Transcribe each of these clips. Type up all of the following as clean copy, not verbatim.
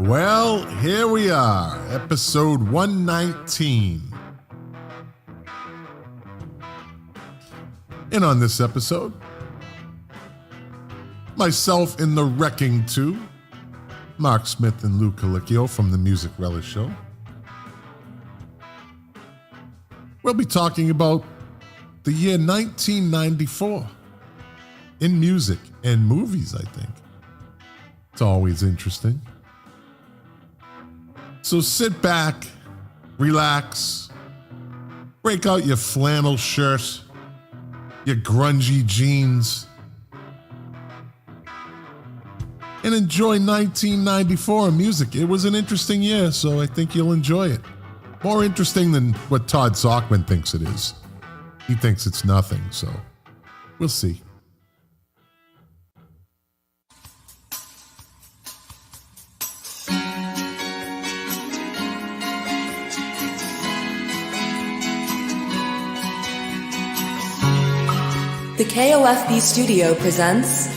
Well, here we are, episode 119. And on this episode, myself in the Wrecking 2, Mark Smith and Lou Colicchio from the Music Relish Show. We'll be talking about the year 1994 in music and movies, I think. It's always interesting. So sit back, relax, break out your flannel shirt, your grungy jeans, and enjoy 1994 in music. It was an interesting year, so I think you'll enjoy it. More interesting than what Todd Sockman thinks it is. He thinks it's nothing, so we'll see. The KOFB studio presents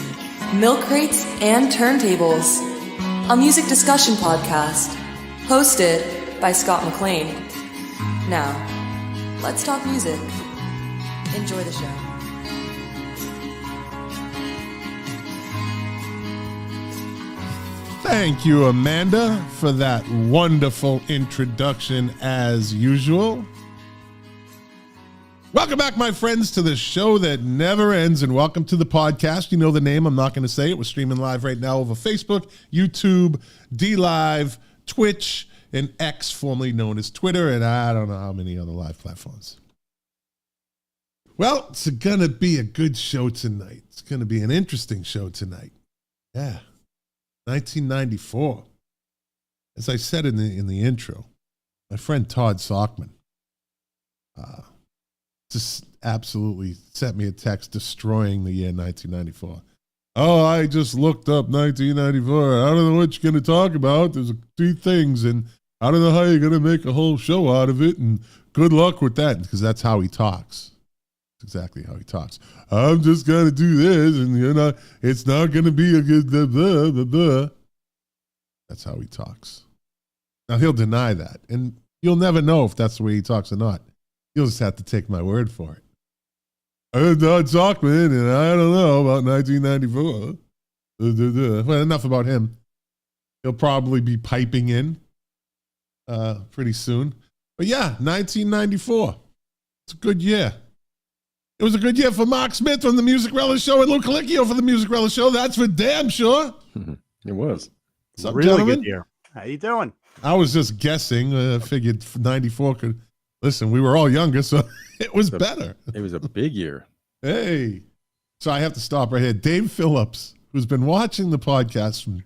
Milk Crates and Turntables, a music discussion podcast hosted by Scott McLean. Now, let's talk music. Enjoy the show. Thank you, Amanda, for that wonderful introduction as usual. Welcome back, my friends, to the show that never ends, and welcome to the podcast. You know the name. I'm not going to say it. We're streaming live right now over Facebook, YouTube, DLive, Twitch, and X, formerly known as Twitter, and I don't know how many other live platforms. Well, it's going to be a good show tonight. It's going to be an interesting show tonight. Yeah, 1994. As I said in the intro, my friend Todd Sockman just absolutely sent me a text destroying the year 1994. Oh, I just looked up 1994. I don't know what you're going to talk about. There's three things, and I don't know how you're going to make a whole show out of it, and good luck with that, because that's how he talks. That's exactly how he talks. I'm just going to do this, and it's not going to be a good blah, blah, blah, blah. That's how he talks. Now, he'll deny that, and you'll never know if that's the way he talks or not. You'll just have to take my word for it. I'm Todd Sockman, and I don't know about 1994. Well, enough about him. He'll probably be piping in pretty soon. But yeah, 1994. It's a good year. It was a good year for Mark Smith from the Music Relish Show and Lou Colicchio for the Music Relish Show. That's for damn sure. It was. What's up, really gentlemen? good year. How you doing? I was just guessing. Figured 94 could... Listen, we were all younger, so it was better. It was a big year. Hey. So I have to stop right here. Dave Phillips, who's been watching the podcast from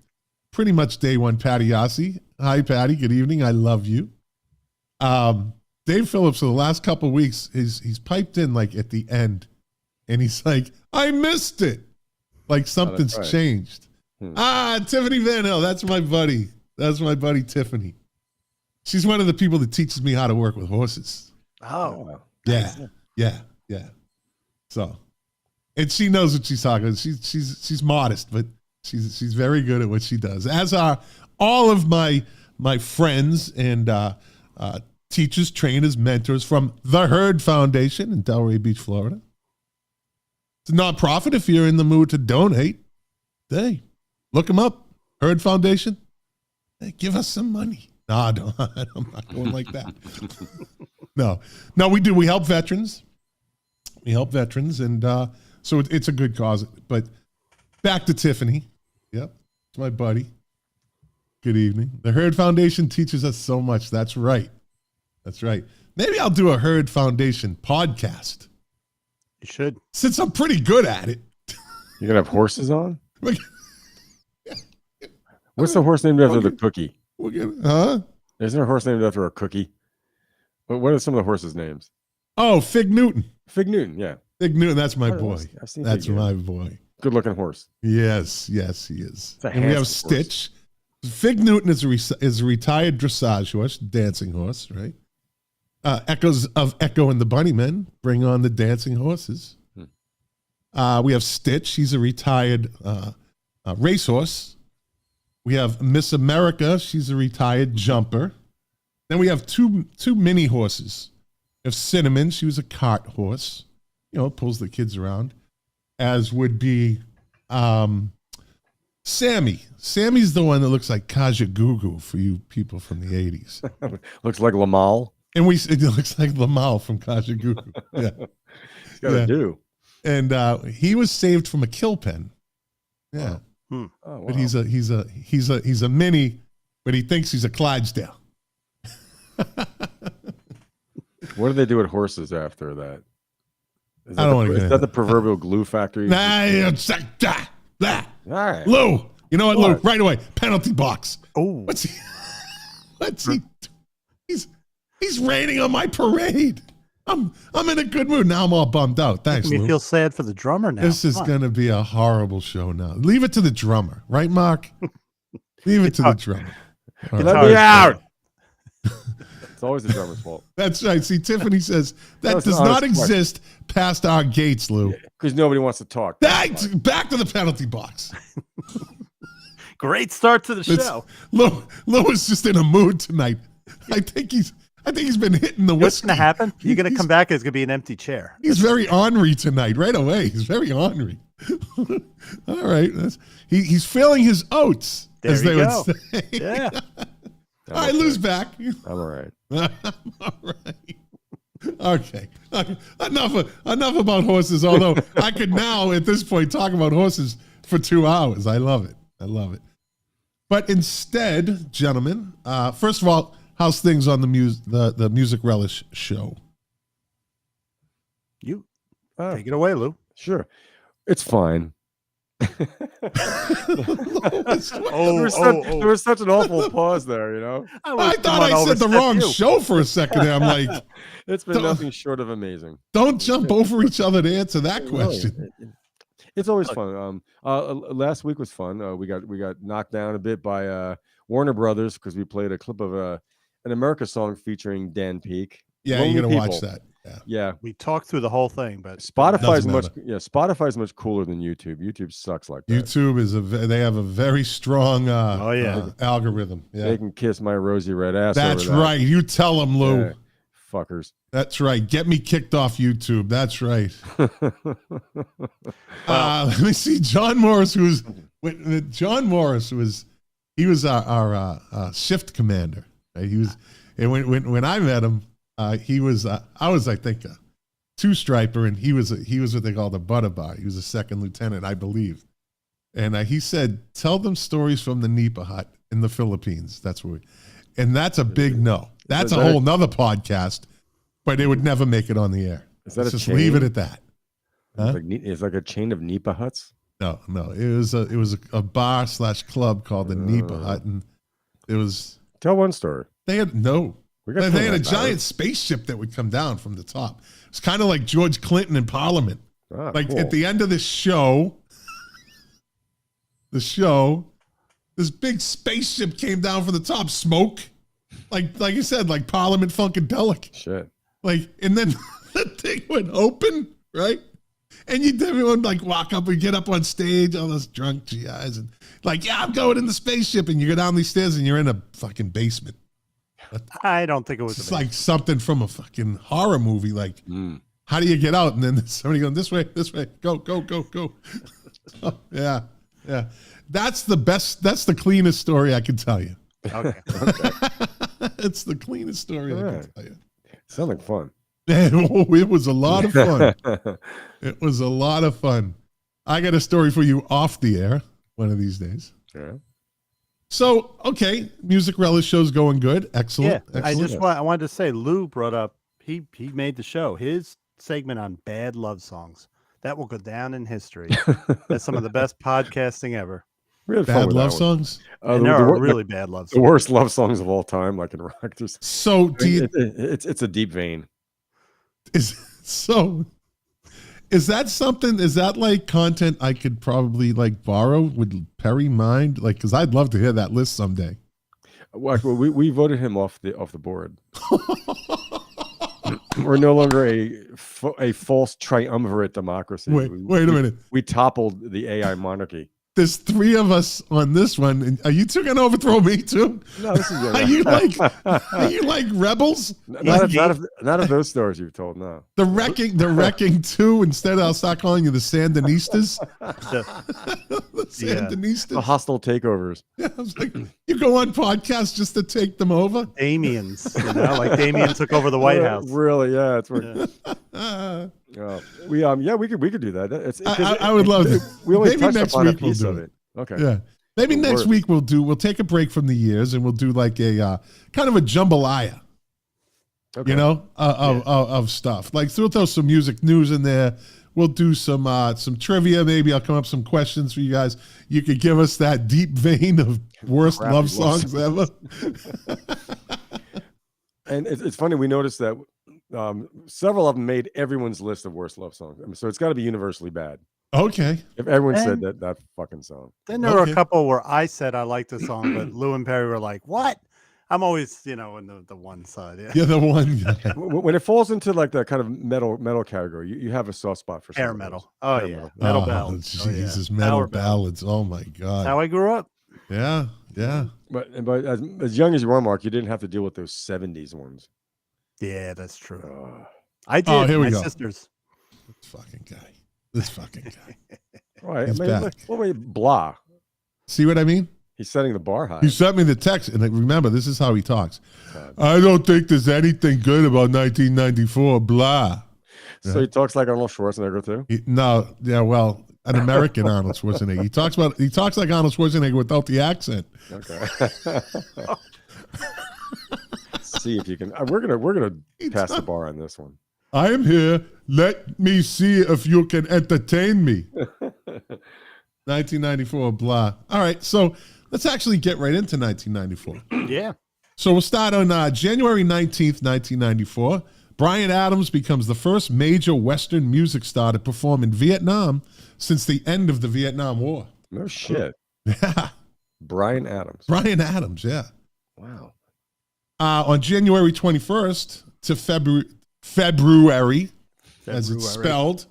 pretty much day one, Patty Yossi. Hi, Patty. Good evening. I love you. Dave Phillips, for the last couple of weeks, he's piped in like at the end, and he's like, I missed it. Like something's changed. Tiffany Van Hill. That's my buddy. That's my buddy, Tiffany. She's one of the people that teaches me how to work with horses. Oh, yeah. So, and she knows what she's talking about. She's modest, but she's very good at what she does. As are all of my friends and teachers, trainers, mentors from the Herd Foundation in Delray Beach, Florida. It's a nonprofit. If you're in the mood to donate, hey, look them up. Herd Foundation. Hey, give us some money. No, I'm not going like that. No, we do. We help veterans. And so it's a good cause. But back to Tiffany. Yep, it's my buddy. Good evening. The Herd Foundation teaches us so much. That's right. Maybe I'll do a Herd Foundation podcast. you should. Since I'm pretty good at it. You're going to have horses on? What's the horse named after the cookie? Huh? Isn't there a horse named after a cookie? What are some of the horses' names? Oh, Fig Newton. Fig Newton, yeah. Fig Newton, that's my boy. That's Fig my Newton. boy. Good looking horse. Yes, he is. And we have Stitch. Fig Newton is a retired dressage horse, dancing horse, right? Echoes of Echo and the Bunnymen bring on the dancing horses. We have Stitch. He's a retired racehorse. We have Miss America. She's a retired jumper. Then we have two mini horses. We have Cinnamon. She was a cart horse. Pulls the kids around. As would be Sammy. Sammy's the one that looks like Kajagoogoo for you people from the 80s. Looks like Lamal. And it looks like Lamal from Kajagoogoo. Yeah. He's got to do. And he was saved from a kill pen. Yeah. Oh, wow. But he's a mini, but he thinks he's a Clydesdale. What do they do with horses after that? Is that the proverbial glue factory? All right. Lou, you know what, Lou? Right away, penalty box. Oh, What's he? He's raining on my parade. I'm in a good mood now. I'm all bummed out. Thanks, making me Lou. feel sad for the drummer now. This is going to be a horrible show now. Leave it to the drummer, right, Mark? Leave it to the drummer. All right. Let me out. It's always the drummer's fault. That's right. See, Tiffany says that does not exist past our gates, Lou. Because nobody wants to talk. Back to the penalty box. Great start to the show. Lou is just in a mood tonight. I think he's been hitting the What's whiskey. going to happen? You're going to come back. It's going to be an empty chair. He's very ornery tonight. Right away, he's very ornery. All right, he's feeling his oats, There as you they go. would say. Yeah. All right, Lou's back. I'm all right. I'm all right. Okay. Enough about horses. Although I could now, at this point, talk about horses for 2 hours. I love it. But instead, gentlemen, first of all, how's things on the Music Relish show? You take it away, Lou. Sure. It's fine. There was such an awful pause there, I thought I said the wrong show for a second there. I'm like, It's been nothing short of amazing. don't jump over each other to answer that question. It's always fun. Last week was fun. We got knocked down a bit by Warner Brothers because we played a clip of an America song featuring Dan Peake. Yeah, Lonely you're gonna People. watch that. Yeah. We talked through the whole thing, but Spotify's Doesn't much cooler than YouTube. YouTube sucks like that. YouTube they have a very strong algorithm. Yeah, They can kiss my rosy red ass. that's over that. right. You tell them, Lou. Yeah, fuckers. That's right. Get me kicked off YouTube. That's right. Let me see. John Morris, he was our shift commander. Right? He was, and when I met him, he was I was, I think, a two-striper, and he was what they call the butter bar. He was a second lieutenant, I believe. And he said, "Tell them stories from the Nipa hut in the Philippines." That's and that's a big no. That's a whole nother podcast. But it would never make it on the air. Is that Let's a just chain? leave it at that. Huh? It's like a chain of Nipa huts. No. It was a bar / club called the Nipa Hut, and it was. Tell one story. They had They had a giant spaceship that would come down from the top. It's kind of like George Clinton in Parliament. Like cool. at the end of the show, this big spaceship came down from the top, smoke, like you said, like Parliament Funkadelic. Shit. Like, and then the thing would open, right? And everyone like walk up and get up on stage, all those drunk GIs, and like, yeah, I'm going in the spaceship, and you go down these stairs, and you're in a fucking basement. I don't think it was. It's like something from a fucking horror movie. Like, how do you get out? And then somebody going this way, go. Oh, yeah. That's the best. That's the cleanest story I can tell you. Okay. It's the cleanest story I can tell you. Sounds like fun. It was a lot of fun. It was a lot of fun. I got a story for you off the air one of these days. Yeah. So, okay, Music Relish show's going good. Excellent. Yeah, Excellent. I wanted to say Lou brought up he made the show. His segment on bad love songs that will go down in history as some of the best podcasting ever. We had fun Bad with love that one. songs. And there are really bad love The songs. worst love songs of all time, like in rock. So, It's a deep vein. is that something? Is that like content I could probably like borrow? Would Perry mind? Like, because I'd love to hear that list someday. Well, we voted him off the board. We're no longer a false triumvirate democracy. Wait a minute. We toppled the AI monarchy. there's three of us on this one. And are you two gonna overthrow me too? No, this is good. Are you like rebels? Not of those stories you've told. No. The wrecking two. Instead, I'll start calling you the Sandinistas. The Sandinistas. The hostile takeovers. Yeah, I was like, you go on podcasts just to take them over. Damien's, like Damien took over the White House. Really? Yeah, it's we could do that. I would love to. We only Maybe touched next upon a week we'll piece do of it. it. Okay. Yeah. Maybe next week we'll take a break from the years and we'll do like a kind of a jambalaya. Okay. Of stuff. Like we'll throw some music news in there. We'll do some trivia. Maybe I'll come up with some questions for you guys. You could give us that deep vein of worst love songs ever. And it's funny, we noticed that several of them made everyone's list of worst love songs. So it's got to be universally bad. Okay. If everyone said that fucking song. Then there were a couple where I said I liked the song, but Lou and Perry were like, "What?" I'm always, in the one side. Yeah. You're the one. When it falls into like the kind of metal category, you have a soft spot for hair metal. Oh yeah, metal ballads. Jesus, metal ballads. Oh my God. That's how I grew up. Yeah. But as young as you are, Mark, you didn't have to deal with those 70s ones. Yeah, that's true. I did. Oh, here we go. Sisters. This fucking guy. Right. He's back. Blah. See what I mean? He's setting the bar high. He sent me the text, and remember, this is how he talks. I don't think there's anything good about 1994. Blah. So he talks like Arnold Schwarzenegger too. An American Arnold Schwarzenegger. He talks like Arnold Schwarzenegger without the accent. Okay. See if you can. We're gonna pass the bar on this one. I am here. Let me see if you can entertain me. 1994, blah. All right, so let's actually get right into 1994. Yeah. So we'll start on January 19th, 1994. Bryan Adams becomes the first major Western music star to perform in Vietnam since the end of the Vietnam War. No shit. Yeah. Bryan Adams. Yeah. Wow. On January 21st to February, as it's spelled,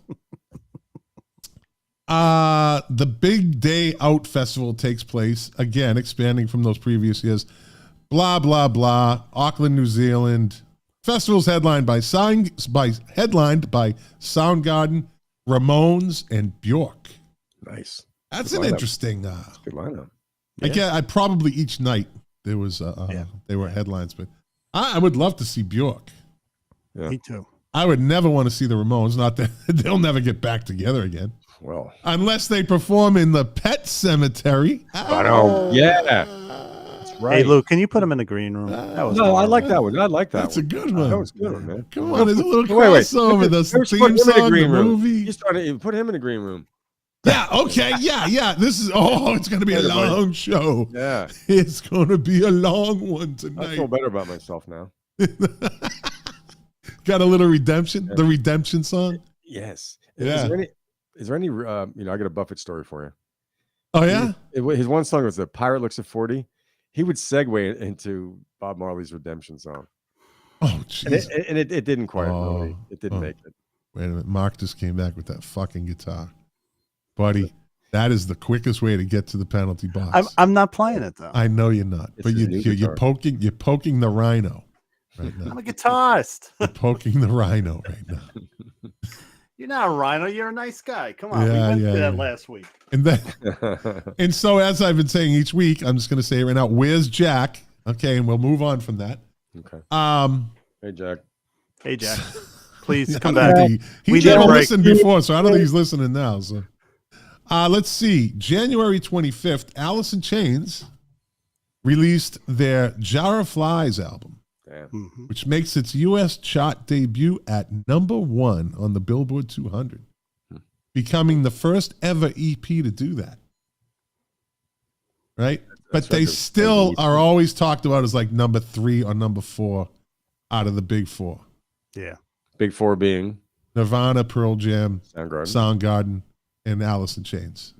the Big Day Out Festival takes place, again, expanding from those previous years. Blah, blah, blah. Auckland, New Zealand. Festival's headlined by Soundgarden, Ramones, and Bjork. Nice. That's good an lineup. Interesting. Good lineup. I probably each night there was they were headlines, but I would love to see Bjork. Yeah. Me too. I would never want to see the Ramones. Not that they'll never get back together again. Well, unless they perform in the Pet Cemetery. Yeah. That's right. Hey, Lou, can you put him in the green room? I like that one. I like that. That's a good one. That was a good one, man. Come on, there's a little crossover. The theme song, the movie. You started. Put him in the green room. Yeah. Okay. Yeah. This is. It's going to be a long show. Yeah. It's going to be a long one tonight. I feel better about myself now. Got a little redemption. Yeah. The redemption song. Yes. Yeah. Is there any? I got a Buffett story for you. Oh yeah. His one song was "The Pirate Looks at 40." He would segue into Bob Marley's redemption song. Oh, jeez. And it didn't quite. Really, it didn't make it. Wait a minute. Mark just came back with that fucking guitar, buddy. That is the quickest way to get to the penalty box. I'm not playing it though. I know you're not, but you're poking the rhino right now. I'm a guitarist. You're poking the rhino right now. You're not a rhino. You're a nice guy. Come on, we went through that last week. And then, and so as I've been saying each week, I'm just going to say it right now. Where's Jack? Okay, and we'll move on from that. Okay. Hey Jack. Please come back. He never listened before, so I don't think he's listening now. So, let's see. January 25th, Alice in Chains released their Jar of Flies album. Which makes its U.S. chart debut at #1 on the Billboard 200, becoming the first ever EP to do that. Right? But they still are always talked about as like number 3 or number 4 out of the big 4. Yeah. Big 4 being Nirvana, Pearl Jam, Soundgarden, and Alice in Chains.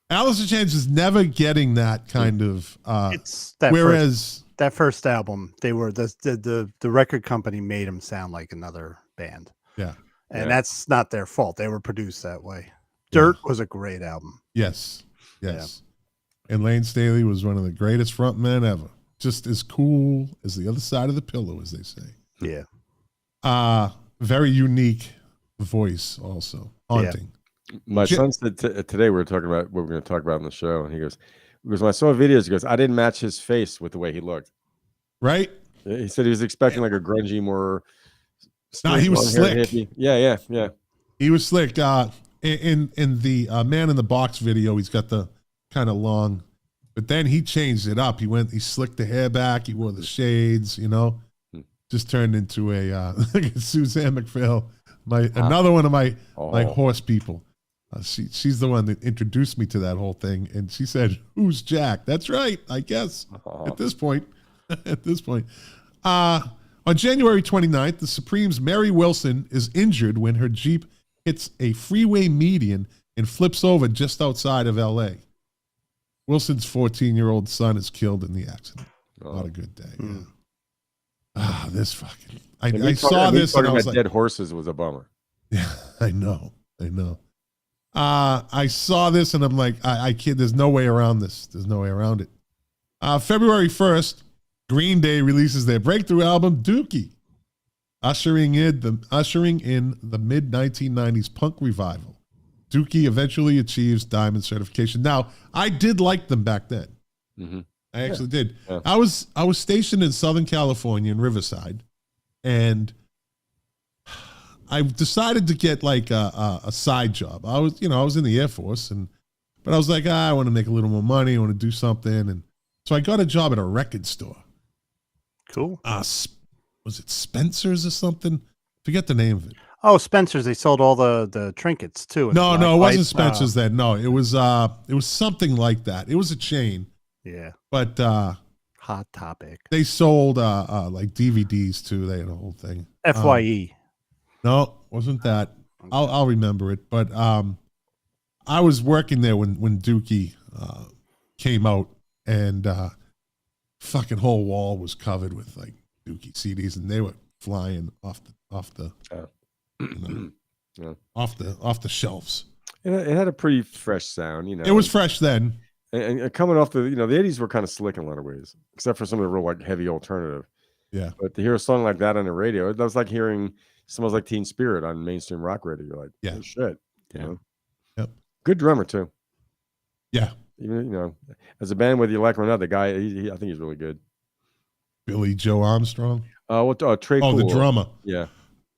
Alice in Chains is never getting that kind of it's that whereas that first album, they were the record company made them sound like another band. Yeah. And that's not their fault. They were produced that way. Dirt was a great album. Yes. And Lane Staley was one of the greatest frontmen ever. Just as cool as the other side of the pillow, as they say. Yeah. Very unique voice, also haunting. My son said today we were talking about what we're going to talk about on the show, and he goes, when I saw videos, he goes, I didn't match his face with the way he looked. Right? He said he was expecting like a grungy, more. No, he was slick. Hippie. Yeah. He was slick. In the Man in the Box video, he's got the kind of long, but then he changed it up. He slicked the hair back. He wore the shades. Just turned into a Suzanne McPhail, another one of my horse people. She's the one that introduced me to that whole thing, and she said, "Who's Jack?" That's right, I guess. At this point. On January 29th, the Supremes' Mary Wilson is injured when her Jeep hits a freeway median and flips over just outside of L.A. Wilson's 14-year-old son is killed in the accident. Not a good day. Yeah. This fucking... I saw this and I was like... Dead horses was a bummer. Yeah, I know. I saw this and I'm like, I can't... There's no way around this. There's no way around it. February 1st, Green Day releases their breakthrough album, Dookie, ushering in the mid-1990s punk revival. Dookie eventually achieves diamond certification. Now, I did like them back then. Mm-hmm. I actually did. Yeah. I was stationed in Southern California in Riverside, and I decided to get like a side job. I was in the Air Force, but I was like, I want to make a little more money. I want to do something, and so I got a job at a record store. Cool. Was it Spencer's or something? Forget the name of it. Oh, Spencer's. They sold all the trinkets too. No, it wasn't Spencer's then. No, it was something like that. It was a chain. Yeah. But Hot Topic. they sold like DVDs too. They had a whole thing. FYE. No, wasn't that. I'll remember it. But I was working there when Dookie came out, and fucking whole wall was covered with like Dookie CDs, and they were flying off the off the shelves. It had a pretty fresh sound, It was fresh then. And coming off the 80s were kind of slick in a lot of ways, except for some of the real like heavy alternative. Yeah. But to hear a song like that on the radio, that was like hearing Smells Like Teen Spirit on mainstream rock radio. You're like, yeah, oh, shit. Yep. Good drummer too. Yeah. Even as a band, whether you like him or not, the guy, I think he's really good. Billy Joe Armstrong. Trey Cool. The drummer. Yeah.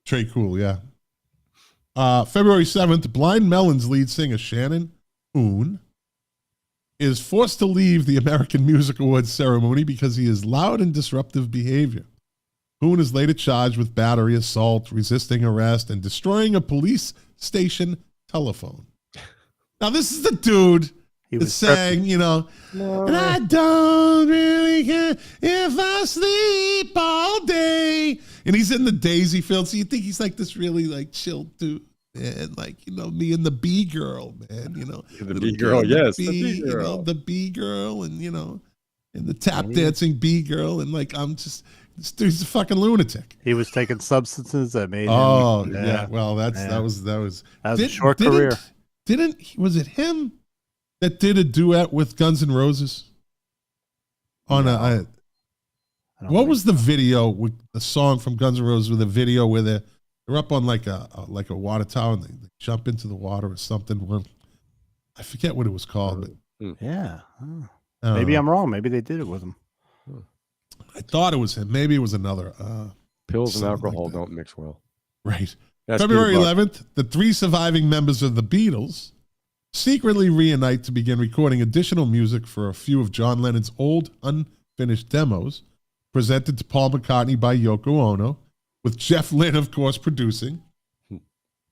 Trey Cool, yeah. February 7th, Blind Melon's lead singer Shannon Hoon is forced to leave the American Music Awards ceremony because he has loud and disruptive behavior. Hoon is later charged with battery, assault, resisting arrest, and destroying a police station telephone. Now, this is the dude that's saying, No. and I don't really care if I sleep all day. And he's in the Daisy field, so you think he's like this really like chill dude. And like, me and the bee girl, man, The bee girl, yes. The bee girl and, and the tap dancing bee girl. And like, this dude's a fucking lunatic. He was taking substances that made him. Oh, yeah. Well, that was a short career. Was it him that did a duet with Guns N' Roses? On what was the video with the song from Guns N' Roses with a video where they're up on like a water tower and they jump into the water or something? Well, I forget what it was called, but yeah. Maybe I'm wrong. Maybe they did it with him. I thought it was him. Maybe it was another. Pills and alcohol don't mix well. Right. February 11th, the 3 surviving members of the Beatles secretly reunite to begin recording additional music for a few of John Lennon's old unfinished demos, presented to Paul McCartney by Yoko Ono, with Jeff Lynne, of course, producing.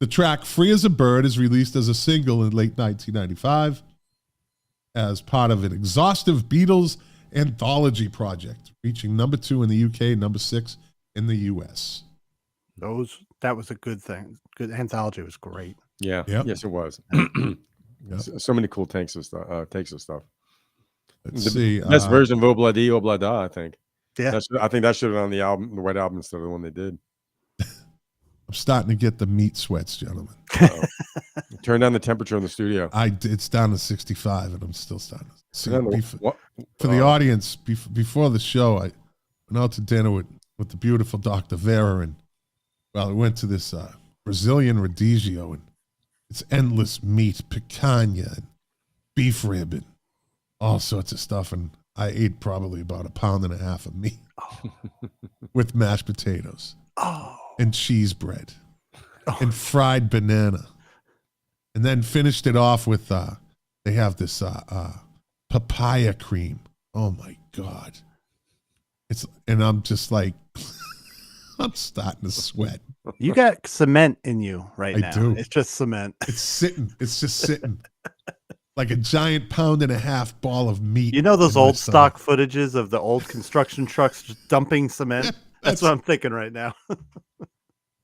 The track Free as a Bird is released as a single in late 1995 as part of an exhaustive Beatles anthology project, reaching number 2 in the UK, number 6 in the US. That was a good thing. Good anthology was great. Yeah. Yep. Yes, it was. Yep. So many cool takes of stuff. Let's see. Best version of Obladi Oblada, I think. Yeah. I think that should have been on the album, the White Album, instead of the one they did. I'm starting to get the meat sweats, gentlemen. Turn down the temperature in the studio. It's down to 65, and I'm still starting to see. What? For the audience, before the show, I went out to dinner with the beautiful Dr. Vera, and we went to this Brazilian radicchio, and it's endless meat, picanha, and beef rib, and all sorts of stuff, and I ate probably about 1.5 pounds of meat with mashed potatoes and cheese bread and fried banana, and then finished it off with they have this papaya cream. Oh my God. And I'm just like, I'm starting to sweat. You got cement in you right I now. do. It's just cement. It's just sitting like a giant 1.5 pound ball of meat. You know those in my old stomach. stock footages of the old construction trucks just dumping cement? That's what I'm thinking right now.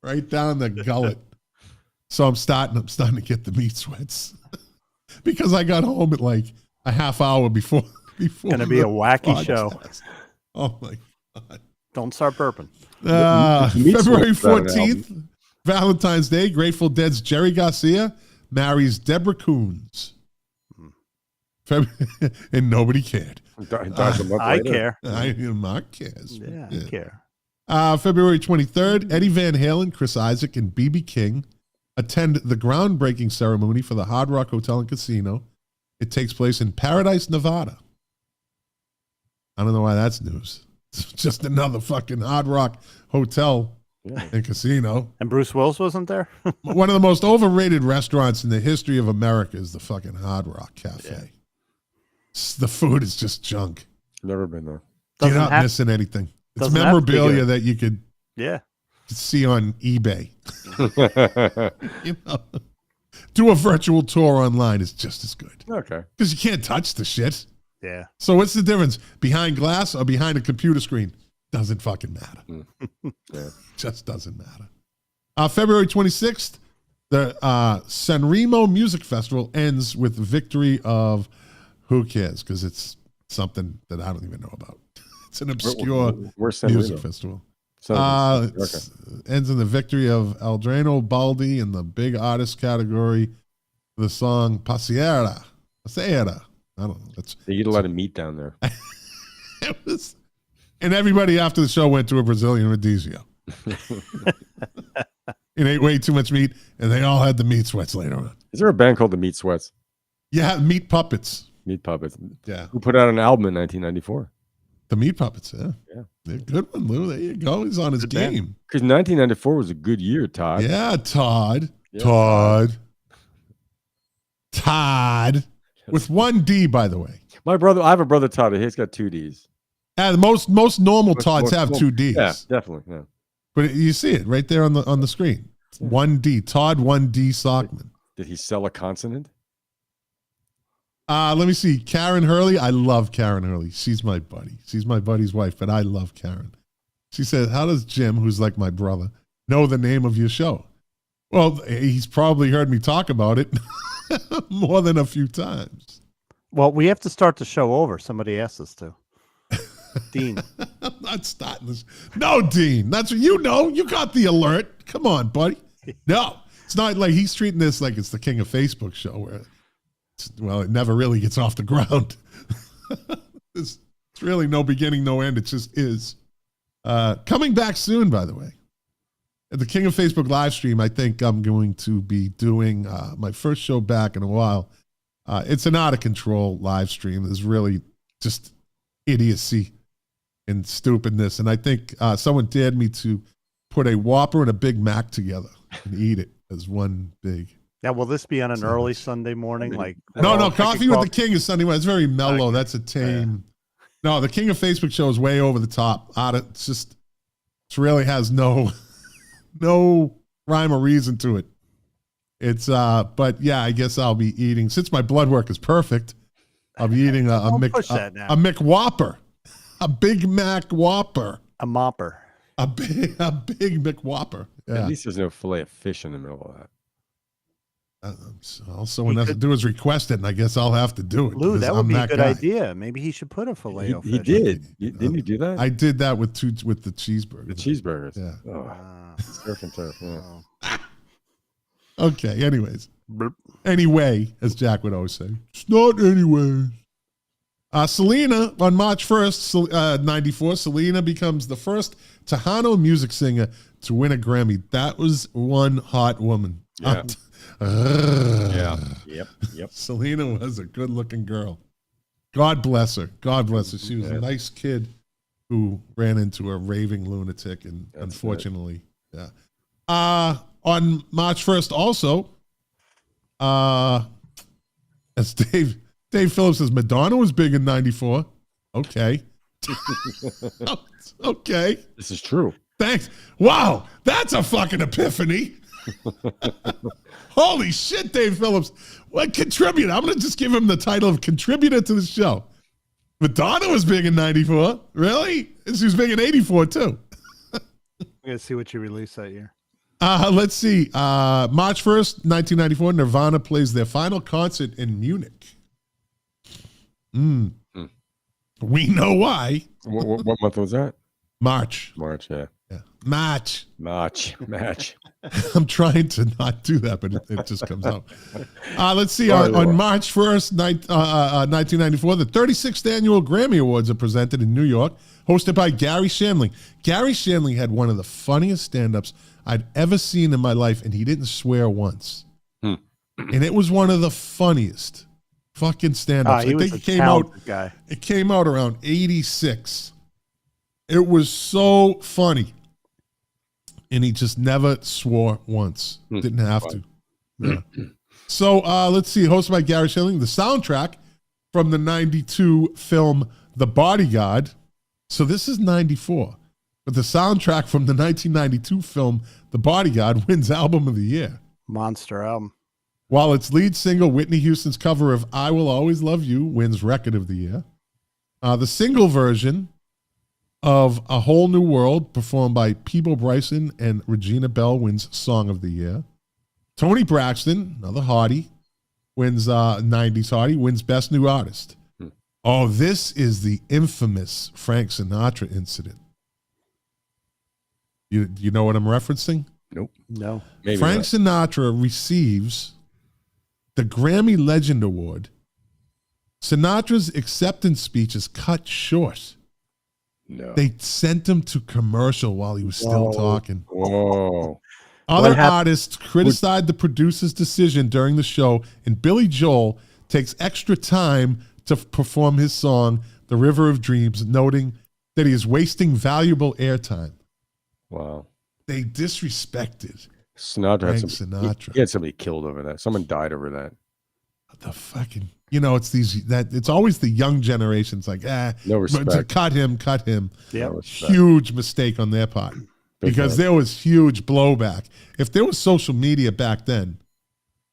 Right down the gullet. So I'm starting to get the meat sweats because I got home at like a half hour before. Gonna be a wacky podcast. show. Oh my God. Don't start burping. February sweats got an 14th, Valentine's Day. Grateful Dead's Jerry Garcia marries Deborah Coons. And nobody cared. I care. Mark cares. Yeah, I care. February 23rd, Eddie Van Halen, Chris Isaac, and B.B. King attend the groundbreaking ceremony for the Hard Rock Hotel and Casino. It takes place in Paradise, Nevada. I don't know why that's news. It's just another fucking Hard Rock Hotel and Casino. And Bruce Willis wasn't there? One of the most overrated restaurants in the history of America is the fucking Hard Rock Cafe. Yeah. The food is just junk. Never been there. You're not missing anything. It's doesn't have to be memorabilia good. that you could see on eBay. You know, do a virtual tour online. It's just as good. Okay. Because you can't touch the shit. Yeah. So what's the difference? Behind glass or behind a computer screen? Doesn't fucking matter. Yeah. Just doesn't matter. February 26th, the Sanremo Music Festival ends with the victory of who cares? Because it's something that I don't even know about. It's an obscure Where's music Sanremo? festival. Okay. Ends in the victory of Aldrano Baldi in the big artist category. The song Paseara. I don't know. They eat a lot of meat down there. It was, and everybody after the show went to a Brazilian radicchio. It ate way too much meat, and they all had the meat sweats later on. Is there a band called the Meat Sweats? Yeah, Meat Puppets. Meat Puppets. Yeah. Who put out an album in 1994? The Meat Puppets, yeah. Yeah. They're a good one, Lou. There you go. He's on his Good band. game. Because 1994 was a good year, Todd. Yeah, Todd. Yeah. Todd. With one D, by the way. My brother, I have a brother, Todd. He's got 2 Ds. The most normal Todds have Most- 2 Ds. Yeah, definitely. Yeah. But you see it right there on the screen. It's 1D. Todd 1D Sockman. Did he sell a consonant? Let me see. Karen Hurley. I love Karen Hurley. She's my buddy. She's my buddy's wife, but I love Karen. She said, how does Jim, who's like my brother, know the name of your show? Well, he's probably heard me talk about it more than a few times. Well, we have to start the show over. Somebody asked us to. Dean. I'm not starting this. No, Dean. That's what you know. You got the alert. Come on, buddy. No, it's not like he's treating this like it's the King of Facebook show where, it never really gets off the ground. It's really no beginning, no end. It just is. Coming back soon, by the way. At the King of Facebook live stream, I think I'm going to be doing my first show back in a while. It's an out of control live stream. There's really just idiocy and stupidness. And I think someone dared me to put a Whopper and a Big Mac together and eat it as one big. Now, will this be on an early Sunday morning? Like No, Coffee with the King is Sunday morning. It's very mellow. Okay. That's a tame. Yeah. No, the King of Facebook show is way over the top. It really has no rhyme or reason to it. It's but yeah, I guess I'll be eating, since my blood work is perfect, I'll be eating a Mick Whopper, a Big Mac Whopper, a Mopper, a big Mick Whopper. Yeah. At least there's no fillet of fish in the middle of that. All someone has to do is request it, and I guess I'll have to do it. Lou, because that would I'm be a good guy. idea. Maybe he should put a filet He did. Didn't you do that? I did that with the cheeseburgers. The cheeseburgers. Yeah. Oh, surf and turf. Yeah. Okay. Anyways. Anyway, as Jack would always say, it's not anyway. Selena, on March 1st, 94, Selena becomes the first Tejano music singer to win a Grammy. That was one hot woman. Yeah. Yeah. Yep. Selena was a good-looking girl. God bless her. God bless her. She was a nice kid who ran into a raving lunatic, and unfortunately, yeah. On March 1st, also, as Dave Phillips says, Madonna was big in 94. Okay. Okay. This is true. Thanks. Wow. That's a fucking epiphany. Holy shit, Dave Phillips. What contributor? I'm going to just give him the title of contributor to the show. Madonna was big in 94. Really? She was big in 84, too. I'm going to see what you released that year. Let's see. March 1st, 1994, Nirvana plays their final concert in Munich. We know why. What month was that? March. March, yeah. Match. I'm trying to not do that, but it just comes out. Let's see. On March 1st, 1994, the 36th annual Grammy Awards are presented in New York, hosted by Gary Shandling. Gary Shandling had one of the funniest stand-ups I'd ever seen in my life, and he didn't swear once. And it was one of the funniest fucking stand-ups. I think it came out. Guy. It came out around 86. It was so funny. And he just never swore once. Didn't have to. Yeah. So let's see. Hosted by Gary Shandling. The soundtrack from the 92 film The Bodyguard. So this is 94. But the soundtrack from the 1992 film The Bodyguard wins Album of the Year. Monster album. While its lead single, Whitney Houston's cover of I Will Always Love You, wins Record of the Year. The single version of A Whole New World, performed by Peebo Bryson and Regina Bell, wins Song of the Year. Toni Braxton, another hottie, wins 90s hottie, wins Best New Artist. Oh, this is the infamous Frank Sinatra incident. You know what I'm referencing? Nope. No. Maybe Frank not. Sinatra receives the Grammy Legend Award. Sinatra's acceptance speech is cut short. No. They sent him to commercial while he was still talking. Whoa. Other artists criticized the producer's decision during the show, and Billy Joel takes extra time to perform his song, The River of Dreams, noting that he is wasting valuable airtime. Wow. They disrespected Sinatra Frank had Sinatra. He had somebody killed over that. Someone died over that. The fucking, it's always the young generations like, No respect. cut him. Yeah. No respect. Huge mistake on their part. Because there was huge blowback. If there was social media back then,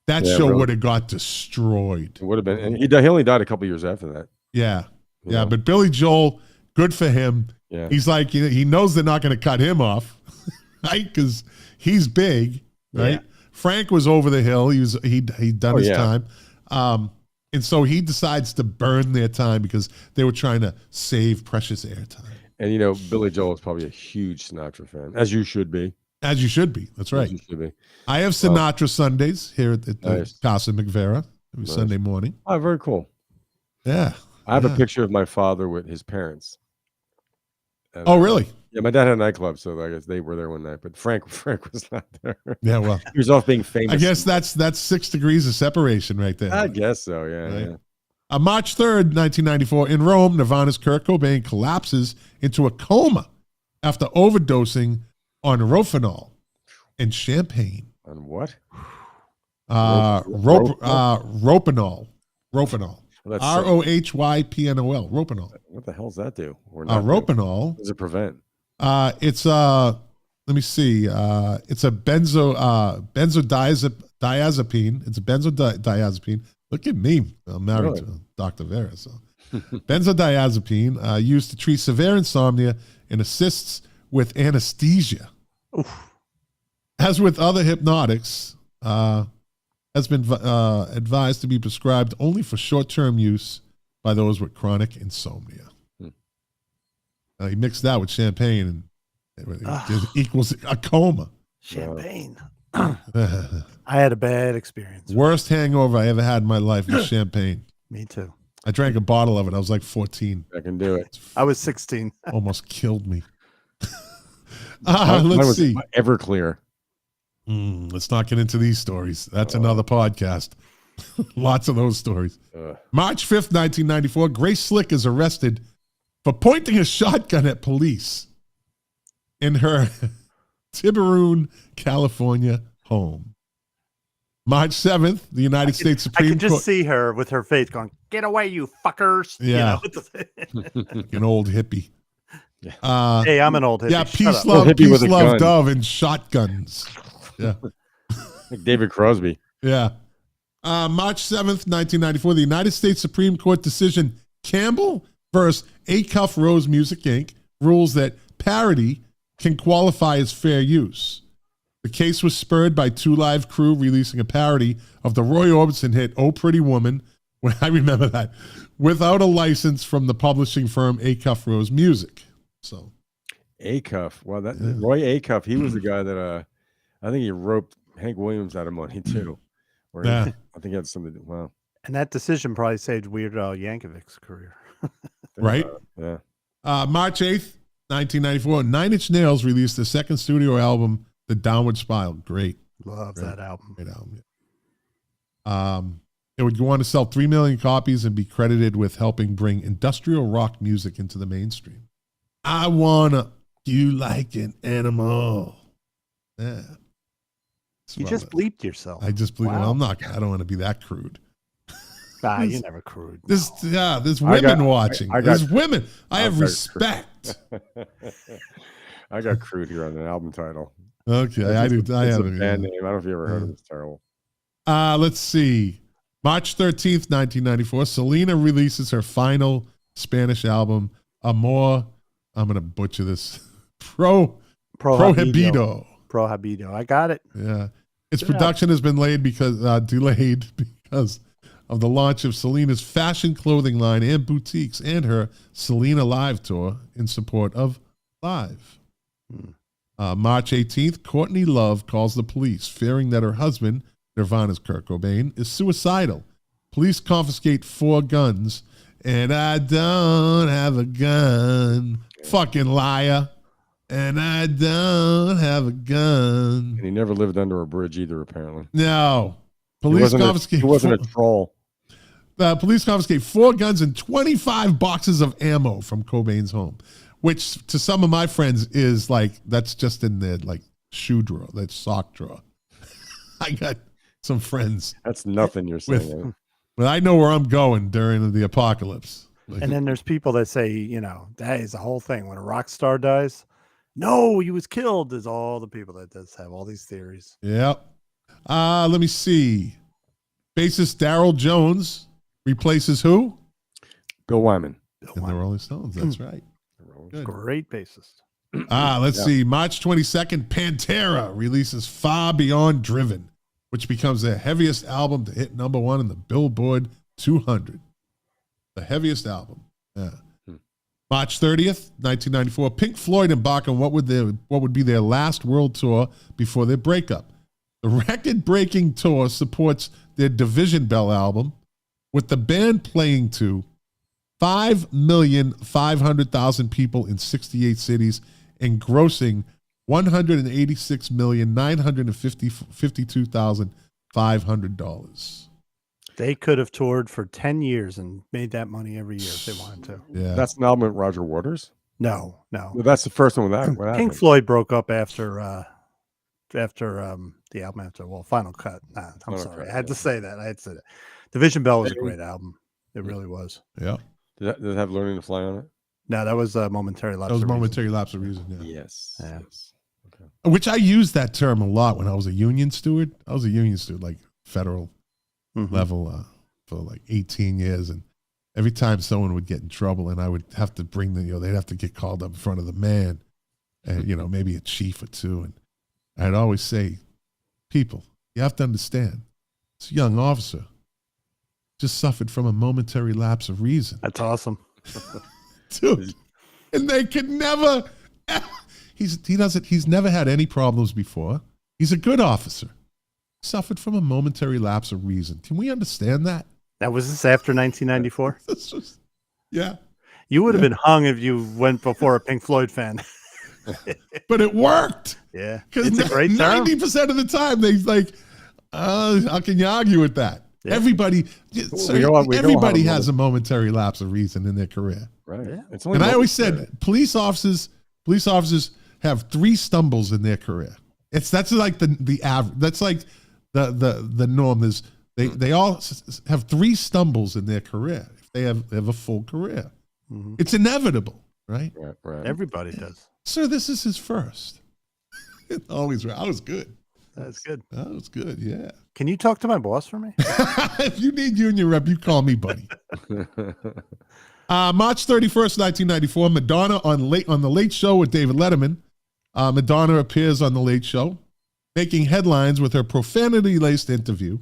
that show really would have got destroyed. It would have been. And he only died a couple years after that. Yeah. You Yeah. know? But Billy Joel, good for him. Yeah. He's like, he knows they're not going to cut him off, right? Because he's big, right? Yeah. Frank was over the hill. He'd done his time. And so he decides to burn their time because they were trying to save precious airtime. And Billy Joel is probably a huge Sinatra fan, as you should be. As you should be. That's right. As you should be. I have Sinatra Sundays here at the Nice. Casa McVera every Sunday morning. Oh, very cool. Yeah. I have a picture of my father with his parents. And, Oh, really? Yeah, my dad had a nightclub, so I guess they were there one night. But Frank was not there. Yeah, well, He was off being famous. I guess that's 6 degrees of separation right there. I guess so. Yeah. Right. Yeah. On March 3rd, 1994, in Rome, Nirvana's Kurt Cobain collapses into a coma after overdosing on Rofinol and champagne. On what? Ropanol. Well, that's Rohypnol. Ropanol. What the hell does that do? Ropanol. What does it prevent? It's let me see. It's a benzodiazepine. It's a benzodiazepine. Look at me. I'm married to Dr. Vera. So benzodiazepine used to treat severe insomnia and assists with anesthesia. Oof. As with other hypnotics, has been advised to be prescribed only for short-term use by those with chronic insomnia. He mixed that with champagne, and it equals a coma. Champagne. I had a bad experience. Worst hangover I ever had in my life was champagne. Me too. I drank a bottle of it. I was like 14. I can do it. I was 16. Almost killed me. Mine Let's was see. Everclear. Let's not get into these stories. That's another podcast. Lots of those stories. March 5th, 1994, Grace Slick is arrested for pointing a shotgun at police in her Tiburon, California home. March 7th, the United States Supreme Court. I can just see her with her face going, "Get away, you fuckers." Yeah. An old hippie. Hey, I'm an old hippie. Yeah, Shut peace, love, dove, and shotguns. Yeah. Like David Crosby. Yeah. March 7th, 1994, the United States Supreme Court decision Campbell versus Acuff Rose Music Inc. rules that parody can qualify as fair use. The case was spurred by Two Live Crew releasing a parody of the Roy Orbison hit "Oh Pretty Woman," when I remember that, without a license from the publishing firm Acuff Rose Music. So, Acuff, wow, Roy Acuff, he was the guy that I think he roped Hank Williams out of money too. Or I think he had something. Wow, And that decision probably saved Weird Al Yankovic's career. Right? Yeah. March 8th, 1994, Nine Inch Nails released their second studio album, The Downward Spiral. Great. Love that album. Great album. It would go on to sell 3 million copies and be credited with helping bring industrial rock music into the mainstream. I wanna you like an animal. Yeah. You just bleeped yourself. I just bleeped. Wow. Well, I don't want to be that crude. You never crude. There's women watching. There's women. I have respect. I got crude here on the album title. Okay, I do. I have a band name. I don't know if you ever heard of it. It's terrible. Let's see. March 13th, 1994, Selena releases her final Spanish album, Amor. I'm going to butcher this. Prohibido. Prohibido. I got it. Yeah. Its production has been delayed because of the launch of Selena's fashion clothing line and boutiques and her Selena Live tour in support of Live. March 18th, Courtney Love calls the police, fearing that her husband, Nirvana's Kurt Cobain, is suicidal. Police confiscate 4 guns, and I don't have a gun. Fucking liar. And I don't have a gun. And he never lived under a bridge either, apparently. No. Police confiscate. He wasn't a troll. Police confiscate 4 guns and 25 boxes of ammo from Cobain's home, which to some of my friends is like, that's just in their like shoe drawer, that sock drawer. I got some friends. That's nothing you're saying. But I know where I'm going during the apocalypse. And then there's people that say, that is the whole thing. When a rock star dies, no, he was killed. There's all the people that does have all these theories. Yep. Let me see. Bassist Daryl Jones replaces who? Bill Wyman. In the Rolling Stones. That's right. Good. Great bassist. Let's see. March 22nd, Pantera releases Far Beyond Driven, which becomes their heaviest album to hit #1 in the Billboard 200. The heaviest album. Yeah. March 30th, 1994, Pink Floyd embark on what would be their last world tour before their breakup. The record-breaking tour supports their Division Bell album, with the band playing to 5,500,000 people in 68 cities and grossing $186,952,500. They could have toured for 10 years and made that money every year if they wanted to. Yeah. That's an album with Roger Waters? No. Well, that's the first one with that. Pink Floyd broke up after the album Final Cut. I'm sorry. I had to say that. Division Bell was a great album. It really was. Yeah. Did it have Learning to Fly on it? No, that was a Momentary Lapse. That was Momentary Lapse of Reason. Yeah. Yes. Okay. Which I used that term a lot when I was a union steward. I was a union steward, like federal level, for like 18 years. And every time someone would get in trouble and I would have to bring them, they'd have to get called up in front of the man and, maybe a chief or two. And I'd always say, people, you have to understand, This young officer just suffered from a momentary lapse of reason. That's awesome. Dude. And they could never, he's never had any problems before. He's a good officer. Suffered from a momentary lapse of reason. Can we understand that? That was this after 1994? Yeah. You would have been hung if you went before a Pink Floyd fan. But it worked. Yeah. Because It's a great term. 90% of the time, they like, how can you argue with that? Yeah. Everybody, we everybody has a momentary lapse of reason in their career. Right. Yeah. It's only And I always momentary. said police officers have 3 stumbles in their career. That's like the average. That's like the norm is they all have 3 stumbles in their career if they have a full career. Mhm. It's inevitable, right? Right. Everybody does. Sir, this is his first. Always right. I was good. That's good. That was good. Yeah. Can you talk to my boss for me? If you need union rep, you call me, buddy. March 31st, 1994, Madonna on the Late Show with David Letterman. Madonna appears on the Late Show, making headlines with her profanity-laced interview.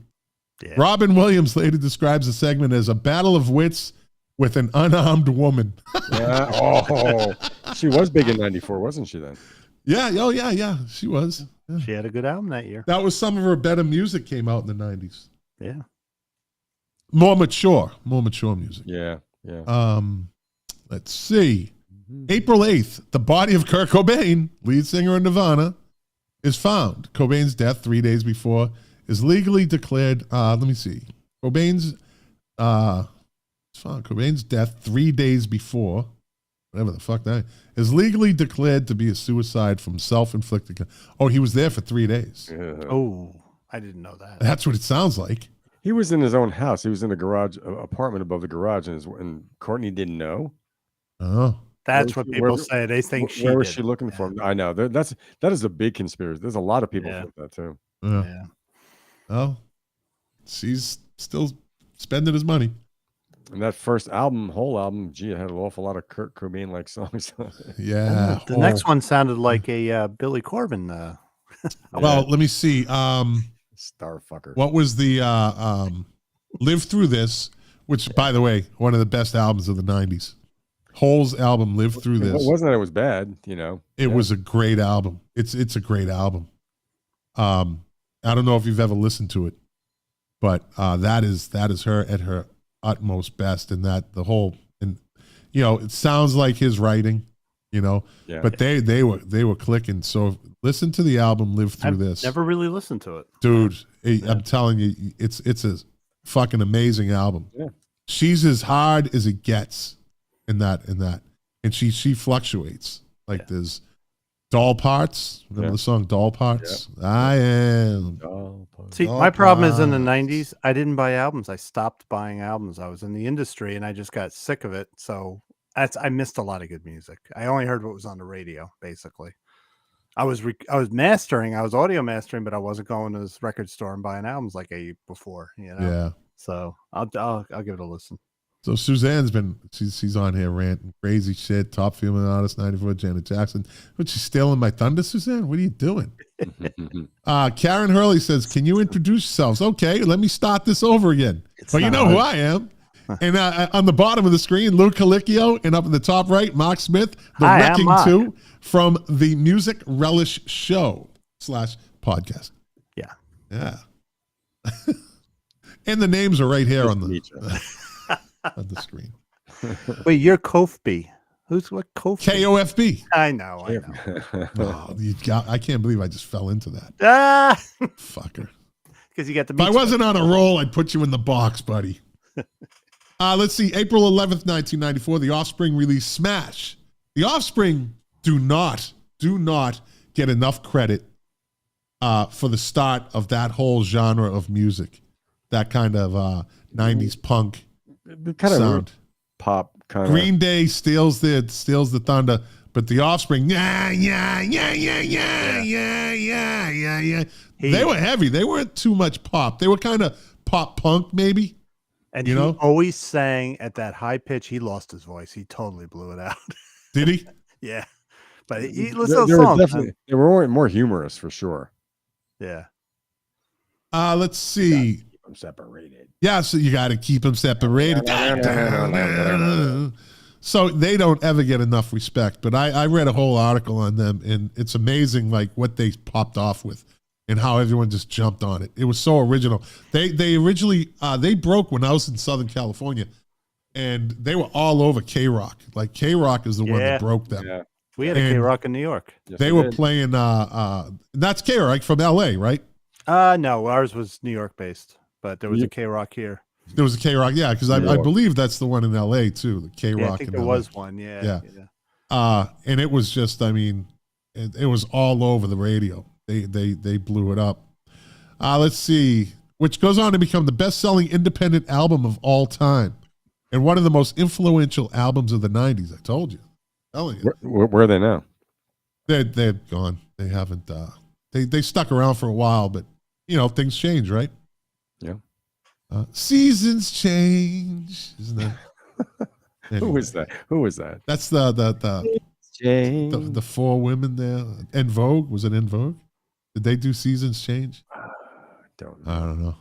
Yeah. Robin Williams later describes the segment as a battle of wits with an unarmed woman. Yeah. Oh, she was big in '94, wasn't she? Then. Yeah. Oh, yeah. She was. Yeah. She had a good album that year. That was some of her better music came out in the 90s. Yeah. More mature music. Yeah. Let's see. April 8th, the body of Kurt Cobain, lead singer of Nirvana, is found. Cobain's death 3 days before is legally declared. Let me see. Cobain's death 3 days before, whatever the fuck that is legally declared to be a suicide from self-inflicted. Oh, he was there for 3 days. Yeah. Oh, I didn't know that. That's what it sounds like. He was in his own house. He was in a garage apartment above the garage, and Courtney didn't know. Oh, That's Where- what people where- say. They think she Where was did she it. looking for him? I know that is a big conspiracy. There's a lot of people Yeah. think that too. yeah. Yeah. Well, she's still spending his money. And that first album, whole album, gee, it had an awful lot of Kurt Cobain like songs. Yeah. The next one sounded like a Billy Corbin. Well, let me see. Starfucker. What was the Live Through This, which, by the way, one of the best albums of the 90s. Hole's album, Live Through It This. wasn't that it was bad, you know. It was a great album. It's a great album. I don't know if you've ever listened to it, but that is her at her utmost best, and that the whole, and it sounds like his writing, Yeah. but they were clicking. So listen to the album Live Through This. Never really listened to it. Dude, I'm telling you, it's a fucking amazing album. Yeah. She's as hard as it gets in that, and she fluctuates. Like there's Doll Parts. Remember the song Doll Parts? I am. See, Doll my problem is in the Parts. 90s, I didn't buy albums. I stopped buying albums. I was in the industry and I just got sick of it. So I missed a lot of good music. I only heard what was on the radio, basically. I was mastering, I was audio mastering, but I wasn't going to this record store and buying albums like I before, Yeah. So I'll give it a listen. So Suzanne's she's on here ranting crazy shit. Top female artist 94, Janet Jackson. What, she's stealing my thunder, Suzanne? What are you doing? Karen Hurley says, "Can you introduce yourselves?" Okay, let me start this over again. Well, you know who I am. And on the bottom of the screen, Lou Calicchio, and up in the top right, Mark Smith, the Hi, I'm Wrecking Mark. 2 from the Music Relish Show /podcast. Yeah. Yeah. And the names are right here on Meet the on the screen. Wait, you're Kofby. What Kofby? KOFB. I know. Oh, I can't believe I just fell into that. Ah, Fucker. because you got the. If I wasn't on a roll, I'd put you in the box, buddy. Let's see. April 11th, 1994, The Offspring released Smash. The Offspring do not get enough credit for the start of that whole genre of music. That kind of 90s punk kind of sound. pop kind of. Green Day steals the thunder, but The Offspring, yeah. They were heavy. They weren't too much pop. They were kind of pop punk, maybe. And You he know? always sang at that high pitch. He lost his voice. He totally blew it out. Did he? Yeah, but he They, listen to they the were song. definitely more humorous for sure. Yeah, Let's see. them separated. Yeah, so you got to keep them separated. So they don't ever get enough respect. But I read a whole article on them, and it's amazing like what they popped off with and how everyone just jumped on it. It was so original. They originally they broke when I was in Southern California, and they were all over K-Rock. Like K-Rock is the one that broke them. Yeah. We had a K-Rock in New York. Yes, They we were did. playing that's K-Rock from LA, right? No, ours was New York based, but there was a K-Rock here. There was a K-Rock, yeah, because I believe that's the one in LA too, the K-Rock. Yeah, I think there was one, yeah. And it was just, I mean, it was all over the radio. They blew it up. Let's see, which goes on to become the best-selling independent album of all time, and one of the most influential albums of the '90s. I told you, I'm telling you. Where are they now? They're gone. They haven't. They stuck around for a while, but you know things change, right? Yeah. Seasons change, isn't that? Anyway, Who is that? Who is that? That's the four women there. En Vogue, was it En Vogue? Did they do Seasons Change? Don't know. I don't know.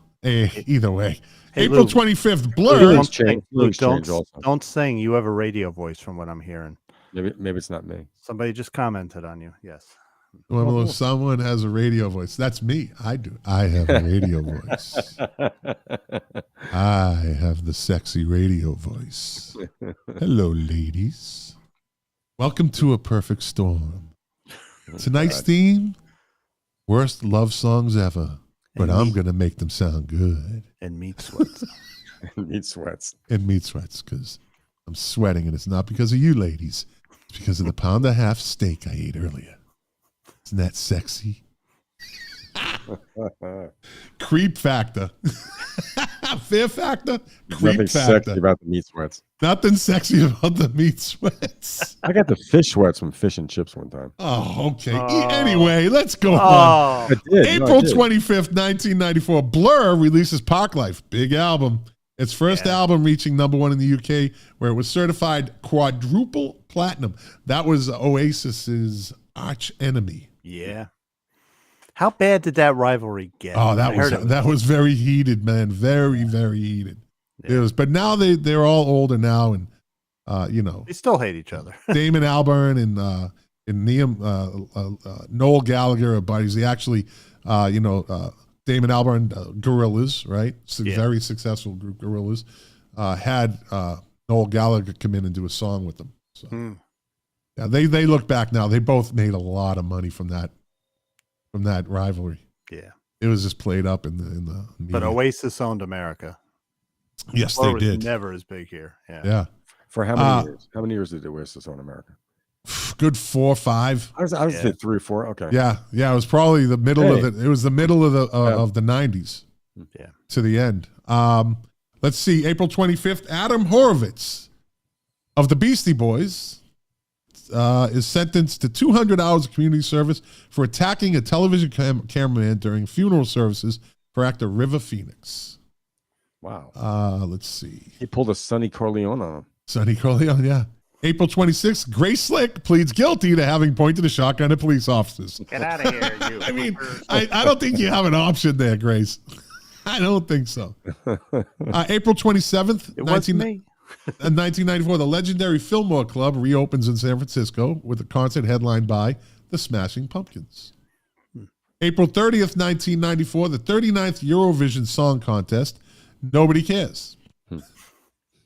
Either way, Hey, April Lou. 25th. Blur. Luke, change. Luke's change also. Don't sing. You have a radio voice from what I'm hearing. Maybe it's not me. Somebody just commented on you. Yes. Well, if someone has a radio voice, that's me. I do. I have a radio voice. I have the sexy radio voice. Hello, ladies. Welcome to A Perfect Storm. Tonight's theme, worst love songs ever, but I'm going to make them sound good. And meat sweats. Meat sweats. And meat sweats, because I'm sweating, and it's not because of you, ladies. It's because of the pound and a half steak I ate earlier. Isn't that sexy? Creep factor. Fear factor? Creep Nothing factor. sexy about the meat sweats. Nothing sexy about the meat sweats. I got the fish sweats from Fish and Chips one time. Oh, okay. Anyway, let's go on. Oh, I did. April 25th, 1994, Blur releases Parklife. Big album. Its first album reaching #1 in the UK, where it was certified quadruple platinum. That was Oasis's arch enemy. yeah. How bad did that rivalry get? Oh, I that was very heated, man. Very, very heated. Yeah. It was, but now they're all older now, and you know, They still hate each other. Damon Albarn and Liam Noel Gallagher are buddies. They actually, Damon Albarn, Gorillaz, right? Very successful group, Gorillaz, had Noel Gallagher come in and do a song with them. So yeah, they look back now. They both made a lot of money from that rivalry. Yeah. It was just played up in the media. But Oasis owned America. Yes, Blur they was did. never as big here. Yeah. Yeah. For how many years? How many years did Oasis own America? Good 4 or 5. I was at 3 or 4. Okay. Yeah. It was probably the middle of it. It was the middle of the 90s. Yeah. To the end. Let's see. April 25th. Adam Horovitz of the Beastie Boys is sentenced to 200 hours of community service for attacking a television cameraman during funeral services for actor River Phoenix. Wow. Let's see. He pulled a Sonny Corleone on him. Sonny Corleone, yeah. April 26th, Grace Slick pleads guilty to having pointed a shotgun at police officers. Get out of here, you. I mean, I don't think you have an option there, Grace. I don't think so. April 27th, It wasn't me. 1994, the legendary Fillmore Club reopens in San Francisco with a concert headlined by the Smashing Pumpkins. April 30th, 1994, the 39th Eurovision Song Contest, Nobody Cares.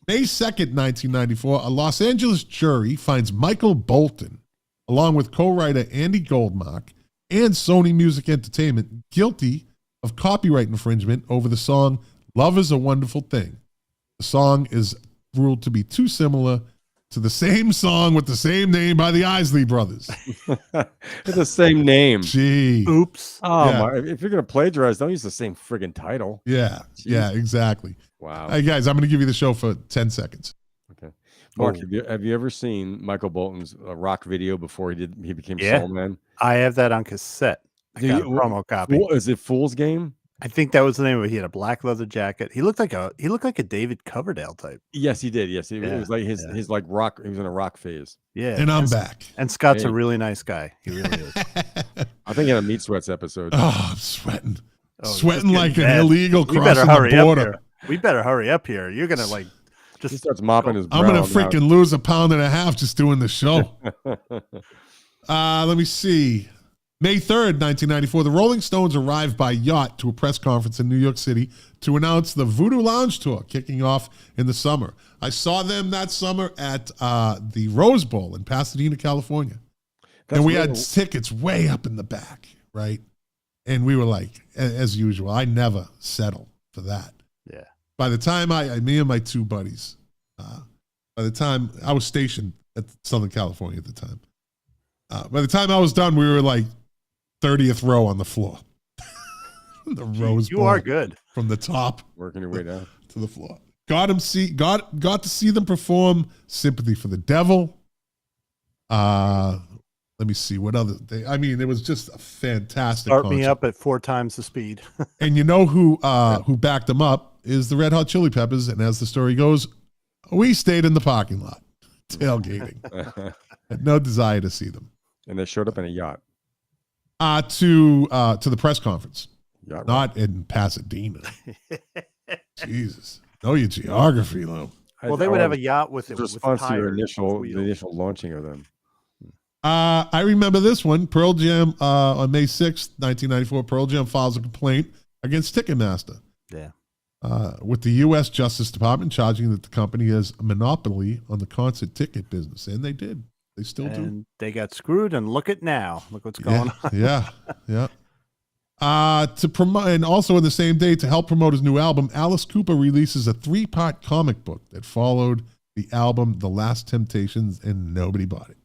May 2nd, 1994, a Los Angeles jury finds Michael Bolton, along with co-writer Andy Goldmark and Sony Music Entertainment, guilty of copyright infringement over the song Love is a Wonderful Thing. The song is ruled to be too similar to the same song with the same name by the Isley Brothers. It's the same name. Gee. Oops. Oh Yeah. my! If you're gonna plagiarize, don't use the same friggin' title. Yeah. Jeez. Yeah, exactly. Wow. Hey, guys, I'm going to give you the show for 10 seconds. Okay. Mark, have you ever seen Michael Bolton's rock video before he became Yeah. Soul Man? I have that on cassette. I Do got you- a promo copy. Is it Fool's Game? I think that was the name of it. He had a black leather jacket. He looked like a David Coverdale type. Yes, he did. Yes, it Yeah, was like his like rock. He was in a rock phase. Yeah. And I'm back. And Scott's Hey. a really nice guy. He really is. I think in a Meat Sweats episode. Oh, I'm sweating. sweating getting like an bad. illegal We better crossing hurry the up border. here. We better hurry up here. You're gonna like He just starts mopping his brow. I'm gonna now. freaking lose 1.5 pounds just doing the show. Let me see. May 3rd, 1994, the Rolling Stones arrived by yacht to a press conference in New York City to announce the Voodoo Lounge Tour kicking off in the summer. I saw them that summer at the Rose Bowl in Pasadena, California. And we had tickets way up in the back, right? And we were like, as usual, I never settle for that. Yeah. By the time me and my two buddies, by the time I was stationed at Southern California at the time, by the time I was done, we were like 30th row on the floor. The Rose Bowl. You are good. From the top. Working your way down. To the floor. Got to see them perform Sympathy for the Devil. Let me see what other they. I mean, it was just a fantastic. Start concert. me up at 4 times the speed. And you know who backed them up is the Red Hot Chili Peppers. And as the story goes, we stayed in the parking lot tailgating. Had no desire to see them. And they showed up in a yacht. To the press conference, Yacht not in Pasadena. Jesus, know your geography, Lou. Well, they would have a yacht with in it. response to your the initial launching of them. I remember this one. Pearl Jam on May 6th, 1994. Pearl Jam files a complaint against Ticketmaster. Yeah. With the U.S. Justice Department charging that the company has a monopoly on the concert ticket business, and they did. They still do. They got screwed, and look at now. Look what's going on. Yeah. To promote, and also in the same day, to help promote his new album, Alice Cooper releases a 3-part comic book that followed the album The Last Temptations, and nobody bought it.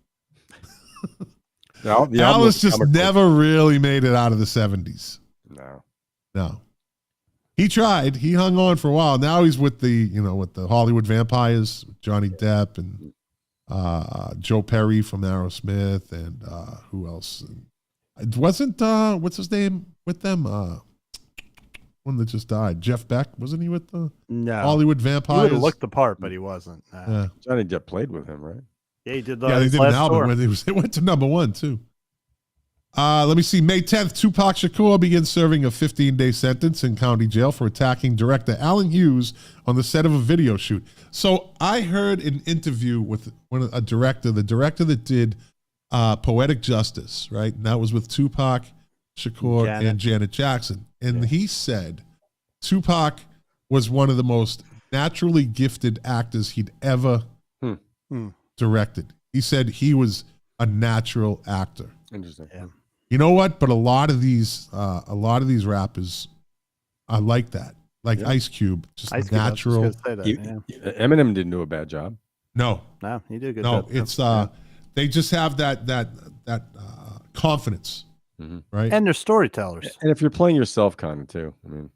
The Alice just never really made it out of the 70s. No. He tried. He hung on for a while. Now he's with the Hollywood Vampires, Johnny Depp and Joe Perry from Aerosmith, and who else? It wasn't what's his name with them? One that just died, Jeff Beck, wasn't he with the Hollywood Vampires? He would have looked the part, but he wasn't. Yeah. Johnny Depp played with him, right? Yeah, he did. They did an album where it went to #1 too. Let me see. May 10th, Tupac Shakur begins serving a 15-day sentence in county jail for attacking director Alan Hughes on the set of a video shoot. So I heard an interview with the director that did Poetic Justice, right? And that was with Tupac Shakur and Janet Jackson. And he said Tupac was one of the most naturally gifted actors he'd ever directed. He said he was a natural actor. Interesting. Yeah. You know what? But a lot of these rappers are like that. Like Ice Cube, just natural. Eminem didn't do a bad job. No, he did a good No, job. it's they just have that confidence, right? And they're storytellers. And if you're playing yourself, kind of too. I mean,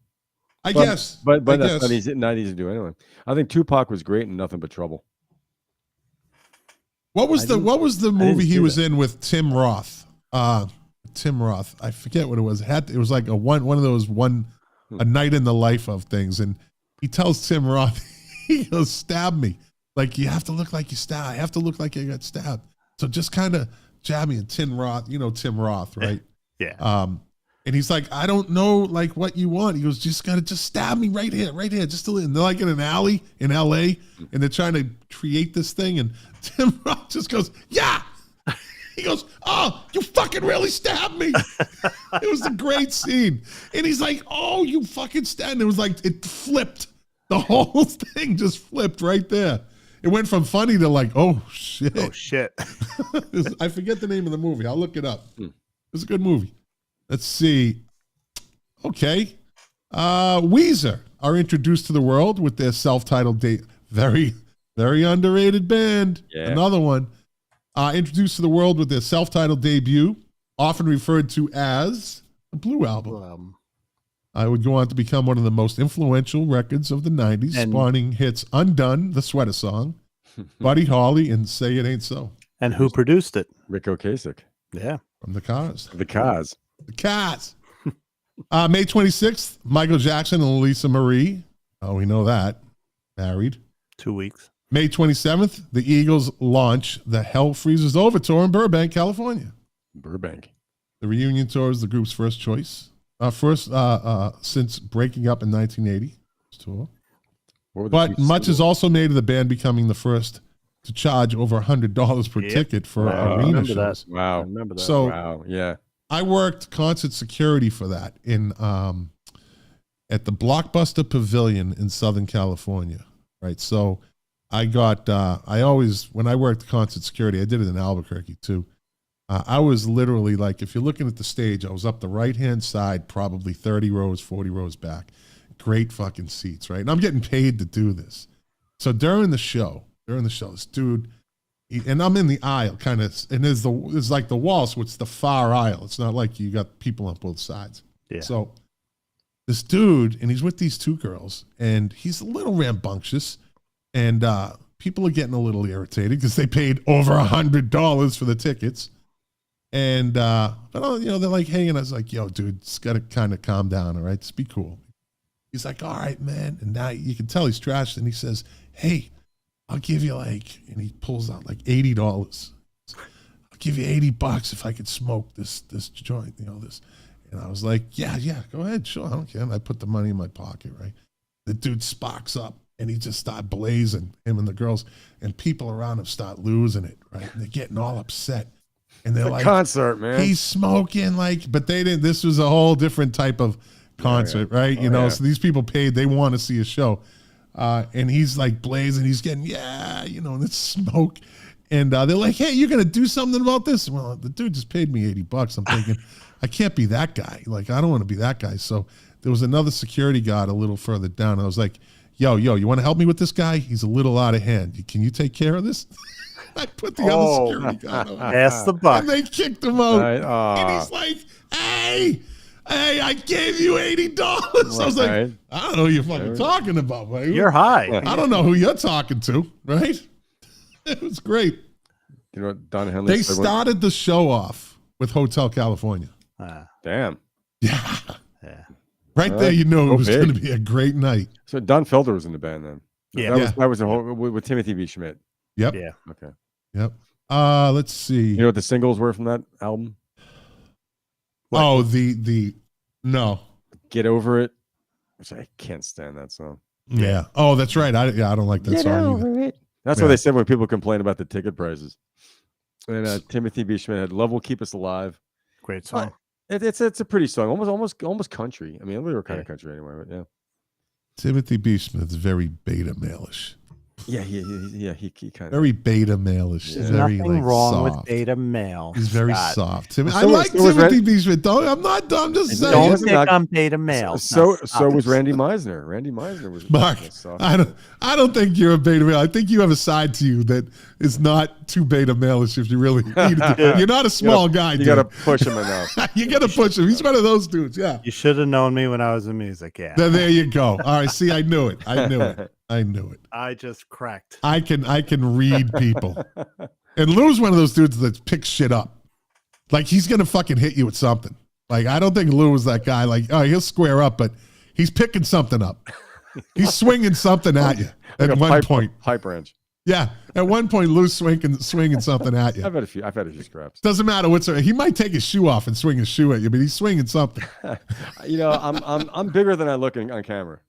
I guess, but that's not easy to do anyway. I think Tupac was great in Nothing But Trouble. What was the movie he was in with Tim Roth? Tim Roth. I forget what it was. It was like one of those a night in the life of things. And he tells Tim Roth, he goes, "Stab me. Like, you have to look like you stabbed. I have to look like you got stabbed. So just kind of jab me." And Tim Roth, Tim Roth, right? Yeah. And he's like, "I don't know like what you want." He goes, just stab me right here. Just and they're like in an alley in LA and they're trying to create this thing. And Tim Roth just goes, "Yeah." He goes, "Oh, you fucking really stabbed me." It was a great scene. And he's like, "Oh, you fucking stabbed." And it was like, it flipped. The whole thing just flipped right there. It went from funny to like, oh shit. I forget the name of the movie. I'll look it up. It was a good movie. Let's see. Okay. Weezer are introduced to the world with their self-titled very, very underrated band. Yeah. Another one. Introduced to the world with their self-titled debut, often referred to as the Blue Album. I would go on to become one of the most influential records of the 90s, spawning hits Undone, the Sweater Song, Buddy Holly, and Say It Ain't So. And who produced it? Rick Ocasek. Yeah. From the Cars. The Cars. May 26th, Michael Jackson and Lisa Marie. Oh, we know that. Married. 2 weeks. May 27th, the Eagles launch the Hell Freezes Over tour in Burbank, California. Burbank. The reunion tour is the group's first choice First since breaking up in 1980. Tour. But much is also made of the band becoming the first to charge over $100 per ticket for arena shows. Wow. I remember that. So wow. Yeah. I worked concert security for that in at the Blockbuster Pavilion in Southern California. Right. So I got when I worked concert security, I did it in Albuquerque too. I was literally like, if you're looking at the stage, I was up the right-hand side, probably 30 rows, 40 rows back. Great fucking seats, right? And I'm getting paid to do this. So during the show, this dude, and I'm in the aisle kind of, and there's like the wall, so it's the far aisle. It's not like you got people on both sides. Yeah. So this dude, and he's with these two girls, and he's a little rambunctious, and people are getting a little irritated because they paid over $100 for the tickets. And but they're like hanging. I was like, yo, dude, it's got to kind of calm down, all right? Just be cool. He's like, all right, man. And now you can tell he's trashed. And he says, hey, I'll give you and he pulls out like $80. I'll give you $80 if I could smoke this joint, this. And I was like, yeah, go ahead, sure, I don't care. And I put the money in my pocket, right? The dude sparks up and he just started blazing, him and the girls, and people around him start losing it, right? And they're getting all upset. And they're like, concert, man. He's smoking, but they didn't. This was a whole different type of concert, right? So these people paid, they want to see a show. And he's like blazing, he's getting, and it's smoke. And they're like, hey, you're going to do something about this? Well, the dude just paid me $80. I'm thinking, I can't be that guy. Like, I don't want to be that guy. So there was another security guard a little further down. I was like, yo, you want to help me with this guy? He's a little out of hand. Can you take care of this? I put the other security guard on. Pass the buck. And they kicked him out. And he's like, hey, I gave you $80. I was like, I don't know who you're fucking talking about, buddy. You're high. I don't know who you're talking to, right? It was great. You know what Don Henley They started the show off with Hotel California. Damn. Yeah. Right there, you know it was going to be a great night. So Don Felder was in the band then. Yeah. That was the whole with Timothy B. Schmidt. Yep. Yeah. Okay. Yep. Let's see. You know what the singles were from that album? What? Oh, no. Get Over It. Which I can't stand that song. Yeah. Oh, that's right. I don't like that song either. That's what they said when people complain about the ticket prices. And Timothy B. Schmidt had "Love Will Keep Us Alive." Great song. It's a pretty song, almost country. I mean, we were kind of country anyway, but yeah. Timothy B. Schmidt's very beta male-ish. Yeah, he kind of very beta male-ish. There's very nothing wrong soft. with beta male. He's very Scott. soft. I like Timothy B. Schmidt. I'm not dumb. Just saying. Don't pick on beta male. So was Randy Meisner. Randy Meisner was Mark. soft. I don't think you're a beta male. I think you have a side to you that is not too beta male-ish. If you really need it, you're not a small guy. You got to push him enough. You got to push him. He's one of those dudes. Yeah. You should have known me when I was in music. Yeah. There you go. All right. See, I knew it. I knew it. I just cracked. I can read people. And Lou's one of those dudes that picks shit up. Like, he's going to fucking hit you with something. Like, I don't think Lou was that guy. Like, oh, he'll square up, but he's picking something up. He's swinging something at you at one point. Pipe wrench. Yeah. At one point, Lou's swinging something at you. I've had a few scraps. Doesn't matter he might take his shoe off and swing his shoe at you, but he's swinging something. I'm bigger than I look on camera.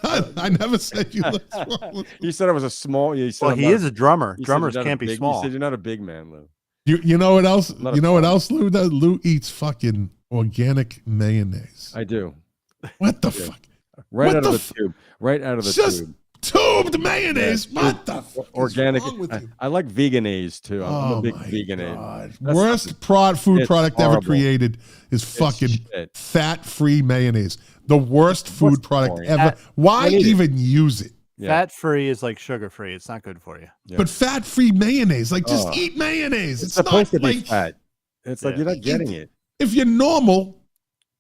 I never said you look small. You said I was a small. He is a drummer. Drummers can't be small. You said you're not a big man, Lou. You know what else? You know what else Lou does? Lou eats fucking organic mayonnaise. I do. What the fuck? Right out of the tube. Right out of the tube. Tubed mayonnaise. Yeah. What the fuck? Organic. I like veganese too. I'm a big veganese. Worst food product ever created is fucking fat-free mayonnaise. The worst food product ever. Why even use it? Yeah. Fat-free is like sugar-free. It's not good for you. Yeah. But fat-free mayonnaise, just eat mayonnaise. It's supposed not to be fat. It's like you're not getting it. If you're normal,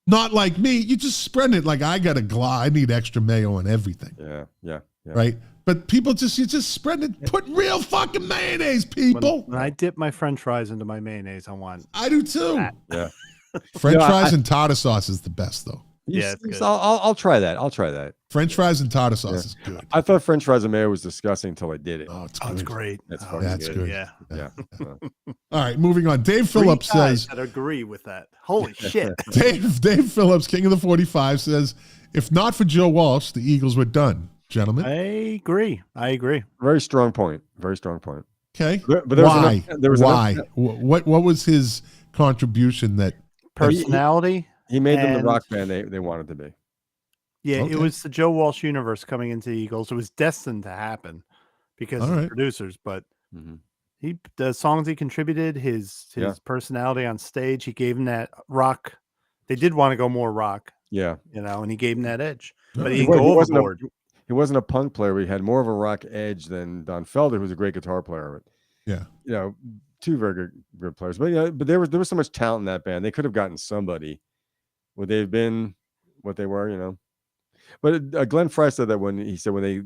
not like me, you just spread it. Like, I got I need extra mayo on everything. Yeah. Right? But people you just spread it. Put real fucking mayonnaise, people. When I dip my French fries into my mayonnaise, I do too. Yeah. French fries and tartar sauce is the best, though. Yeah, it's good. I'll try that. I'll try that. French fries and tartar sauce is good. I thought French fries and mayo was disgusting until I did it. Oh, it's Oh, it's good. great. That's Oh, fucking That's good. Yeah. Yeah. All right, moving on. Dave Three Phillips guys says, that agree with that. Holy shit. Dave Phillips, King of the 45, says, if not for Joe Walsh, the Eagles were done, gentlemen. I agree. Very strong point. Very strong point. Okay. But there was Why? there was Why? enough- What was his contribution that Personality. He made them the And- rock band they wanted to be. Yeah, Okay. it was the Joe Walsh universe coming into the Eagles. It was destined to happen because All of the right. producers, but Mhm. the songs he contributed, his Yeah. personality on stage, he gave him that rock. They did want to go more rock, Yeah. and he gave him that edge. All But right. he didn't go wasn't overboard. he wasn't a punk player. He had more of a rock edge than Don Felder, who was a great guitar player. But, Yeah. Two very good players. But but there was so much talent in that band. They could have gotten somebody. Would they have been what they were? But Glenn Fry said that when they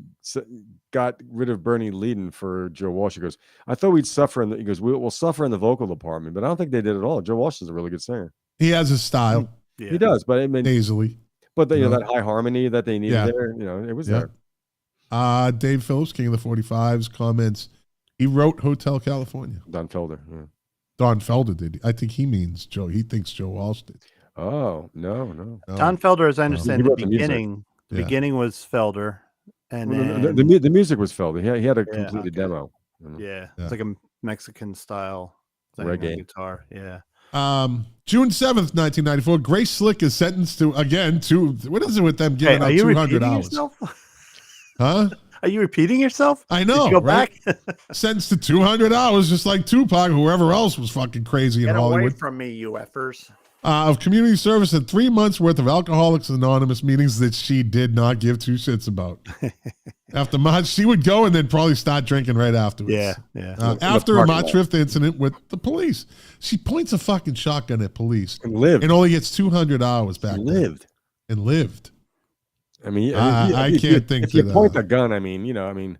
got rid of Bernie Leadon for Joe Walsh, he goes, "I thought we'd suffer." He goes, "We'll suffer in the vocal department," but I don't think they did at all. Joe Walsh is a really good singer. He has a style, Yeah. He does, but I mean, nasally. that high harmony that they needed Yeah. there, it was Yeah. there. Dave Phillips, King of the 45s, comments, he wrote Hotel California. Don Felder. Yeah. Don Felder did. I think he means Joe. He thinks Joe Walsh did. Oh no. No. Don Felder, as I understand, He the wrote the music. beginning, Yeah. beginning was Felder, and Well, then the music was Felder. He had a completely okay. demo. yeah, Yeah. it's like a Mexican style thing on Reggae. guitar. Yeah, June 7th, 1994, Grace Slick is sentenced to, what is it with them hey, giving are out you 200 repeating hours? yourself? Huh? Are you repeating yourself? I Did know, you go right? back? Sentenced to 200 hours, just like Tupac, whoever else was fucking crazy in Get away Hollywood. from me, you effers. Of community service and 3 months worth of Alcoholics Anonymous meetings that she did not give two shits about. After March, she would go and then probably start drinking right afterwards. Yeah. After a parking March lot. 5th incident with the police, she points a fucking shotgun at police And lived. and only gets 200 hours back. then. lived. And lived. I mean, I can't think if you that, point the gun. I mean,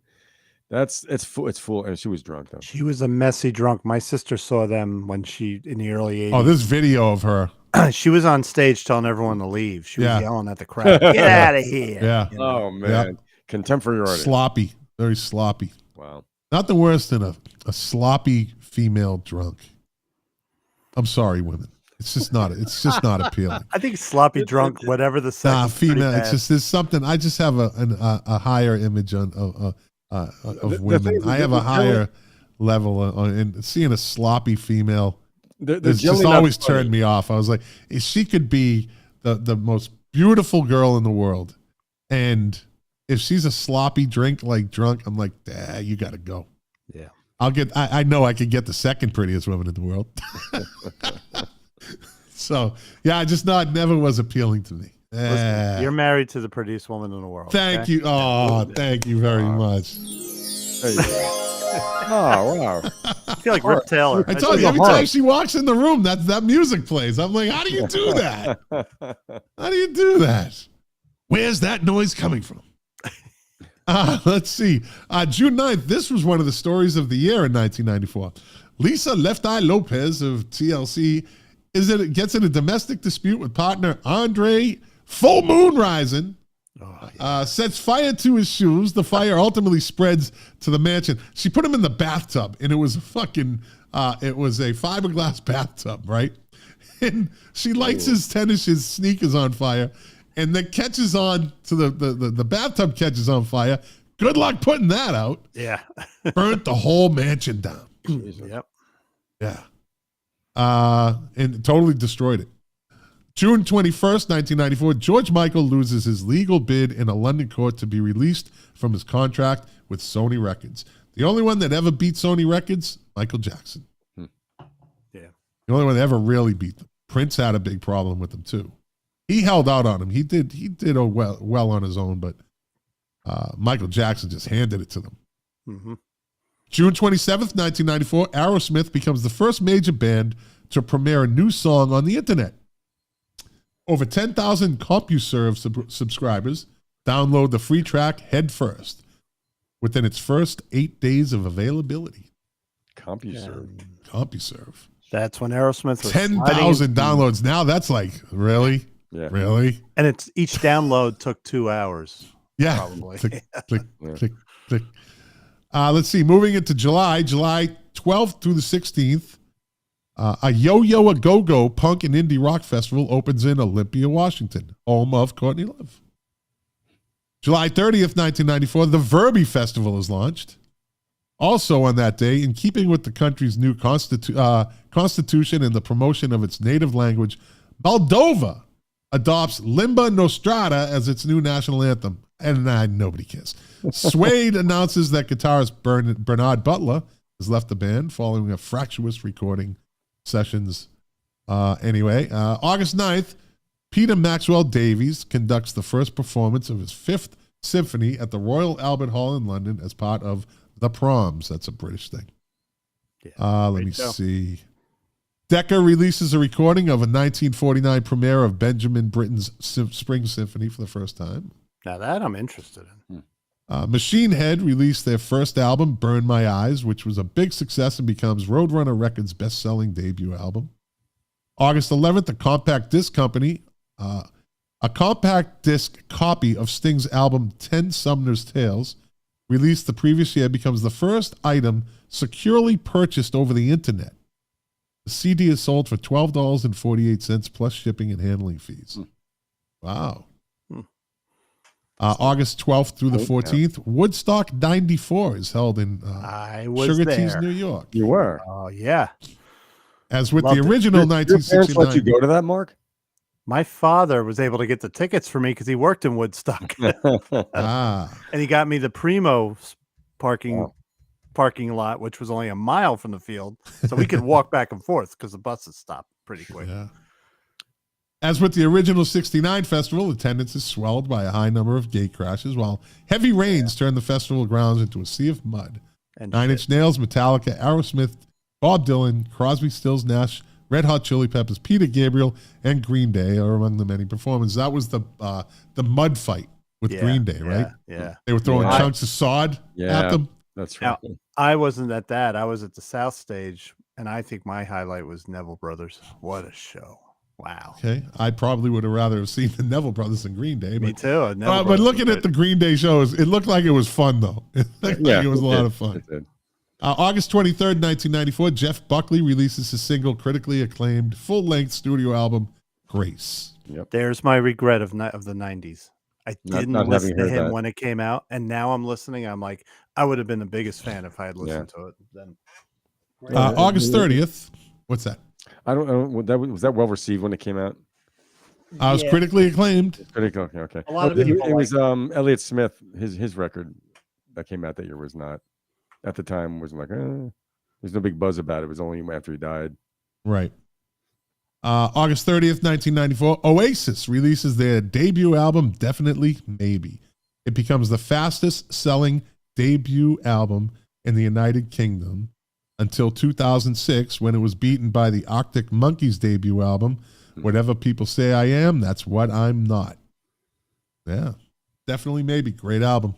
it's full. And she was drunk though. She was a messy drunk. My sister saw them when she in the early 80s. Oh, this video of her. She was on stage telling everyone to leave. She was Yeah. yelling at the crowd, "Get out of here!" Yeah. You know? Oh man, contemporary artist. Sloppy. Very sloppy. Wow. Nothing worse than a sloppy female drunk. I'm sorry, women. It's just not appealing. I think sloppy drunk, whatever the sex. Nah, is pretty female. It's bad. just there's something. I just have a higher image of The women. thing is, I have a the- higher level and seeing a sloppy female. They're It's just generally not always funny. turned me off. I was like, if she could be the most beautiful girl in the world, and if she's a sloppy drunk, I'm like, you got to go. Yeah. I know I could get the second prettiest woman in the world. So yeah, never was appealing to me. Listen, you're married to the prettiest woman in the world. Thank okay? you. Oh, thank you very much. There you go. Oh wow. I feel like Rip Taylor. I told you, every time she walks in the room, that music plays. I'm like, how do you do that? How do you do that? Where's that noise coming from? Let's see. June 9th, this was one of the stories of the year in 1994. Lisa Left Eye Lopez of TLC gets in a domestic dispute with partner Andre Full Moon Rising. Sets fire to his shoes. The fire ultimately spreads to the mansion. She put him in the bathtub, and it was a fiberglass bathtub, right? And she lights his sneakers on fire, and then catches on to the bathtub catches on fire. Good luck putting that out. Yeah. Burnt the whole mansion down. Yep. Yeah. And totally destroyed it. June 21st, 1994, George Michael loses his legal bid in a London court to be released from his contract with Sony Records. The only one that ever beat Sony Records, Michael Jackson. Yeah. The only one that ever really beat them. Prince had a big problem with them too. He held out on him. He did well on his own, but Michael Jackson just handed it to them. Mm-hmm. June 27th, 1994, Aerosmith becomes the first major band to premiere a new song on the internet. Over 10,000 CompuServe subscribers download the free track Head First within its first 8 days of availability. CompuServe. CompuServe. That's when Aerosmith was 10,000 sliding- downloads. Now that's like, really? Yeah. Really? And it's each download took 2 hours. Yeah. Probably. Click, click, Yeah. click, click. Let's see. Moving into July 12th through the 16th, a Yo-Yo A Go-Go punk and indie rock festival opens in Olympia, Washington, home of Courtney Love. July 30th, 1994, the Verby Festival is launched. Also on that day, in keeping with the country's new constitution and the promotion of its native language, Moldova adopts Limba Nostrada as its new national anthem. And nobody cares. Suede announces that guitarist Bernard Butler has left the band following a fractious recording sessions. August 9th, Peter Maxwell Davies conducts the first performance of his 5th symphony at the Royal Albert Hall in London as part of The Proms. That's a British thing. Yeah, Let me see. Decca releases a recording of a 1949 premiere of Benjamin Britten's Spring Symphony for the first time. Now that I'm interested in. Machine Head released their first album, Burn My Eyes, which was a big success and becomes Roadrunner Records' best-selling debut album. August 11th, a compact disc company, a compact disc copy of Sting's album 10 Sumner's Tales, released the previous year, becomes the first item securely purchased over the internet. The CD is sold for $12.48 plus shipping and handling fees. Wow. August 12th through the 14th, Woodstock 94 is held in I was Sugar there. Tees, New York. You were. Oh yeah. As with Loved the it. original Your parents let 1969. you go to that, Mark? My father was able to get the tickets for me because he worked in Woodstock, Ah, and he got me the Primo parking Wow. parking lot, which was only a mile from the field, so we could walk back and forth because the buses stopped pretty quick. yeah. As with the original 69 festival, attendance is swelled by a high number of gate crashes, while heavy rains turn the festival grounds into a sea of mud. And Nine Inch Nails, Metallica, Aerosmith, Bob Dylan, Crosby, Stills, Nash, Red Hot Chili Peppers, Peter Gabriel, and Green Day are among the many performers. That was the mud fight with Yeah, Green Day, right? Yeah. They were throwing Yeah. chunks of sod at them. That's Now, right. I wasn't at that. I was at the South Stage, and I think my highlight was Neville Brothers. What a show! Wow. Okay, I probably would have rather have seen the Neville Brothers than Green Day, Me but too. but looking at the Green Day shows, it looked like it was fun though. It looked like it was a lot of fun. It did. August 23rd, 1994, Jeff Buckley releases his single, critically acclaimed full-length studio album, Grace. Yep. There's my regret of the 90s. I didn't not listen having to heard him that. when it came out, and now I'm listening. I'm like, I would have been the biggest fan if I had listened to it then. August 30th, what's that? I don't know. Was that well received when it came out? I was critically acclaimed. Critical. Okay. A lot of it, people it was Elliott Smith. His record that came out that year was not at the time was like there's no big buzz about it. It was only after he died. Right. August 30th, 1994, Oasis releases their debut album, Definitely Maybe. It becomes the fastest selling debut album in the United Kingdom until 2006, when it was beaten by the Arctic Monkeys debut album, Whatever People Say I Am, That's What I'm Not. Yeah, Definitely Maybe. Great album.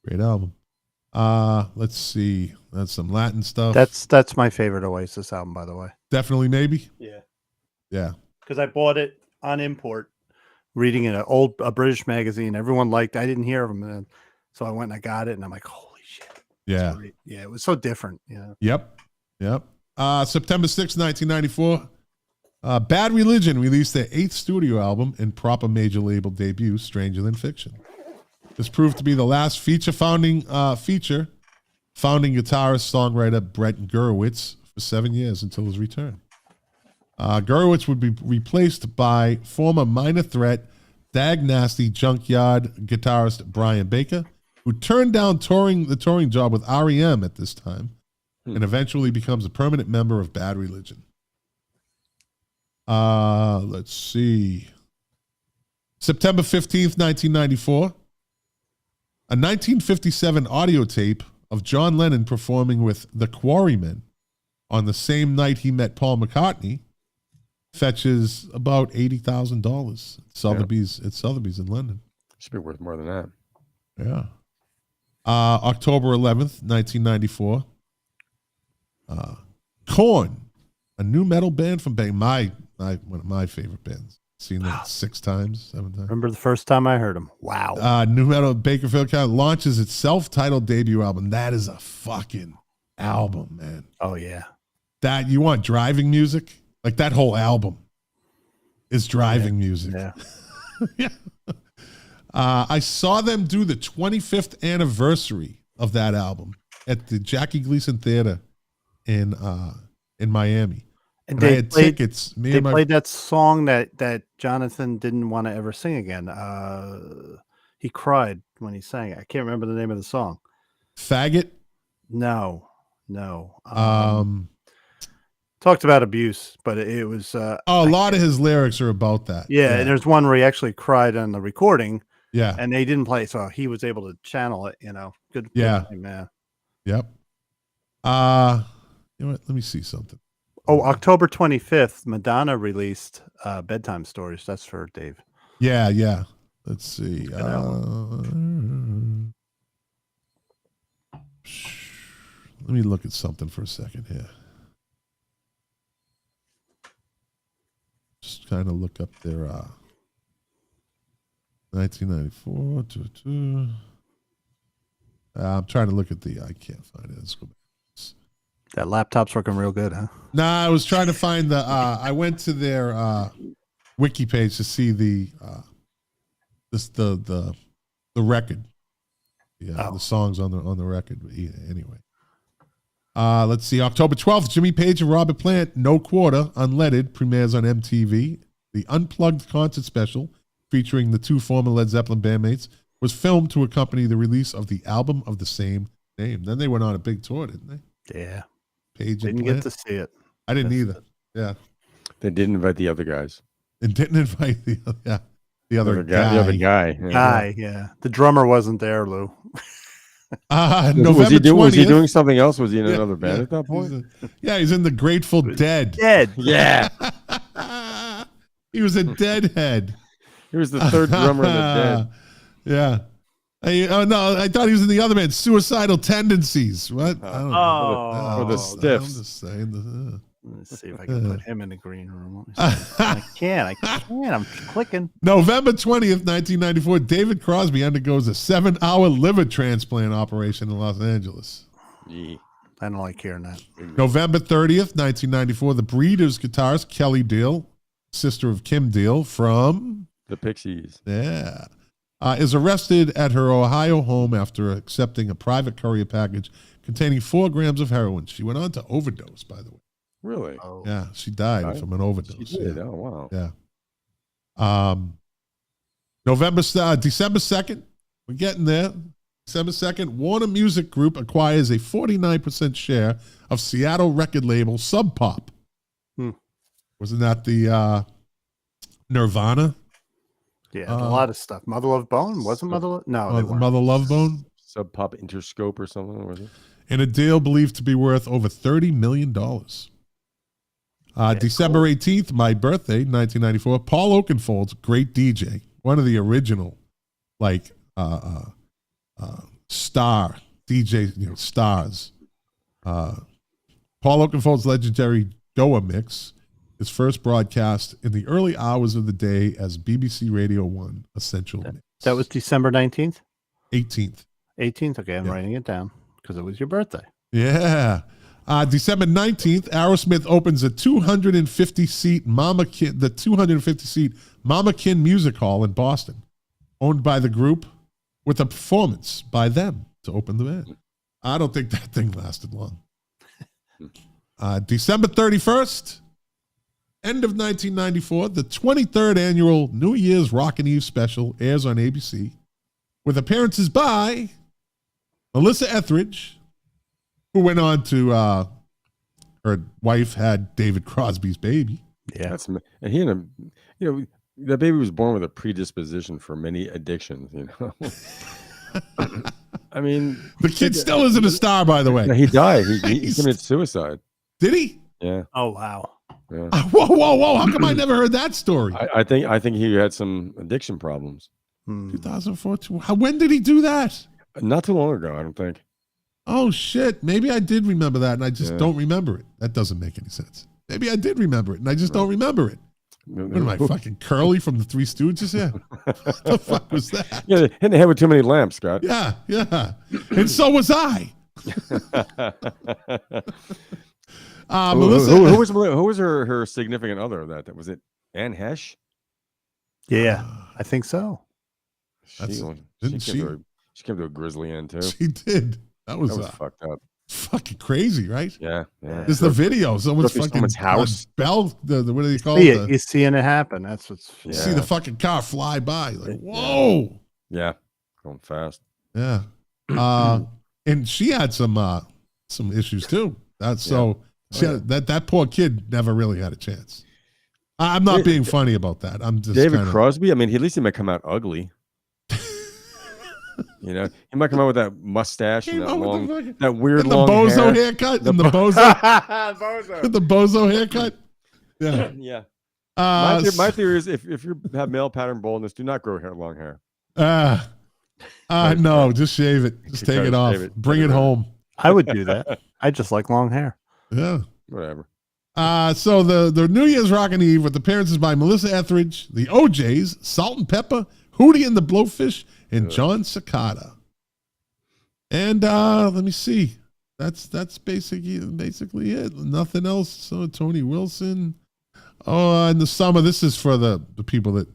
Great album. Let's see. That's some Latin stuff. That's my favorite Oasis album, by the way. Definitely Maybe. Yeah. Yeah. Because I bought it on import, reading in a British magazine. Everyone liked. I didn't hear of them, and so I went and I got it, and I'm like, holy shit! Yeah. Great. Yeah, it was so different. Yeah. Yep. September 6th, 1994, Bad Religion released their 8th studio album and proper major label debut, Stranger Than Fiction. This proved to be the last founding guitarist, songwriter Brett Gurewitz for 7 years until his return. Gurewitz would be replaced by former Minor Threat, Dag Nasty Junkyard guitarist Brian Baker, who turned down the touring job with REM at this time, and eventually becomes a permanent member of Bad Religion. Let's see. September 15th, 1994. A 1957 audio tape of John Lennon performing with the Quarrymen on the same night he met Paul McCartney fetches about $80,000 at Sotheby's in London. Should be worth more than that. Yeah. October 11th, 1994. Korn, a new metal band from one of my favorite bands, Seen them 6 times, 7 times. Remember the first time I heard him? Wow. New Metal Bakerfield County launches its self-titled debut album. That is a fucking album, man. Oh yeah. That you want driving music? Like that whole album is driving music. Yeah. Yeah. I saw them do the 25th anniversary of that album at the Jackie Gleason Theater in Miami. And I they had played, tickets. they played that song that Jonathan didn't want to ever sing again. He cried when he sang it. I can't remember the name of the song. Faggot. No. Talked about abuse, but it was a lot of his lyrics are about that. Yeah, and there's one where he actually cried on the recording. Yeah. And they didn't play, so he was able to channel it, Good. Yeah. Good, man. Yep. You know what? Let me see something. Oh, October 25th, Madonna released Bedtime Stories. That's for Dave. Yeah. Let's see. Let me look at something for a second here. Just kind of look up their 1994. I'm trying to look at I can't find it. Let's go back. That laptop's working real good, huh? Nah, I was trying to find the. I went to their wiki page to see the record. Yeah, the songs on the record. Anyway, let's see. October 12th, Jimmy Page and Robert Plant, No Quarter, Unleaded, premieres on MTV. The Unplugged concert special, featuring the 2 former Led Zeppelin bandmates, was filmed to accompany the release of the album of the same name. Then they went on a big tour, didn't they? Yeah. Page didn't get to see it. I didn't either. Yeah. They didn't invite the other guys. And didn't invite the other guy. The other guy. Yeah. The drummer wasn't there, Lou. November was he 20th. Doing something else? Was he in another band at that point? He's in the Grateful Dead. Yeah. He was a Deadhead. He was the 3rd drummer in the Dead. Yeah. No, I thought he was in the other band, Suicidal Tendencies. What? I don't know. For the Stiffs. I'm just saying. Let's see if I can put him in the green room. I can't. I'm clicking. November 20th, 1994, David Crosby undergoes a 7-hour liver transplant operation in Los Angeles. Yeah. I don't like hearing that. November 30th, 1994, the Breeders guitarist Kelly Deal, sister of Kim Deal from the Pixies. Yeah. Is arrested at her Ohio home after accepting a private courier package containing 4 grams of heroin. She went on to overdose, by the way. Really? Oh. Yeah, she died from an overdose. She did. Yeah. Oh, wow. Yeah. December 2nd, we're getting there. December 2nd, Warner Music Group acquires a 49% share of Seattle record label Sub Pop. Wasn't that the Nirvana? Yeah, a lot of stuff. Mother Love Bone? Wasn't Mother Love? No, they weren't. Mother Love Bone? Sub Pop Interscope or something, was it? And a deal believed to be worth over $30 million. December 18th, my birthday, 1994, Paul Oakenfold's great DJ, one of the original, star DJ, stars. Paul Oakenfold's legendary Doa mix, his first broadcast in the early hours of the day as BBC Radio 1 Essential Mix. That was December 19th? 18th. 18th? Okay, I'm writing it down because it was your birthday. Yeah. December 19th, Aerosmith opens a 250-seat Mama Kin Music Hall in Boston, owned by the group, with a performance by them to open the band. I don't think that thing lasted long. December 31st, end of 1994, the 23rd annual New Year's Rockin' Eve special airs on ABC, with appearances by Melissa Etheridge, who went on to, her wife had David Crosby's baby. Yeah. And he and that baby was born with a predisposition for many addictions, I mean, the kid still isn't a star, by the way. He died. He committed suicide. Did he? Yeah. Oh, wow. Yeah. Whoa. How come I never heard that story? I think he had some addiction problems. 2014. When did he do that? Not too long ago, I don't think. Oh, shit. Maybe I did remember that, and I just don't remember it. That doesn't make any sense. Maybe I did remember it, and I just don't remember it. What am I, fucking Curly from the Three Stooges here? What the fuck was that? Yeah, hit in the head with too many lamps, Scott. Yeah, yeah. And so was I. Melissa, who was her significant other of that? Was it Anne Hesh? Yeah, I think so. She came to a grizzly end too. She did. That was fucked up. Fucking crazy, right? Yeah. There's the video. Someone's house. Bell. What do they call it? You're seeing it happen. That's what's. You see the fucking car fly by. Like, whoa. Yeah, going fast. Yeah. And she had some issues too. That poor kid never really had a chance. I'm not being funny about that. I'm just David Crosby. I mean, at least he might come out ugly. You know, he might come out with that mustache and that weird long bozo hair. haircut. And the bozo, the bozo haircut. Yeah, yeah. My theory is if you have male pattern baldness, do not grow long hair. No, just shave it. Just take it off. Bring it home. I would do that. I just like long hair. Yeah, whatever. So the New Year's Rockin' Eve with appearances by Melissa Etheridge, the OJs, Salt and Pepper, Hootie and the Blowfish, and John Cicada. And let me see. That's basically it. Nothing else. So Tony Wilson. Oh, in the summer, this is for the people that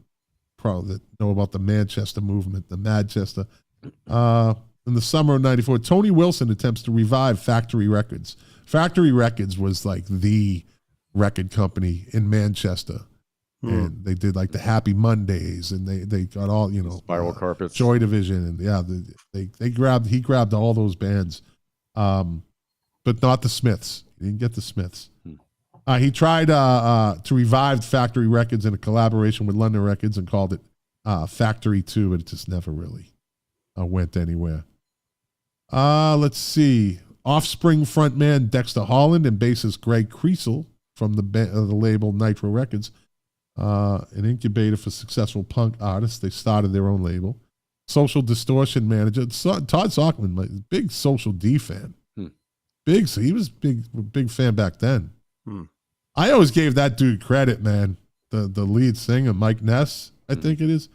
know about the Manchester movement, the Manchester. In the summer of '94, Tony Wilson attempts to revive Factory Records. Factory Records was like the record company in Manchester. And they did like the Happy Mondays, and they got all, Spiral Carpets, Joy Division, and he grabbed all those bands, but not the Smiths. He didn't get the Smiths. He tried to revive Factory Records in a collaboration with London Records and called it Factory 2, but it just never really went anywhere. Let's see. Offspring frontman Dexter Holland and bassist Greg Kriesel from the label Nitro Records. An incubator for successful punk artists. They started their own label. Social Distortion manager Todd Sockman, my big Social D fan. Big, so he was big fan back then. I always gave that dude credit, man. The lead singer, Mike Ness, I think it is.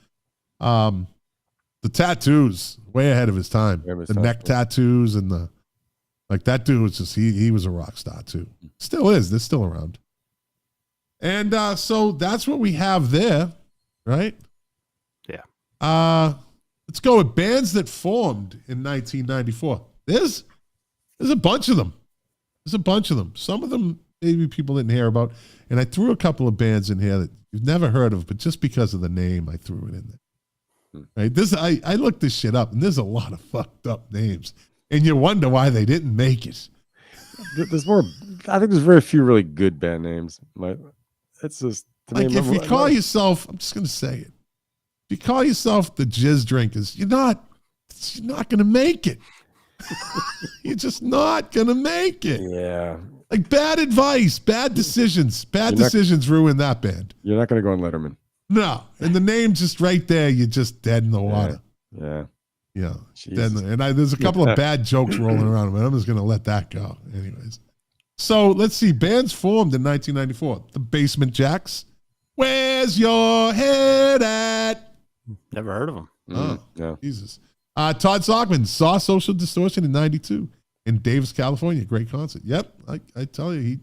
The tattoos, way ahead of his time. The neck tattoos and that dude was just he was a rock star too. Still is. They're still around. And so that's what we have there, right? Yeah. Let's go with bands that formed in 1994. There's a bunch of them. Some of them maybe people didn't hear about. And I threw a couple of bands in here that you've never heard of, but just because of the name, I threw it in there. Right? I looked this shit up, and there's a lot of fucked up names. And you wonder why they didn't make it. There's more. I think there's very few really good band names. It's just like if you call yourself, I'm just gonna say it. If you call yourself the Jizz Drinkers, you're not gonna make it. You're just not gonna make it. Yeah. Like bad advice, bad decisions. Bad decisions ruin that band. You're not gonna go on Letterman. No. And the name just right there, you're just dead in the water. Yeah. Yeah. There's a couple of bad jokes rolling around, but I'm just gonna let that go. Anyways. So let's see. Bands formed in 1994. The Basement Jacks. Where's your head at? Never heard of them. Oh, no. Jesus. Todd Sockman saw Social Distortion in 92 in Davis, California. Great concert. Yep. I tell you,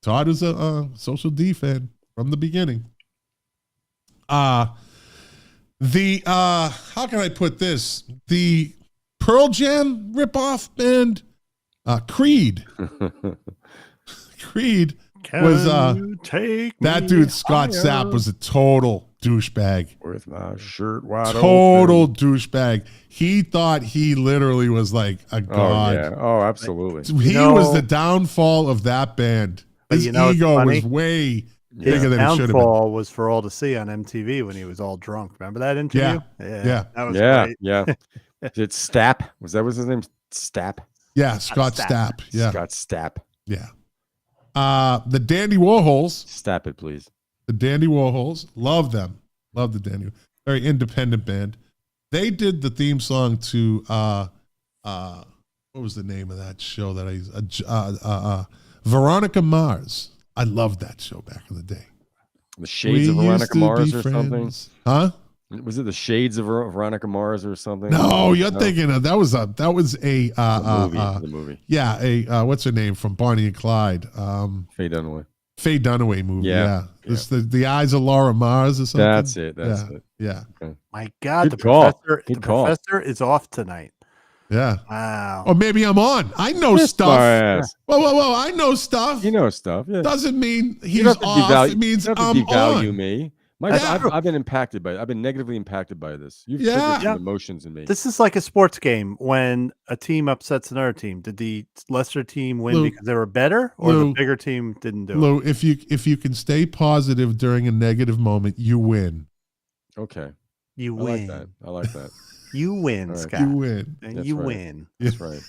Todd was a Social D fan from the beginning. How can I put this? The Pearl Jam ripoff band, Creed. Creed was that dude Scott Sapp was a total douchebag. With my shirt wide total open. Douchebag. He thought he literally was like a god. Oh, yeah. Oh, absolutely. He was the downfall of that band. His ego was way bigger than it should have been. Downfall was for all to see on MTV when he was all drunk. Remember that interview? Yeah. That was great. Yeah. Is it Stapp? Was his name? Stapp? Yeah, Scott Stapp. Yeah. Scott Stapp. Yeah. The Dandy Warhols. Stapp it, please. The Dandy Warhols. Love them. Love the Dandy. Very independent band. They did the theme song to what was the name of that show that Veronica Mars. I loved that show back in the day. The Shades of We used Veronica to be Mars or something? friends. Huh? Was it the Shades of Veronica Mars or something? No, you're thinking of that was a the movie. yeah, what's her name from Barney and Clyde? Faye Dunaway. Faye Dunaway movie. Yeah. This the Eyes of Laura Mars or something. That's it. That's it. Yeah. Okay. My God, Good call. Good call. professor is off tonight. Yeah. Wow. Or maybe I'm on. I know Kiss stuff. my ass. Whoa! I know stuff. You know stuff. Yeah. Doesn't mean he's You don't have to off. It means you don't I'm have to devalue on. me. Yeah. I've been impacted by it. I've been negatively impacted by this. You've Yeah. triggered some emotions in me. This is like a sports game when a team upsets another team. Did the lesser team win Lou, because they were better, or Lou, the bigger team didn't do it? Lou, if you can stay positive during a negative moment, you win. Okay. You I win. like that. I like that. You win, All right. Scott. You win. And That's you right. win. That's right.